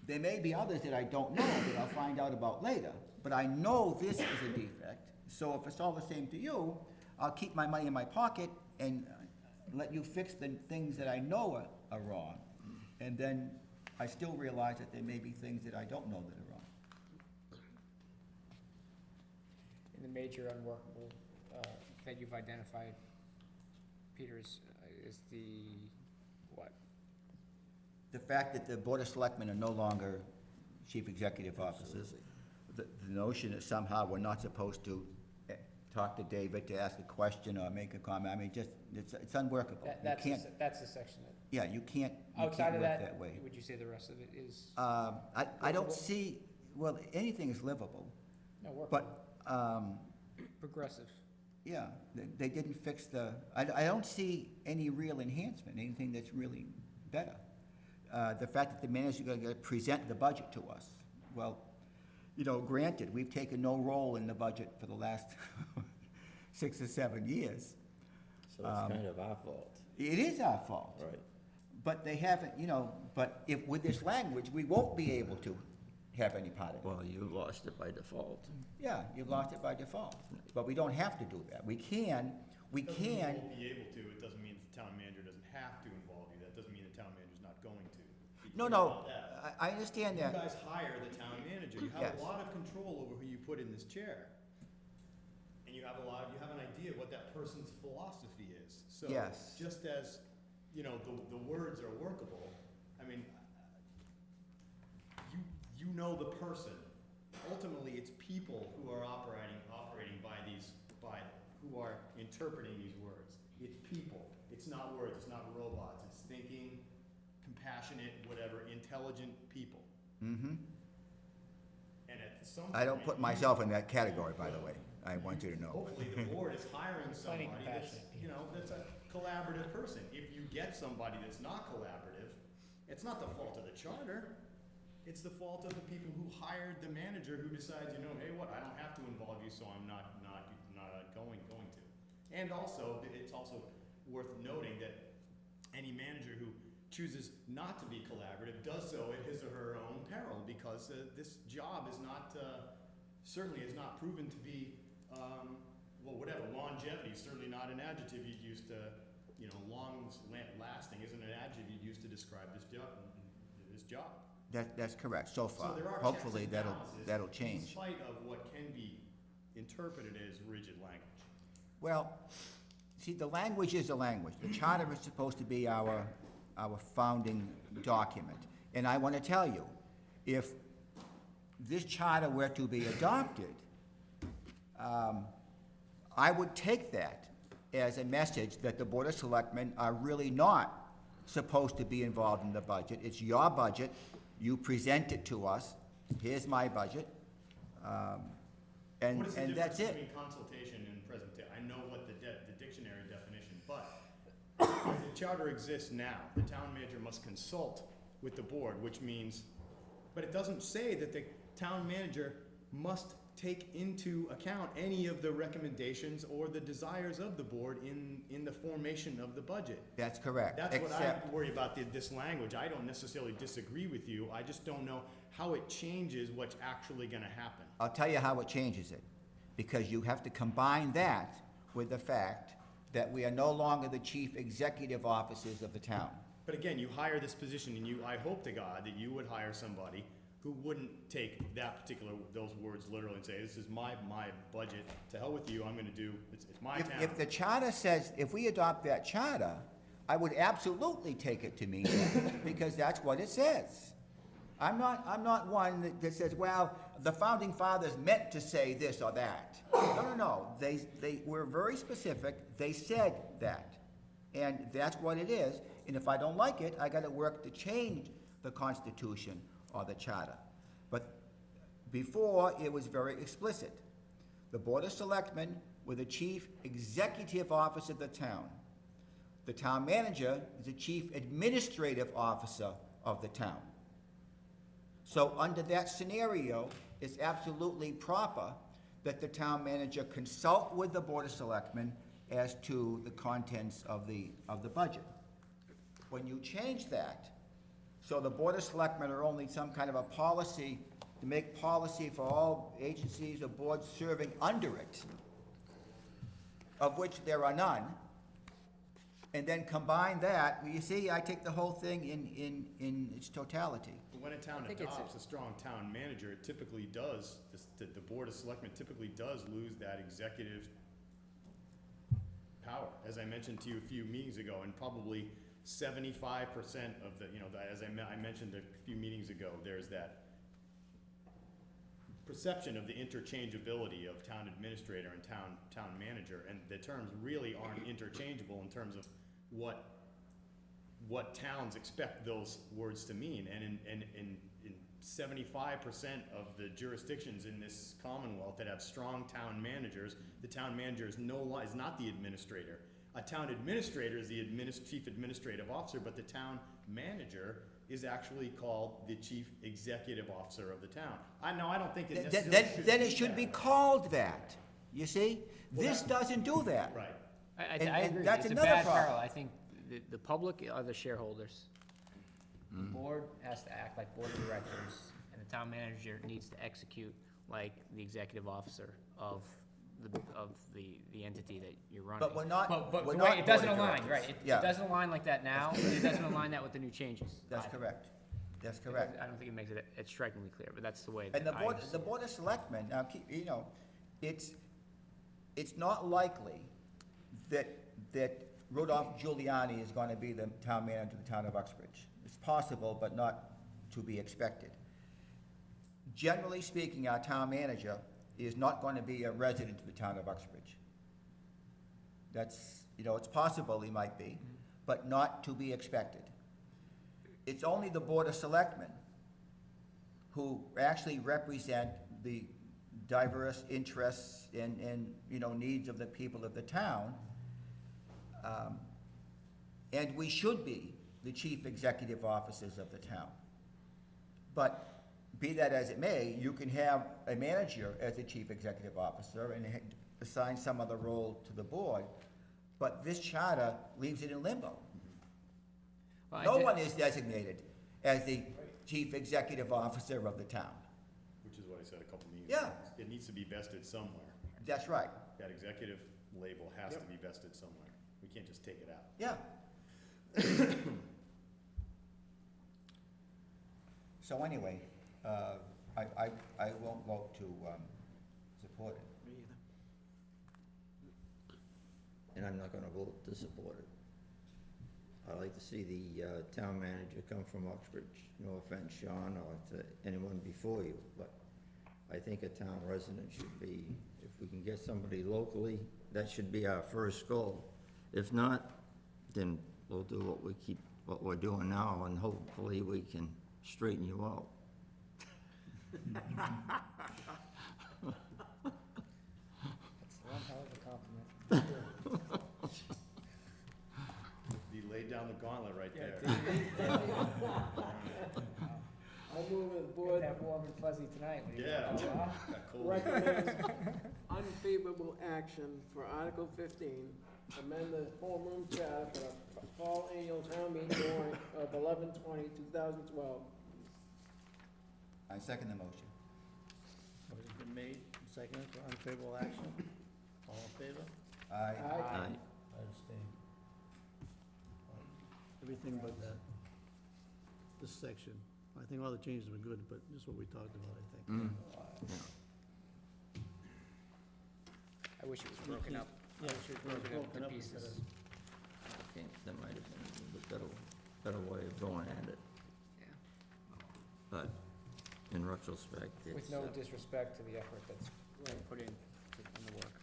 There may be others that I don't know that I'll find out about later, but I know this is a defect, so if it's all the same to you, I'll keep my money in my pocket and let you fix the things that I know are wrong. And then I still realize that there may be things that I don't know that are wrong. And the major unworkable, that you've identified, Peter, is the, what? The fact that the Board of Selectmen are no longer chief executive officers, the notion that somehow we're not supposed to talk to David to ask a question or make a comment, I mean, just, it's unworkable. You That's can't, the section that, yeah, you can't outside work of that that, way. would you say the rest of it is? I don't see, well, anything is livable, No, workable, but, progressive. yeah, they didn't fix I don't see any real enhancement, anything that's really better. The fact that the manager's gonna present the budget to us, well, you know, granted, we've taken no role in the budget for the last 6 or 7 years. So it's kind of our fault. It is our fault. Right. but they haven't, you know, but if, with this language, we won't be able to have any part of it. Well, you lost it by default. Yeah, you've lost it by default, but we don't have to do that. We can, Doesn't mean you won't be able to, it doesn't mean the town manager doesn't have to involve you, that doesn't mean the town manager's not going to. Be no, clear no, about that. I understand You that. guys hire the town manager, you have Yes. a lot of control over who you put in this chair. And you have you have an idea of what that person's philosophy is. So, Yes. just as, you know, the words are workable, I mean, you know the person. Ultimately, it's people who are operating by, who are interpreting these words. It's people, it's not words, it's not robots, it's thinking, compassionate, whatever, intelligent people. Mm-hmm. And at some I don't point, put myself in that category, by the way. I want you to know. hopefully the board is hiring Plenty somebody that's, compassionate you know, that's a collaborative person. If you get somebody that's not collaborative, it's not the fault of the charter. It's the fault of the people who hired the manager who decides, you know, hey, what, I don't have to involve you, so I'm not going to. And also, it's also worth noting that any manager who chooses not to be collaborative does so at his or her own peril, because this job is not, certainly is not proven to be, well, whatever, longevity is certainly not an adjective you'd use to, you know, lasting isn't an adjective you'd use to describe this job. That's correct, so far. So there are Hopefully, checks and that'll balances change. In spite of what can be interpreted as rigid language. Well, see, the language is a language. The charter is supposed to be our founding document. And I want to tell you, if this charter were to be adopted, I would take that as a message that the Board of Selectmen are really not supposed to be involved in the budget. It's your budget. You present it to us. Here's my budget. And What is the that's difference it. between consultation and presentation? I know what the dictionary definition, but as the charter exists now, the town manager must consult with the board, which means, but it doesn't say that the town manager must take into account any of the recommendations or the desires of the board in the formation of the budget. That's correct. That's what I Except, worry about, this language. I don't necessarily disagree with you, I just don't know how it changes what's actually gonna happen. I'll tell you how it changes it. Because you have to combine that with the fact that we are no longer the chief executive officers of the town. But again, you hire this position, and I hope to God that you would hire somebody who wouldn't take those words literally and say, this is my budget, to hell with you, I'm gonna do, it's my town. If the charter says, if we adopt that charter, I would absolutely take it to mean that, because that's what it says. I'm not one that says, well, the founding fathers meant to say this or that. No. They were very specific. They said that. And that's what it is. And if I don't like it, I gotta work to change the Constitution or the charter. But before, it was very explicit. The Board of Selectmen were the chief executive officer of the town. The town manager is the chief administrative officer of the town. So under that scenario, it's absolutely proper that the town manager consult with the Board of Selectmen as to the contents of the budget. When you change that, so the Board of Selectmen are only some kind of a policy, to make policy for all agencies or boards serving under it, of which there are none, and then combine that, well, you see, I take the whole thing in its totality. But when a town adopts a strong town manager, it typically does, the Board of Selectmen typically does lose that executive power. As I mentioned to you a few meetings ago, and probably 75% of the, as I mentioned a few meetings ago, there's that perception of the interchangeability of town administrator and town manager, and the terms really aren't interchangeable in terms of what towns expect those words to mean. And in 75% of the jurisdictions in this Commonwealth that have strong town managers, the town manager is not the administrator. A town administrator is the chief administrative officer, but the town manager is actually called the chief executive officer of the town. I don't think it necessarily should Then be it should that be way. called that, you see? This doesn't do that. Right. I And agree, that's it's a another bad problem. parallel. I think the public are the shareholders, The board has to act like board of directors, and the town manager needs to execute like the executive officer of the entity that you're running. But we're not, But we're the not way, it doesn't board of align, directors. right, it Yeah, doesn't align like that now, and it doesn't align that with the new changes. that's either. correct. That's correct. I don't think it makes it strikingly clear, but that's the way And that I. the Board of Selectmen, now, keep, you know, it's not likely that Rudolph Giuliani is gonna be the town manager of the town of Uxbridge. It's possible, but not to be expected. Generally speaking, our town manager is not gonna be a resident of the town of Uxbridge. That's, you know, it's possible he might be, but not to be expected. It's only the Board of Selectmen who actually represent the diverse interests and, you know, needs of the people of the town. And we should be the chief executive officers of the town. But be that as it may, you can have a manager as the chief executive officer and assign some other role to the board, but this charter leaves it in limbo. Well, I No did- one is designated as the chief executive officer of the town. Which is what I said a couple meetings Yeah. ago. It needs to be vested somewhere. That's right, That executive label has to be vested somewhere. We can't just take it out. yeah. So anyway, I won't vote to support it. Me either. And I'm not gonna vote to support it. I'd like to see the town manager come from Uxbridge. No offense, Sean, or to anyone before you, but I think a town resident should be, if we can get somebody locally, that should be our first goal. If not, then we'll do what we're doing now, and hopefully we can straighten you out. That's one hell of a compliment. He laid down the gauntlet right there. I'll move the Got board that warm and fuzzy tonight. when you Yeah. go, "Ah." Got cold. recommends unfavorable action for Article 15, amend the homeroom charter for the fall annual town meeting warrant of 11/20/2012. I second the motion. Motion's been made, and seconded for unfavorable action. All in favor? Aye. Aye. I abstain. Everything but that, this section. I think all the changes were good, but just what we talked about, I think. I wish it was broken up. Yeah, I wish it was broken up into pieces. instead of- I think that might have been a little bit better way of going at it. Yeah. But in retrospect, it's. With no disrespect to the effort that's put in the work.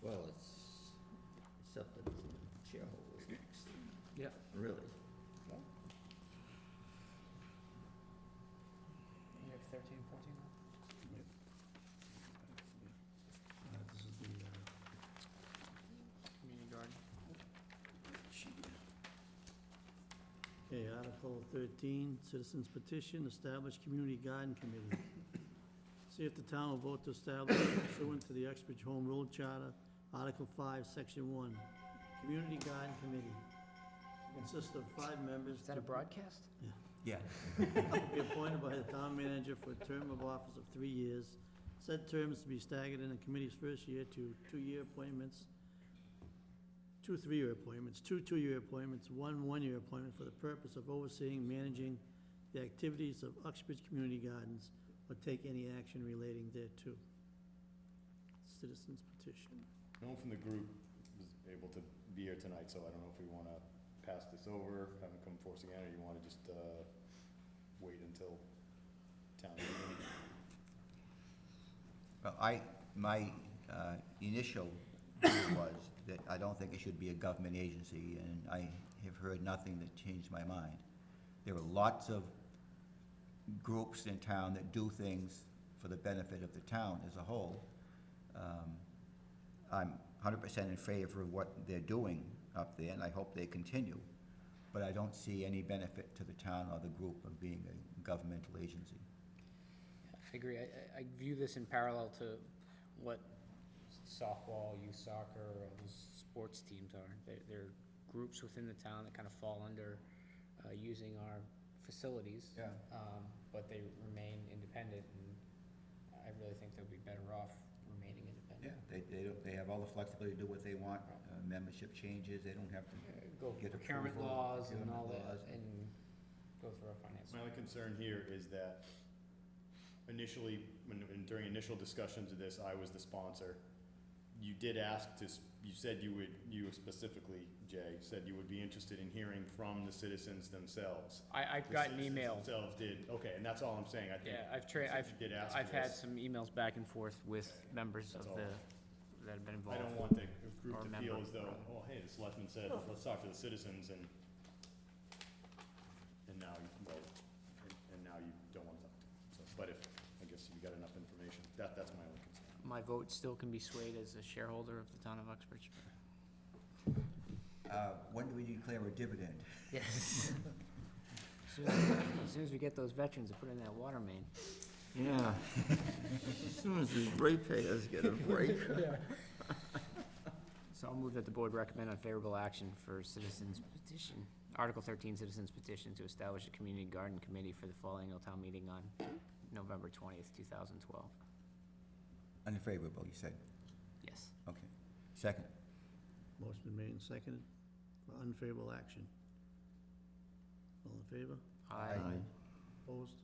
Well, it's up to the shareholders next, Yeah. really. You have 13, 14 now? This is the, Community garden. okay, Article 13, Citizens Petition, Establish Community Garden Committee. See if the town will vote to establish pursuant to the Uxbridge Home Rule Charter, Article 5, Section 1, Community Garden Committee. Consists of 5 members. Is that a broadcast? Yeah. Be appointed by the town manager for a term of office of 3 years. Said terms to be staggered in the committee's first year to 2-year appointments, 2 3-year appointments, 2 2-year appointments, 1 1-year appointment for the purpose of overseeing, managing the activities of Uxbridge Community Gardens or take any action relating thereto. Citizens petition. No one from the group was able to be here tonight, so I don't know if we want to pass this over, have them come force again, or you want to just wait until town meeting? Well, my initial view was that I don't think it should be a government agency, and I have heard nothing that changed my mind. There are lots of groups in town that do things for the benefit of the town as a whole. I'm 100% in favor of what they're doing up there, and I hope they continue. But I don't see any benefit to the town or the group of being a governmental agency. I agree. I view this in parallel to what softball, youth soccer, all those sports teams are. They're groups within the town that kind of fall under using our facilities. Yeah. But they remain independent, and I really think they'll be better off remaining independent. Yeah, they have all the flexibility to do what they want, membership changes, they don't have to Go get procurement approval, laws and procurement all that, laws. and go through our finance. My only concern here is that initially, during initial discussions of this, I was the sponsor. You did ask you said you specifically, Jay, said you would be interested in hearing from the citizens themselves. I've The got an citizens email. Themselves did, okay, and that's all I'm saying, I think. Yeah, you did ask I've for had this. some emails back and forth with members That's of all. that have been I involved. don't want the group Or to feel member. as though, oh, hey, the selectman said, let's talk to the citizens, and now, and now you don't want to talk to them. So, but if, I guess you got enough information, that's my only concern. My vote still can be swayed as a shareholder of the town of Uxbridge. When do we declare a dividend? Yes. As soon as we get those veterans to put in that water main. Yeah. As soon as these ratepayers get a break. So I'll move that the board recommend unfavorable action for citizens petition, Article 13 citizens petition to establish a community garden committee for the fall annual town meeting on November 20th, 2012. Unfavorable, you said? Yes. Okay. Second. Motion been made and seconded for unfavorable action. All in favor? Aye. Opposed?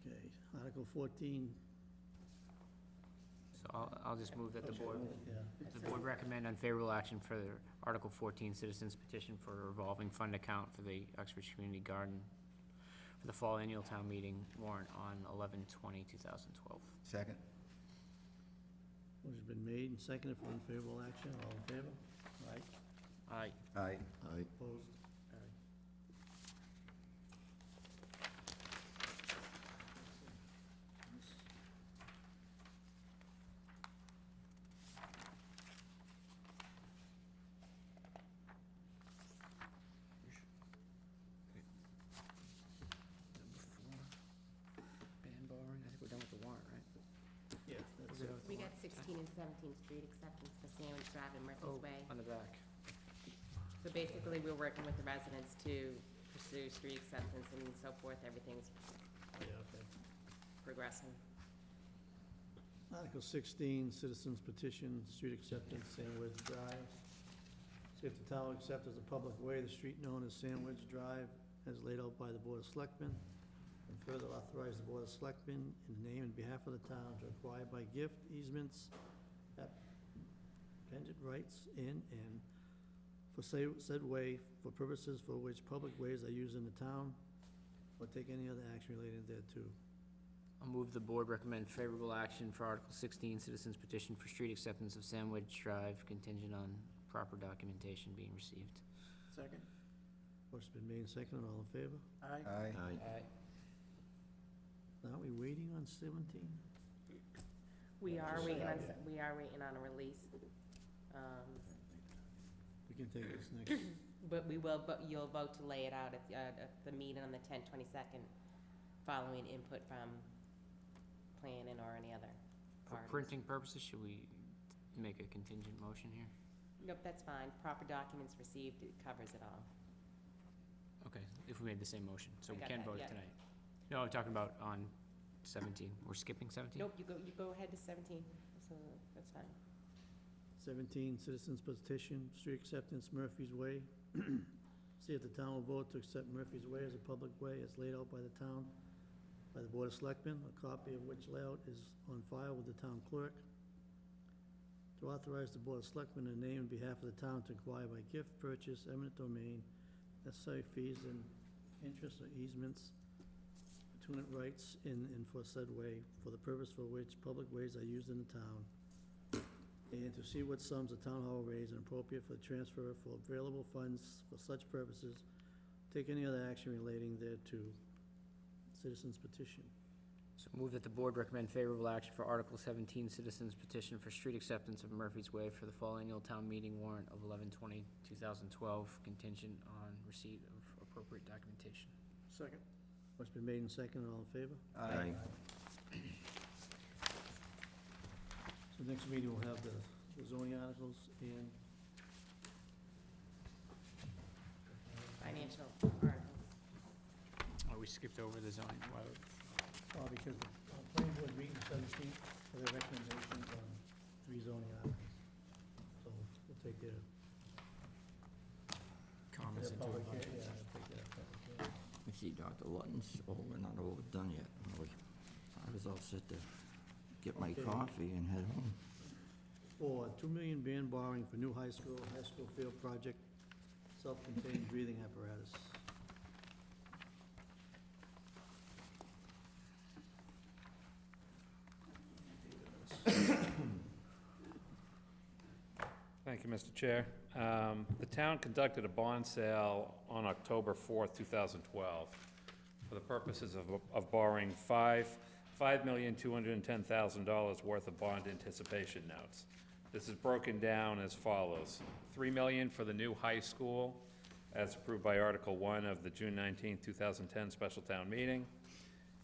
Okay, Article 14. So I'll just move that the board, Yeah. the board recommend unfavorable action for Article 14 citizens petition for a revolving fund account for the Uxbridge Community Garden for the fall annual town meeting warrant on 11/20/2012. Second. Motion's been made and seconded for unfavorable action. All in favor? Aye. Aye. Aye. Aye. Opposed? Ban borrowing, I think we're done with the warrant, right? Yeah, that's We're it. done with the We got warrant. 16 and 17 street acceptance for Sandwich Drive and Oh, Murphy's Way. on the back. So basically, we're working with the residents to pursue street acceptance and so forth. Everything's Yeah, okay. progressing. Article 16, citizens petition, street acceptance, Sandwich Drive. See if the town will accept as a public way the street known as Sandwich Drive as laid out by the Board of Selectmen, and further authorize the Board of Selectmen in the name and behalf of the town to acquire by gift easements, appended rights in and for said way for purposes for which public ways are used in the town, or take any other action related thereto. I'll move the board recommend favorable action for Article 16 citizens petition for street acceptance of Sandwich Drive contingent on proper documentation being received. Second? Motion's been made and seconded. All in favor? Aye. Aye. Aye. Now, are we waiting on 17? We are Just waiting say on, aye. we are waiting on a release. We can take this next. But you'll vote to lay it out at the meeting on the 10/22nd, following input from planning or any other For parties. printing purposes, should we make a contingent motion here? Nope, that's fine. Proper documents received, it covers it all. Okay, if we made the same motion, so I we got can that, vote yeah. tonight. No, I'm talking about on 17. We're skipping 17? Nope, you go ahead to 17, so that's fine. 17, citizens petition, street acceptance, Murphy's Way. See if the town will vote to accept Murphy's Way as a public way as laid out by the town, by the Board of Selectmen, a copy of which layout is on file with the town clerk. To authorize the Board of Selectmen in the name and behalf of the town to acquire by gift, purchase, eminent domain, necessary fees and interest or easements, attunement rights in and for said way, for the purpose for which public ways are used in the town, and to see what sums the town hall will raise and appropriate for the transfer for available funds for such purposes, take any other action relating thereto. Citizens petition. So move that the board recommend favorable action for Article 17 citizens petition for street acceptance of Murphy's Way for the fall annual town meeting warrant of 11/20/2012 contingent on receipt of appropriate documentation. Second? Motion been made and seconded. All in favor? Aye. So next meeting, we'll have the zoning articles and Financial articles. Oh, we skipped over the zoning. because the planning board meeting 17th for their recommendations on 3 zoning articles. So we'll take their Comments into public, it. yeah, we'll take their public hearing. Let me see, Dr. Lutton's, we're not overdone yet. I was all set to get my Okay. coffee and head home. 4, $2 million ban borrowing for new high school field project, self-contained breathing apparatus. Thank you, Mr. Chair. The town conducted a bond sale on October 4th, 2012, for the purposes of borrowing $5,210,000 worth of bond anticipation notes. This is broken down as follows. $3 million for the new high school, as approved by Article 1 of the June 19th, 2010 special town meeting.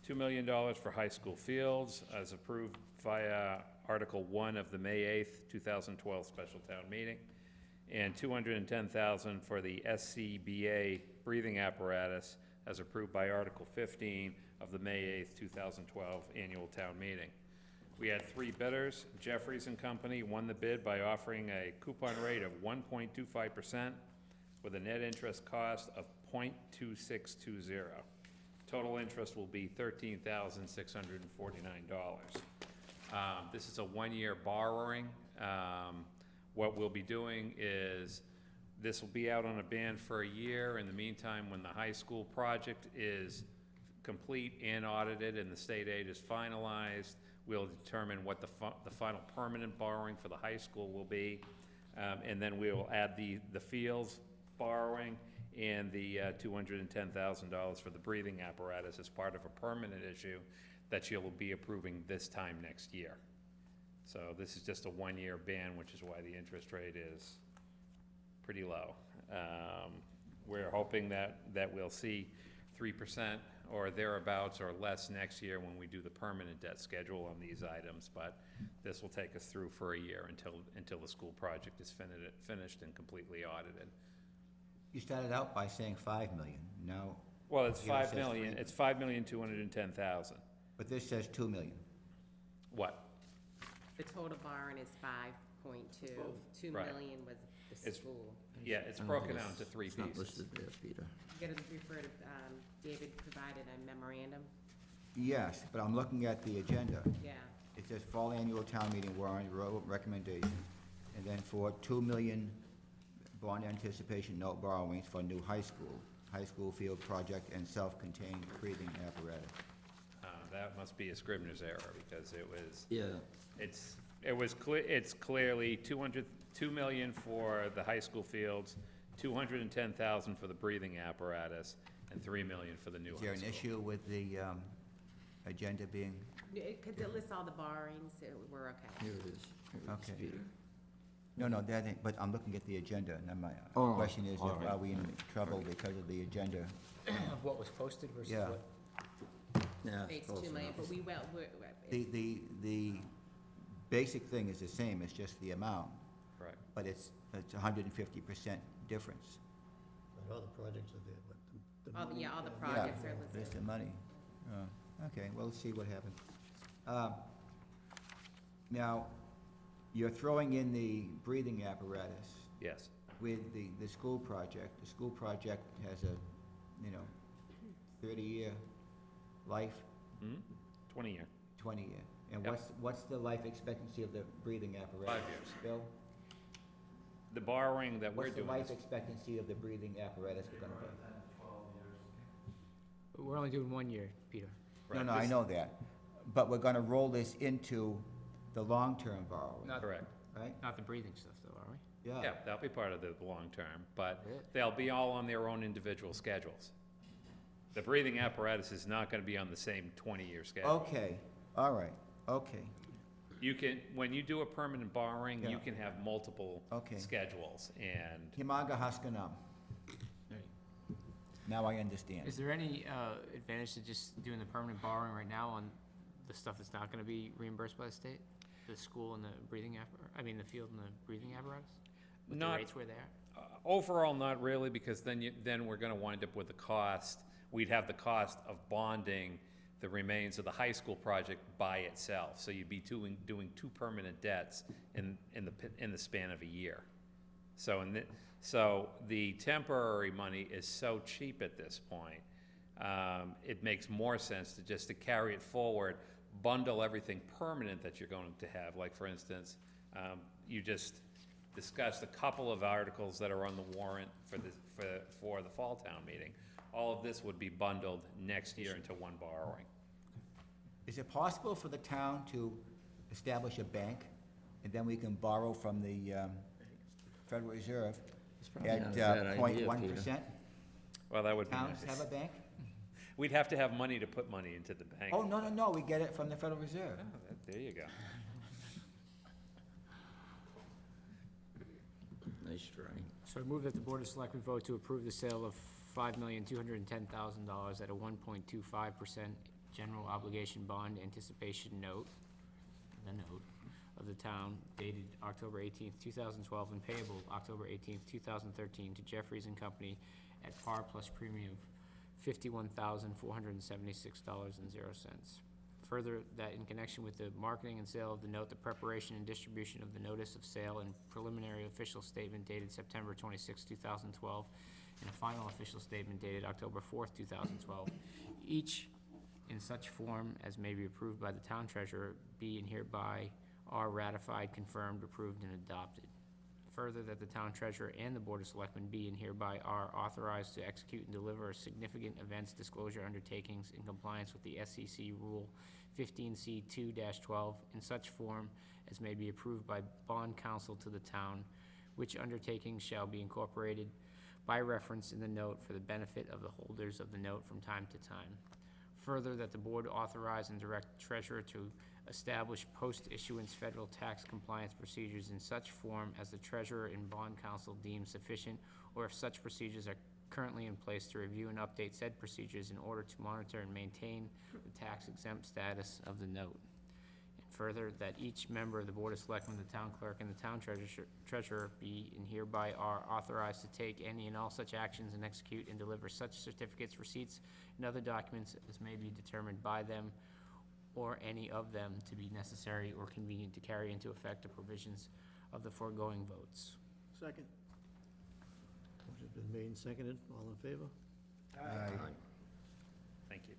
$2 million for high school fields, as approved via Article 1 of the May 8th, 2012 special town meeting. And $210,000 for the SCBA breathing apparatus, as approved by Article 15 of the May 8th, 2012 annual town meeting. We had 3 bidders. Jeffries and Company won the bid by offering a coupon rate of 1.25% with a net interest cost of 0.2620. Total interest will be $13,649. This is a 1-year borrowing. What we'll be doing is, this will be out on a band for a year. In the meantime, when the high school project is complete and audited and the state aid is finalized, we'll determine what the final permanent borrowing for the high school will be. And then we will add the fields borrowing and the $210,000 for the breathing apparatus as part of a permanent issue that you'll be approving this time next year. So this is just a 1-year ban, which is why the interest rate is pretty low. We're hoping that we'll see 3% or thereabouts or less next year when we do the permanent debt schedule on these items, but this will take us through for a year until the school project is finished and completely audited. You started out by saying 5 million, now. Well, it's here it 5 says million, 3. it's 5,210,000. But this says 2 million. What? The total borrowing is 5.2. 2 Right. million was the It's- school. Yeah, it's I don't broken think out into 3 It's not pieces. listed there, Peter. You gotta refer to, David provided a memorandum. Yes, but I'm looking at the agenda. Yeah. It says fall annual town meeting warrant recommendation, and then for 2 million bond anticipation note borrowings for new high school field project and self-contained breathing apparatus. That must be a Scribner's error, because it was, Yeah, it's clearly 2 million for the high school fields, 210,000 for the breathing apparatus, and 3 million for the new Is high there school. an issue with the agenda being, Because it lists all the borrowings, so we're okay. here it is. Here it is, Okay. Peter. no, that ain't, but I'm looking at the agenda, and then my Oh, question is, all right. are we in trouble because of the agenda? Of what was posted versus Yeah. what? Yeah, It's close 2 million, enough. but The basic thing is the same, it's just the amount, Correct. but it's 150% difference. But all the projects are there, but the money. all the projects are Yeah, listed. It's the money. Okay, well, let's see what happens. Now, you're throwing in the breathing apparatus Yes. with the school project. The school project has a, 30-year life, 20-year. 20-year. And Yep. what's the life expectancy of the breathing apparatus? 5 years. Bill? The borrowing that we're What's the doing life is, expectancy of the breathing apparatus gonna be? We're only doing 1 year, Peter. No, Right, no, I this- know that, but we're gonna roll this into the long-term borrowing, Not, correct. right? not the breathing stuff, though, are we? Yeah, that'll be part of the long-term, but Really? they'll be all on their own individual schedules. The breathing apparatus is not gonna be on the same 20-year schedule. Okay, all right, okay, You can, when you do a permanent borrowing, you Yeah. can have multiple Okay. schedules, and Himaga Haskanam, now I understand. Is there any advantage to just doing the permanent borrowing right now on the stuff that's not gonna be reimbursed by the state? the school and the breathing the field and the breathing apparatus? With the Not- rates were there? Overall, not really, because then we're gonna wind up with the cost, we'd have the cost of bonding the remains of the high school project by itself. So you'd be doing two permanent debts in the span of a year. So the temporary money is so cheap at this point, it makes more sense to carry it forward, bundle everything permanent that you're going to have. Like, for instance, you just discussed a couple of articles that are on the warrant for the fall town meeting. All of this would be bundled next year into one borrowing. Is it possible for the town to establish a bank, and then we can borrow from the Federal Reserve at 0.1%? Well, that would be Towns nice. have a bank? We'd have to have money to put money into the bank. Oh, no, we get it from the Federal Reserve. Oh, there you go. Nice try. So I move that the Board of Selectmen vote to approve the sale of $5,210,000 at a 1.25% general obligation bond anticipation note, the note, of the town dated October 18th, 2012, and payable October 18th, 2013 to Jeffries and Company at par plus premium of $51,476.00. Further, that in connection with the marketing and sale of the note, the preparation and distribution of the notice of sale and preliminary official statement dated September 26, 2012, and a final official statement dated October 4th, 2012, each in such form as may be approved by the town treasurer, be and hereby are ratified, confirmed, approved, and adopted. Further, that the town treasurer and the Board of Selectmen be and hereby are authorized to execute and deliver significant events disclosure undertakings in compliance with the SEC Rule 15C2-12 in such form as may be approved by bond counsel to the town, which undertakings shall be incorporated by reference in the note for the benefit of the holders of the note from time to time. Further, that the board authorize and direct the treasurer to establish post-issuance federal tax compliance procedures in such form as the treasurer and bond counsel deem sufficient, or if such procedures are currently in place, to review and update said procedures in order to monitor and maintain the tax-exempt status of the note. And further, that each member of the Board of Selectmen, the town clerk, and the town treasurer be and hereby are authorized to take any and all such actions and execute and deliver such certificates, receipts, and other documents as may be determined by them or any of them to be necessary or convenient to carry into effect the provisions of the foregoing votes. Second. Motion's been made and seconded. All in favor? Aye. Thank you.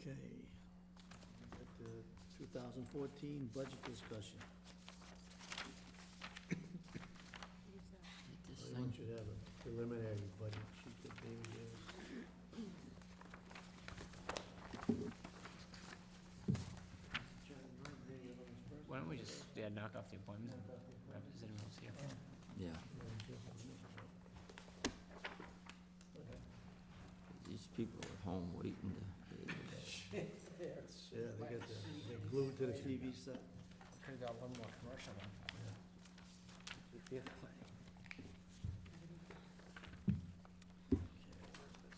Okay. At the 2014 budget discussion. Everyone should have a preliminary budget sheet that they use. Why don't we just, knock off the appointment? Is anyone else here? Yeah. These people at home waiting to. Yeah, they're glued to the TV set. Could've got one more commercial then.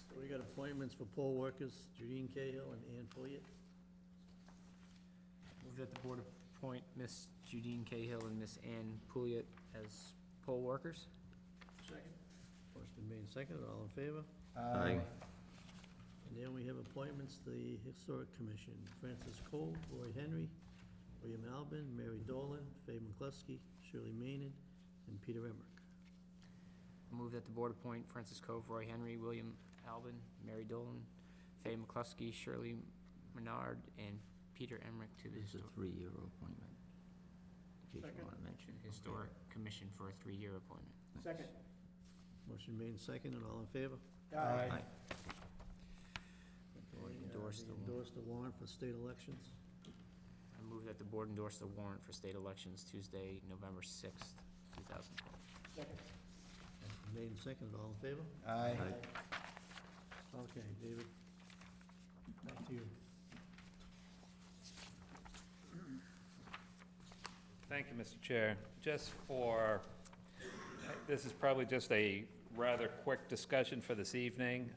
So we got appointments for poll workers, Judine Cahill and Ann Pulliet. Move that the board appoint Miss Judine Cahill and Miss Ann Pouliot as poll workers. Second. Motion's been made and seconded. All in favor? Aye. And then we have appointments to the Historic Commission. Francis Cole, Roy Henry, William Albin, Mary Dolan, Faye McCluskey, Shirley Maynard, and Peter Emmerich. Move that the board appoint Francis Cove, Roy Henry, William Albin, Mary Dolan, Faye McCluskey, Shirley Menard, and Peter Emmerich to the This is a 3-year appointment, in case you want to mention. Historic Commission for a 3-year appointment. Second. Motion made and seconded. All in favor? Aye. Board Okay, endorse the warrant. endorse the warrant for state elections. I move that the board endorse the warrant for state elections Tuesday, November 6th, 2012. Second. Motion made and seconded. All in favor? Aye. Okay, David, back to you. Thank you, Mr. Chair. Just for, this is probably just a rather quick discussion for this evening.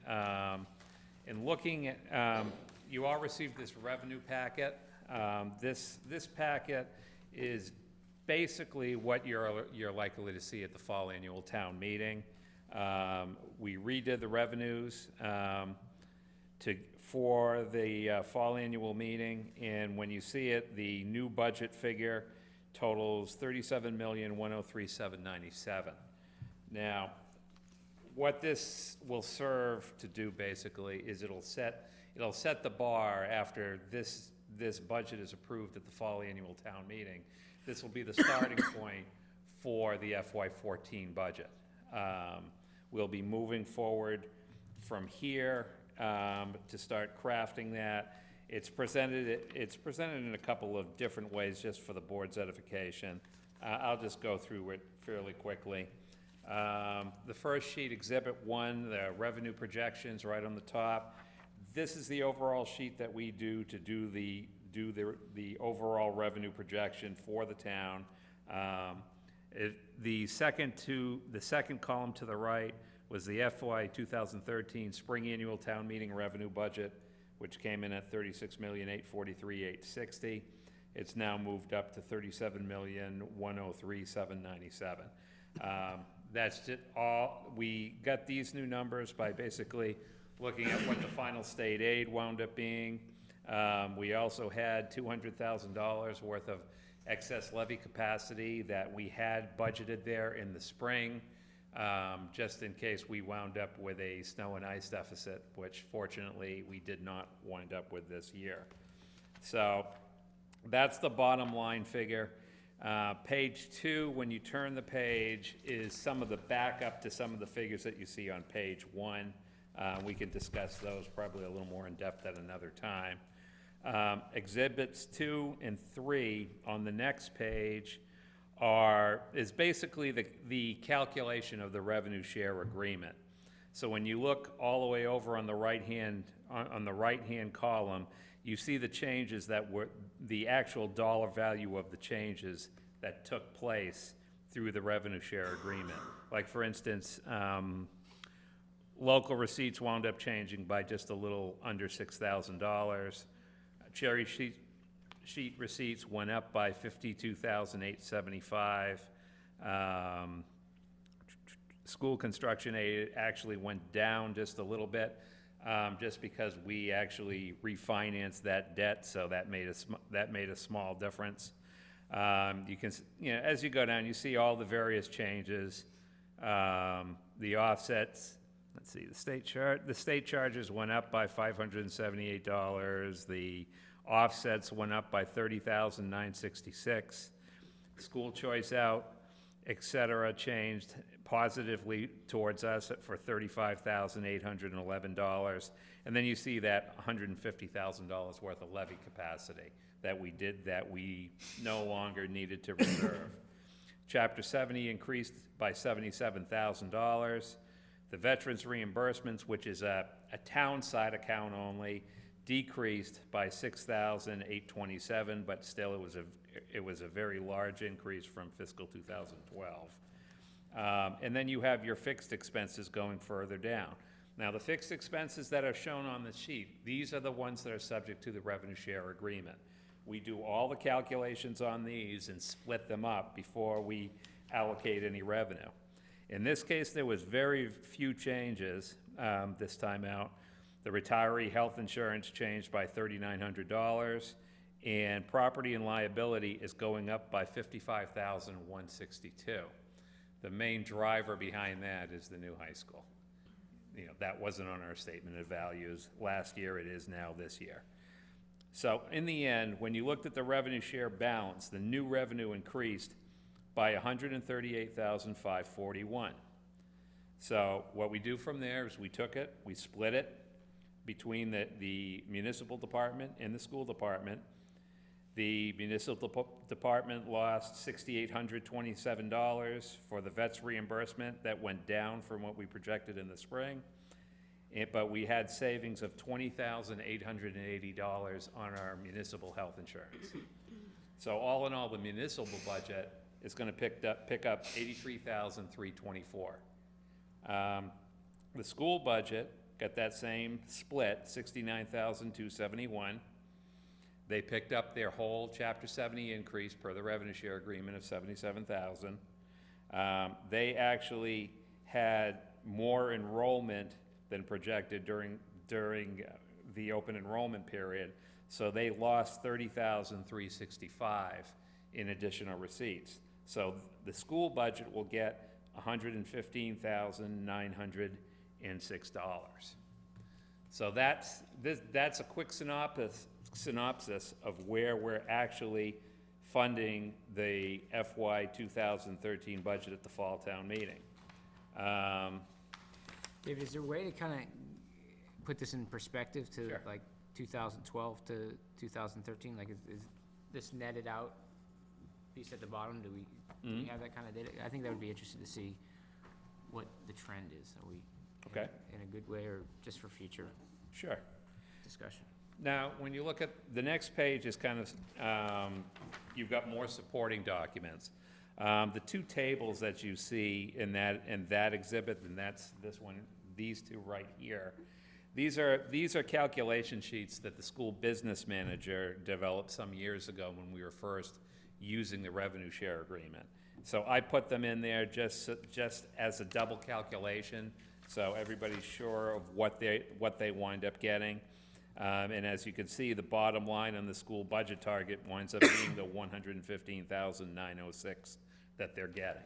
In looking at, you all received this revenue packet. This packet is basically what you're likely to see at the fall annual town meeting. We redid the revenues for the fall annual meeting, and when you see it, the new budget figure totals $37,103,797. Now, what this will serve to do basically is it'll set the bar after this budget is approved at the fall annual town meeting. This will be the starting point for the FY14 budget. We'll be moving forward from here to start crafting that. It's presented in a couple of different ways just for the board's edification. I'll just go through it fairly quickly. The first sheet, Exhibit 1, the revenue projections right on the top. This is the overall sheet that we do to do the overall revenue projection for the town. The second column to the right was the FY 2013 spring annual town meeting revenue budget, which came in at $36,843,860. It's now moved up to $37,103,797. That's just all. We got these new numbers by basically looking at what the final state aid wound up being. We also had $200,000 worth of excess levy capacity that we had budgeted there in the spring, just in case we wound up with a snow and ice deficit, which fortunately we did not wind up with this year. So that's the bottom line figure. Page 2, when you turn the page, is some of the backup to some of the figures that you see on page 1. We can discuss those probably a little more in depth at another time. Exhibits 2 and 3 on the next page is basically the calculation of the revenue share agreement. So when you look all the way over on the right-hand column, you see the changes that were the actual dollar value of the changes that took place through the revenue share agreement. Like, for instance, local receipts wound up changing by just a little under $6,000. Cherry sheet receipts went up by $52,875. School construction aid actually went down just a little bit, just because we actually refinanced that debt, so that made a small difference. You can, as you go down, you see all the various changes. The offsets. Let's see, the state charges went up by $578. The offsets went up by $30,966. School choice out, et cetera, changed positively towards us for $35,811. And then you see that $150,000 worth of levy capacity that we no longer needed to reserve. Chapter 70 increased by $77,000. The veterans reimbursements, which is a town side account only, decreased by $6,827, but still it was a very large increase from fiscal 2012. And then you have your fixed expenses going further down. Now, the fixed expenses that are shown on the sheet, these are the ones that are subject to the revenue share agreement. We do all the calculations on these and split them up before we allocate any revenue. In this case, there was very few changes this time out. The retiree health insurance changed by $3,900, and property and liability is going up by $55,162. The main driver behind that is the new high school. That wasn't on our statement of values last year. It is now this year. So in the end, when you looked at the revenue share balance, the new revenue increased by $138,541. So what we do from there is we took it, we split it between the municipal department and the school department. The municipal department lost $6,827 for the vets reimbursement. That went down from what we projected in the spring. But we had savings of $20,880 on our municipal health insurance. So all in all, the municipal budget is gonna pick up $83,324. The school budget got that same split, $69,271. They picked up their whole Chapter 70 increase per the revenue share agreement of $77,000. They actually had more enrollment than projected during the open enrollment period, so they lost $30,365 in additional receipts. So the school budget will get $115,906. So that's a quick synopsis of where we're actually funding the FY 2013 budget at the fall town meeting. David, is there a way to kind of put this in perspective to Sure. like 2012 to 2013? Like, is this netted out piece at the bottom? Do we have that kind of data? I think that would be interesting to see what the trend is. Are we Okay. in a good way, or just for future Sure. discussion? Now, when you look at, the next page is kind of, you've got more supporting documents. The two tables that you see in that exhibit, and that's this one, these two right here, these are calculation sheets that the school business manager developed some years ago when we were first using the revenue share agreement. So I put them in there just as a double calculation, so everybody's sure of what they wind up getting. And as you can see, the bottom line on the school budget target winds up being the $115,906 that they're getting.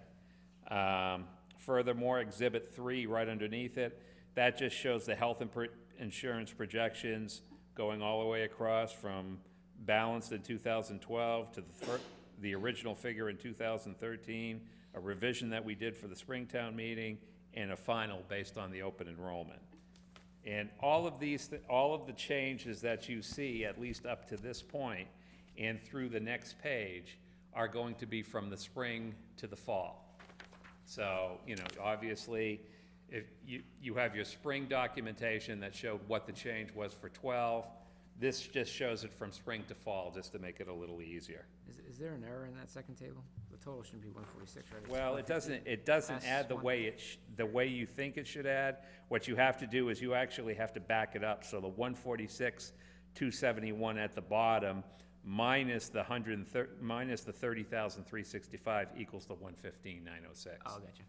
Furthermore, Exhibit 3, right underneath it, that just shows the health insurance projections going all the way across from balanced in 2012 to the original figure in 2013, a revision that we did for the Springtown meeting, and a final based on the open enrollment. And all of the changes that you see, at least up to this point, and through the next page, are going to be from the spring to the fall. So, obviously, if you have your spring documentation that showed what the change was for 12, this just shows it from spring to fall, just to make it a little easier. Is there an error in that second table? The total shouldn't be 146, right? It's Well, it 150. doesn't add the That's way the way you think it should add. What you have to do is you actually have to back it up, so the 146,271 at the bottom minus the 30,365 equals the 115,906. Oh, gotcha.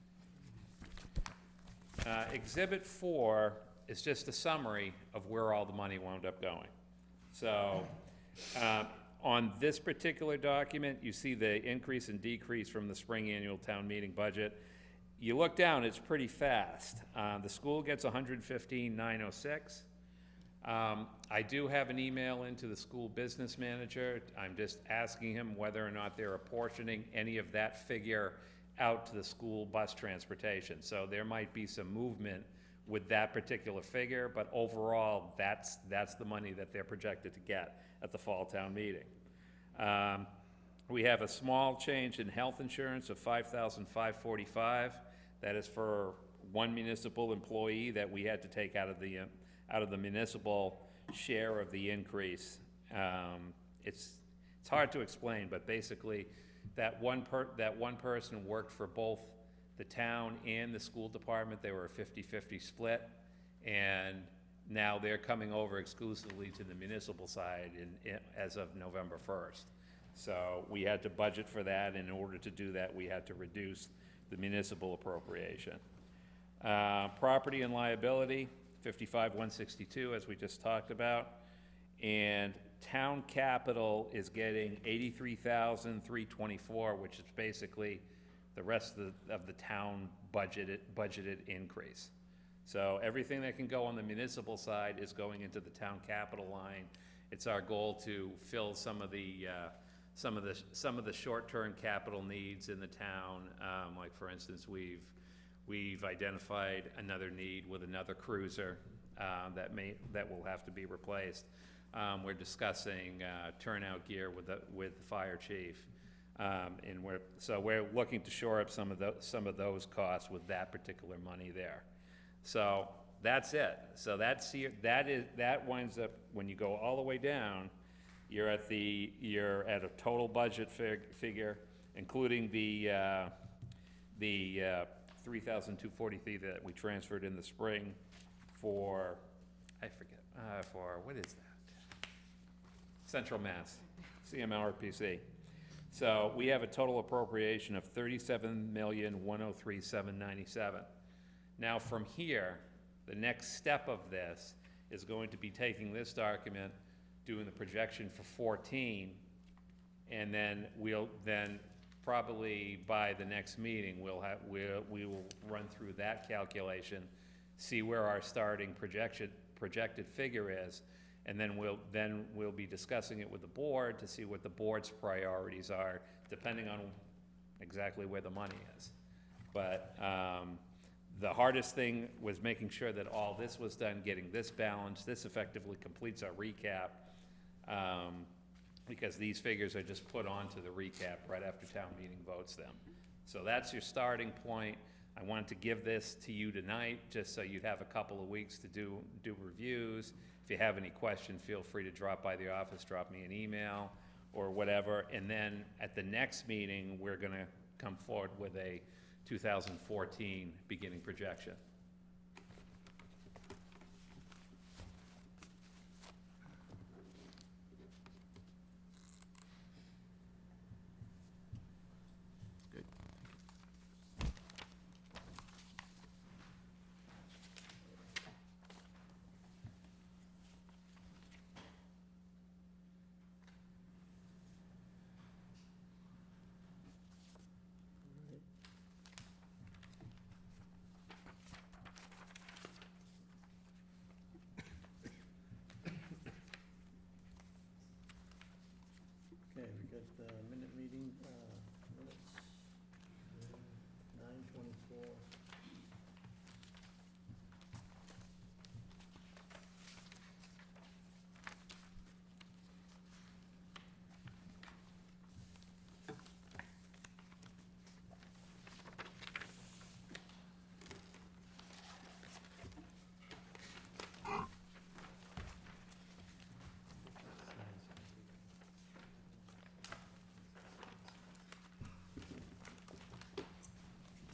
Exhibit 4 is just a summary of where all the money wound up going. So, on this particular document, you see the increase and decrease from the spring annual town meeting budget. You look down, it's pretty fast. The school gets $115,906. I do have an email into the school business manager. I'm just asking him whether or not they're apportioning any of that figure out to the school bus transportation. So there might be some movement with that particular figure, but overall, that's the money that they're projected to get at the fall town meeting. We have a small change in health insurance of $5,545. That is for one municipal employee that we had to take out of the municipal share of the increase. It's hard to explain, but basically, that one person worked for both the town and the school department. They were a 50-50 split, and now they're coming over exclusively to the municipal side as of November 1st. So we had to budget for that, and in order to do that, we had to reduce the municipal appropriation. Property and liability, 55,162, as we just talked about, and town capital is getting $83,324, which is basically the rest of the town budgeted increase. So everything that can go on the municipal side is going into the town capital line. It's our goal to fill some of the short-term capital needs in the town. Like for instance, we've identified another need with another cruiser that will have to be replaced. We're discussing turnout gear with the fire chief, and we're looking to shore up some of those costs with that particular money there. So that's it. So that winds up, when you go all the way down, you're at a total budget figure, including the 3,243 that we transferred in the spring for, what is that? Central Mass, CMRPC. So we have a total appropriation of $37,103,797. Now from here, the next step of this is going to be taking this document, doing the projection for 14, and then probably by the next meeting, we will run through that calculation, see where our starting projected figure is, and then we'll be discussing it with the board to see what the board's priorities are, depending on exactly where the money is. But the hardest thing was making sure that all this was done, getting this balanced. This effectively completes our recap, because these figures are just put onto the recap right after town meeting votes them. So that's your starting point. I wanted to give this to you tonight, just so you'd have a couple of weeks to do reviews. If you have any questions, feel free to drop by the office, drop me an email or whatever. And then at the next meeting, we're gonna come forward with a 2014 beginning projection. Okay, we got the minute meeting, minutes, 9:24.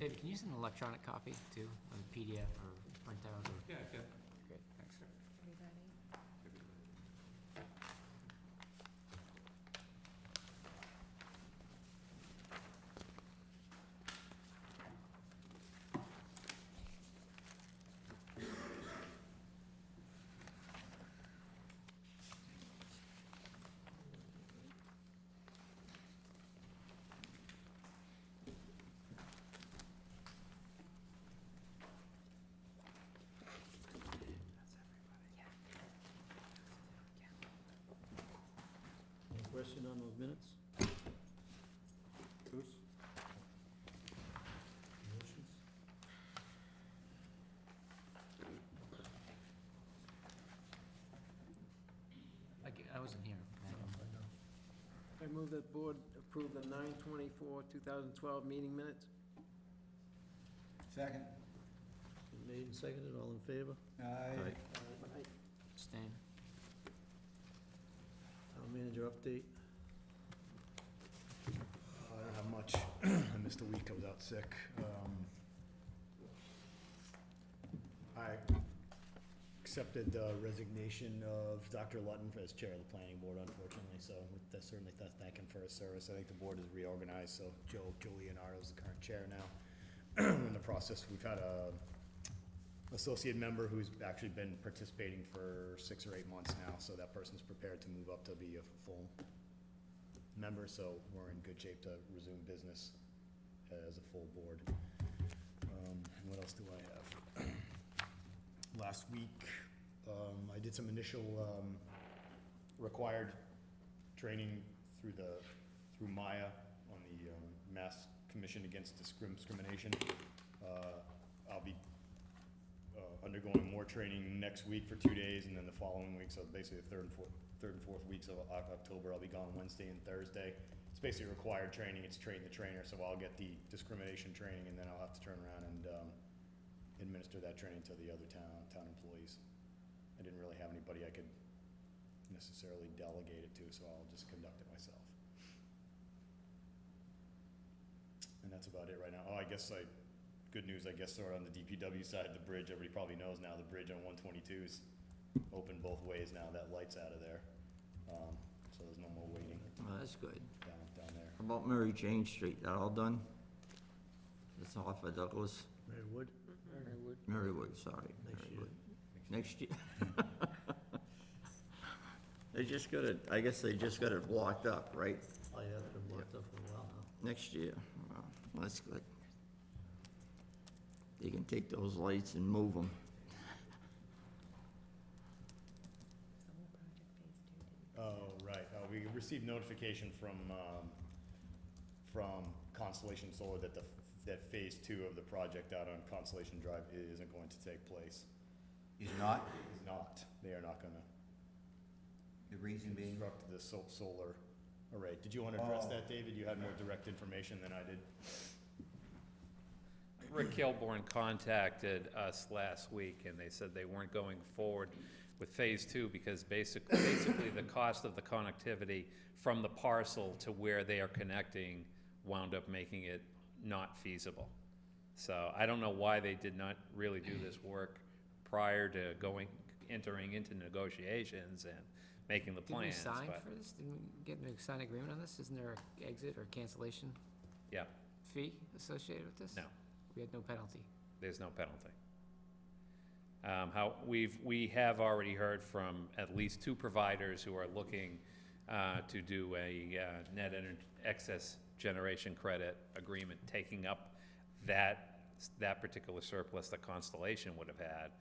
David, can you send an electronic copy too, on PDF or printout or? Yeah, okay. Great, thanks. Everybody? Any question on those minutes? Bruce? Motions? I wasn't here. I move that board approve the 9/24/2012 meeting minutes. Second. Been made and seconded, all in favor? Aye. Abstain. Town manager update. I don't have much. I missed a week, I was out sick. I accepted the resignation of Dr. Lutton as chair of the planning board, unfortunately, so I certainly thank him for his service. I think the board is reorganized, so Joe Leonardo is the current chair now. We're in the process, we've had a associate member who's actually been participating for 6 or 8 months now, so that person's prepared to move up to be a full member, so we're in good shape to resume business as a full board. And what else do I have? Last week, I did some initial required training through Maya on the Mass Commission Against Discrimination. I'll be undergoing more training next week for 2 days, and then the following week, so basically the third and fourth weeks of October, I'll be gone Wednesday and Thursday. It's basically required training, it's train the trainer, so I'll get the discrimination training, and then I'll have to turn around and administer that training to the other town employees. I didn't really have anybody I could necessarily delegate it to, so I'll just conduct it myself. And that's about it right now. Oh, good news, I guess, sort of on the DPW side, the bridge, everybody probably knows now, the bridge on 122 is open both ways now, that light's out of there. So there's no more waiting Well, that's good. down there. How about Mary Jane Street, that all done? It's off of Douglas, Mary Wood? Marywood, sorry. Next year. Marywood. Next year. They just got it, I guess they just got it blocked up, right? Oh, yeah, it's been blocked up for a while now. Next year. Well, that's good. You can take those lights and move them. Oh, right. We received notification from Constellation Solar that that phase 2 of the project out on Constellation Drive isn't going to take place. Is not? Is not. They are not gonna The reason being? construct the solar array. Did you want to address Oh. that, David? You had more direct information than I did. Rick Kilborn contacted us last week, and they said they weren't going forward with phase 2 because basically the cost of the connectivity from the parcel to where they are connecting wound up making it not feasible. So I don't know why they did not really do this work prior to entering into negotiations and making the Did we plans, sign but, for this? Didn't we get a signed agreement on this? Isn't there an exit or cancellation yeah, fee associated with this? no. We had no penalty. There's no penalty. We have already heard from at least 2 providers who are looking to do a net excess generation credit agreement, taking up that particular surplus that Constellation would have had.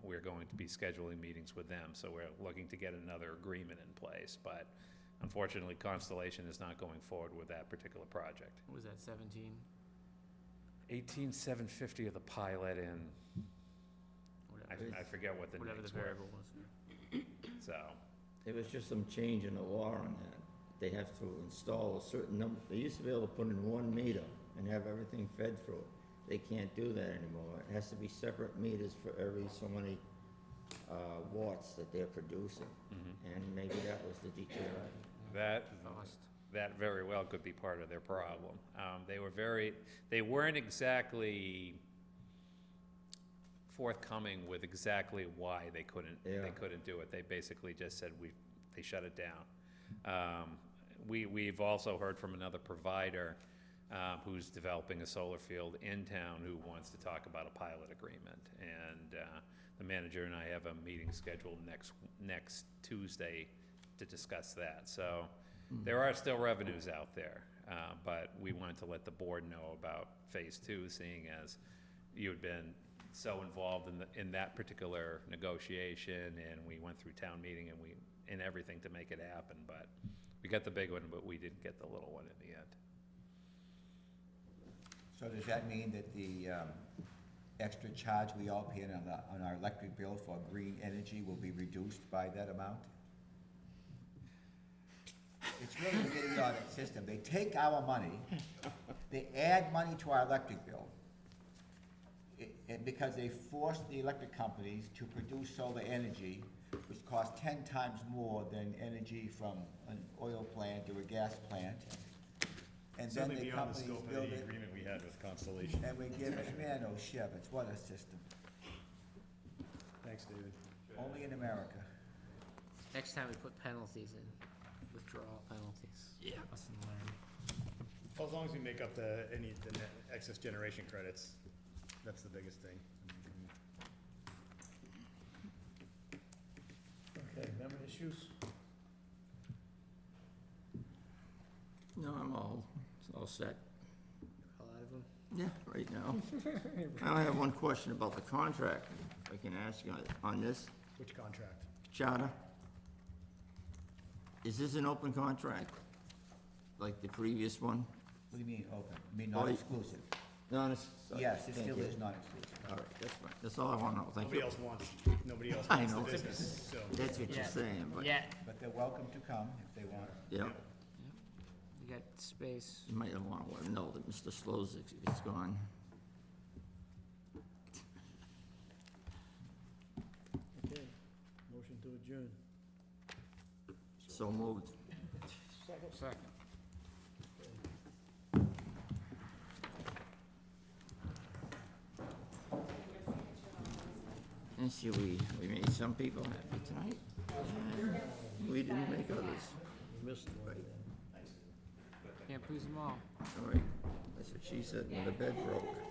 We're going to be scheduling meetings with them, so we're looking to get another agreement in place. But unfortunately, Constellation is not going forward with that particular project. What was that, 17? 18,750 of the pilot, and Whatever, I forget what the whatever the names were. variable was. So, There was just some change in the law on that. They have to install a certain number, they used to be able to put in 1 meter and have everything fed through it. They can't do that anymore. It has to be separate meters for every so many watts that they're producing. And maybe that was the deterrent. Cost. that very well could be part of their problem. They weren't exactly forthcoming with exactly why they couldn't do it. They basically just said they shut it down. We've also heard from another provider who's developing a solar field in town who wants to talk about a pilot agreement. And the manager and I have a meeting scheduled next Tuesday to discuss that. So there are still revenues out there, but we wanted to let the board know about phase 2, seeing as you had been so involved in that particular negotiation, and we went through town meeting and everything to make it happen. But we got the big one, but we didn't get the little one in the end. So does that mean that the extra charge we all pay on our electric bill for green energy will be reduced by that amount? It's really an idiotic system. They take our money, they add money to our electric bill, and because they force the electric companies to produce solar energy, which costs 10 times more than energy from an oil plant or a gas plant. And then Certainly the beyond the companies scope of build the it, agreement we had with Constellation. and we give it, man, oh, Shevitz, what a system. Thanks, David. Only in America. Next time we put penalties in, withdrawal penalties. Yeah. Lesson learned. Well, as long as we make up the net excess generation credits, that's the biggest thing. Okay, member issues? No, I'm all set. A lot of them. Yeah, right now. I only have one question about the contract, if I can ask you on this Which contract? charter. Is this an open contract, like the previous one? What do you mean open? You mean non-exclusive? No, Yes, it still is non-exclusive. All right, that's fine. That's all I want to know. Thank you. Nobody else I wants the know. business, so. That's what you're saying, but Yeah. But they're welcome to come if they want. yeah, You got space. you might want to let them know that Mr. Szlosek is gone. Okay, motion to adjourn. So moved. Second. And see, we made some people happy tonight. And we didn't make others. Missed it. Right. Can't please them all. All right. That's what she said when the bed broke.